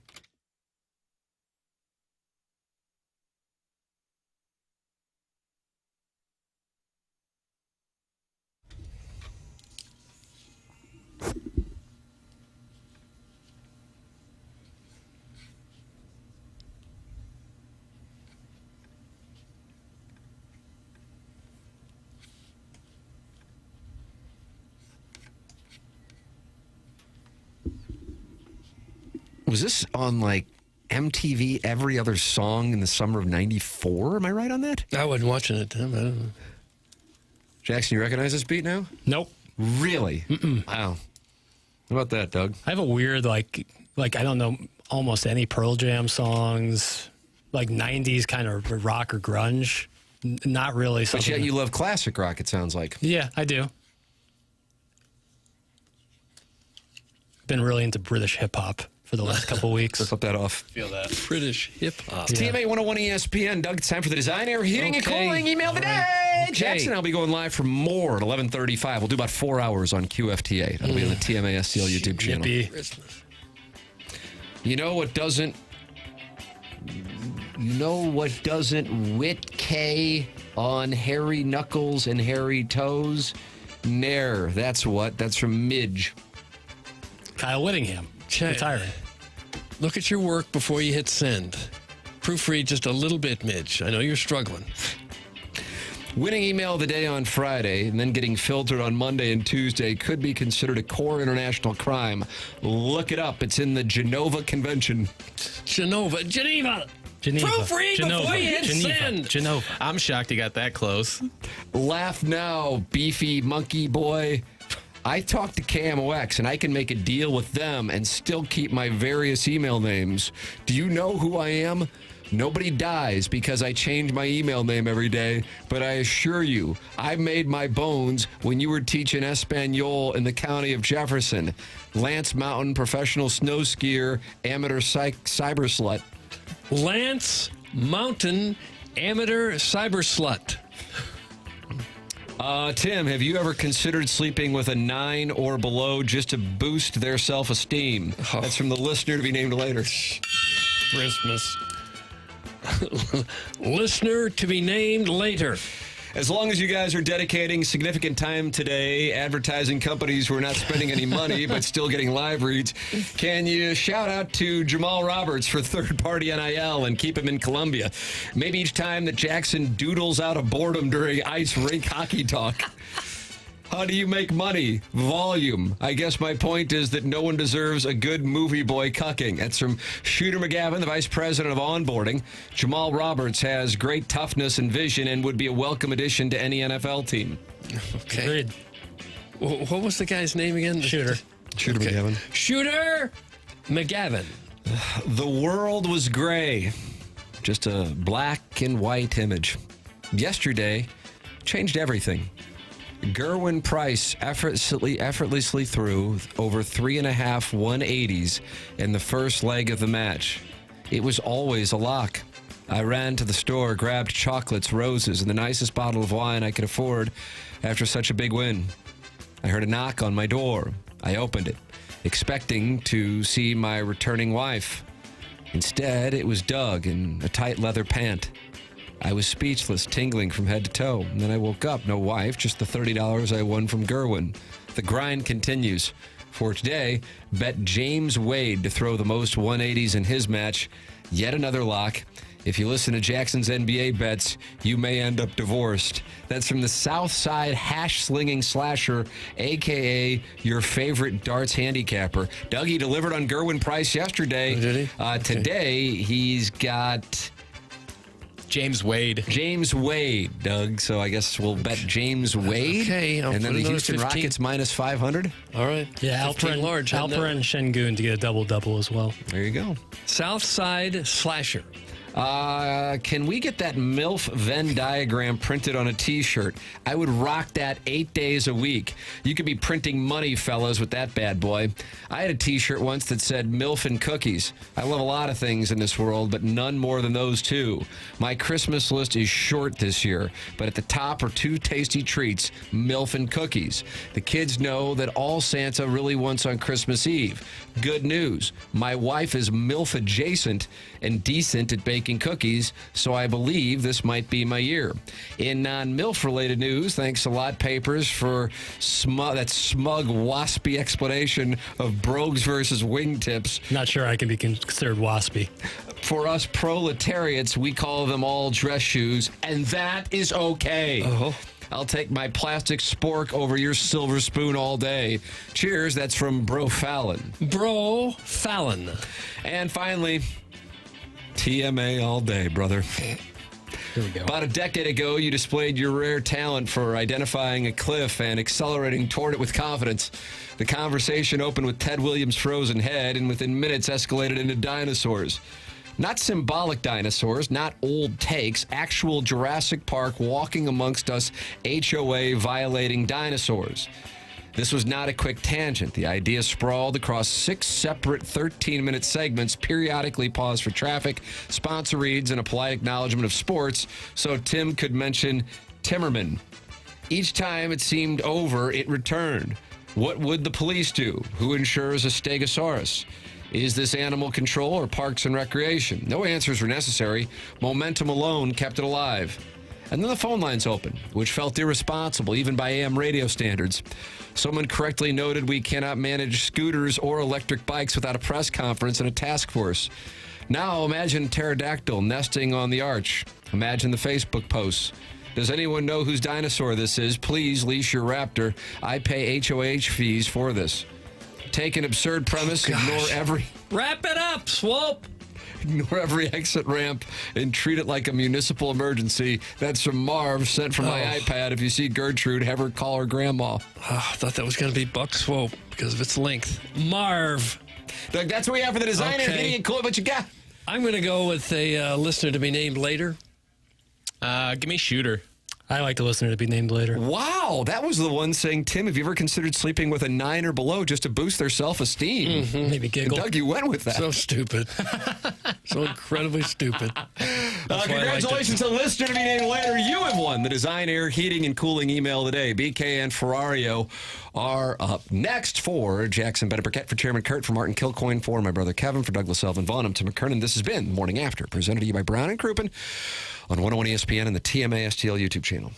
Was this on like MTV Every Other Song in the summer of '94? Am I right on that? I wasn't watching it, Tim. I don't know. Jackson, you recognize this beat now? Nope. Really? Mm-mm. Wow. How about that, Doug? I have a weird, like I don't know, almost any Pearl Jam songs, like 90s kind of rock or grunge. Not really something. But yet you love classic rock, it sounds like. Yeah, I do. Been really into British hip-hop for the last couple weeks. Let's flip that off. Feel that. British hip-hop. It's TMA 101 ESPN. Doug, it's time for the Design Air Heating and Cooling Email of the Day. Okay. Jackson, I'll be going live for more at 11:35. We'll do about 4 hours on QFTA. That'll be on the TMA STL YouTube channel. Yippee. You know what doesn't wit K on hairy knuckles and hairy toes? Nair. That's what. That's from Midge. Kyle Whittingham, retiring. Look at your work before you hit send. Proofread just a little bit, Midge. I know you're struggling. Winning email of the day on Friday and then getting filtered on Monday and Tuesday could be considered a core international crime. Look it up. It's in the Geneva Convention. Geneva. Proofread before you hit send. Genova. I'm shocked you got that close. Laugh now, beefy monkey boy. I talked to KMOX, and I can make a deal with them and still keep my various email names. Do you know who I am? Nobody dies because I change my email name every day, but I assure you, I made my bones when you were teaching Espanol in the county of Jefferson. Lance Mountain, professional snow skier, amateur cyber slut. Lance Mountain, amateur cyber slut. Tim, have you ever considered sleeping with a 9 or below just to boost their self-esteem? Oh. That's from the listener to be named later. Christmas. Listener to be named later. As long as you guys are dedicating significant time today, advertising companies who are not spending any money but still getting live reads, can you shout out to Jamal Roberts for third-party NIL and keep him in Columbia? Maybe each time that Jackson doodles out of boredom during ice rink hockey talk. How do you make money? Volume. I guess my point is that no one deserves a good movie boy cucking. That's from Shooter McGavin, the vice president of onboarding. Jamal Roberts has great toughness and vision and would be a welcome addition to any NFL team. Okay. Agreed. What was the guy's name again? Shooter McGavin. Shooter McGavin. The world was gray. Just a black and white image. Yesterday changed everything. Gerwin Price effortlessly threw over 3.5 180s in the first leg of the match. It was always a lock. I ran to the store, grabbed chocolates, roses, and the nicest bottle of wine I could afford after such a big win. I heard a knock on my door. I opened it, expecting to see my returning wife. Instead, it was Doug in a tight leather pant. I was speechless, tingling from head to toe. And then I woke up, no wife, just the $30 I won from Gerwin. The grind continues. For today, bet James Wade to throw the most 180s in his match. Yet another lock. If you listen to Jackson's NBA bets, you may end up divorced. That's from the Southside hash-slinging slasher, a.k.a. your favorite darts handicapper. Dougie delivered on Gerwin Price yesterday. Oh, did he? Today, he's got... James Wade, Doug. So I guess we'll bet James Wade. Okay. And then the Houston 15. Rockets minus 500. All right. Yeah, Alperen Shengun to get a double-double as well. There you go. Southside Slasher. Can we get that MILF Venn diagram printed on a T-shirt? I would rock that 8 days a week. You could be printing money, fellas, with that bad boy. I had a T-shirt once that said MILF and cookies. I love a lot of things in this world, but none more than those two. My Christmas list is short this year, but at the top are 2 tasty treats, MILF and cookies. The kids know that all Santa really wants on Christmas Eve. Good news. My wife is MILF adjacent and decent at baking cookies, so I believe this might be my year. In non-MILF related news, thanks a lot, Papers, for that smug, waspy explanation of brogues versus wingtips. Not sure I can be considered waspy. For us proletariats, we call them all dress shoes, and that is okay. I'll take my plastic spork over your silver spoon all day. Cheers, that's from Bro Fallon. Bro Fallon. And finally, TMA all day, brother. Here we go. About a decade ago, you displayed your rare talent for identifying a cliff and accelerating toward it with confidence. The conversation opened with Ted Williams' frozen head and within minutes escalated into dinosaurs. Not symbolic dinosaurs, not old takes, actual Jurassic Park walking amongst us HOA violating dinosaurs. This was not a quick tangent. The idea sprawled across 6 separate 13-minute segments, periodically paused for traffic, sponsor reads, and a polite acknowledgement of sports, so Tim could mention Timmerman. Each time it seemed over, it returned. What would the police do? Who insures a Stegosaurus? Is this animal control or parks and recreation? No answers were necessary. Momentum alone kept it alive. And then the phone lines opened, which felt irresponsible, even by AM radio standards. Someone correctly noted we cannot manage scooters or electric bikes without a press conference and a task force. Now imagine pterodactyl nesting on the arch. Imagine the Facebook posts. Does anyone know whose dinosaur this is? Please leash your raptor. I pay HOH fees for this. Take an absurd premise, ignore every... Wrap it up, Swope! Ignore every exit ramp and treat it like a municipal emergency. That's from Marv, sent from my iPad. If you see Gertrude, have her call her grandma. I thought that was going to be Buck Swope because of its length. Marv. Look, that's what we have for the designer. Okay. Getting cool, what you got? I'm going to go with a listener to be named later. Give me Shooter. I like the listener to be named later. Wow, that was the one saying, Tim, have you ever considered sleeping with a 9 or below just to boost their self-esteem? Maybe giggle. And Doug, you went with that. So stupid. So incredibly stupid. Congratulations to the listener to be named later. You have won the Design Air Heating and Cooling email today. BK and Ferrario are up next. For Jackson Burkett, for Chairman Kurt, for Martin Kilcoyne, for my brother Kevin, for Douglas Elvin Vaughn, I'm Tim McKernan. This has been Morning After, presented to you by Brown and Crouppen on 101 ESPN and the TMA STL YouTube channel.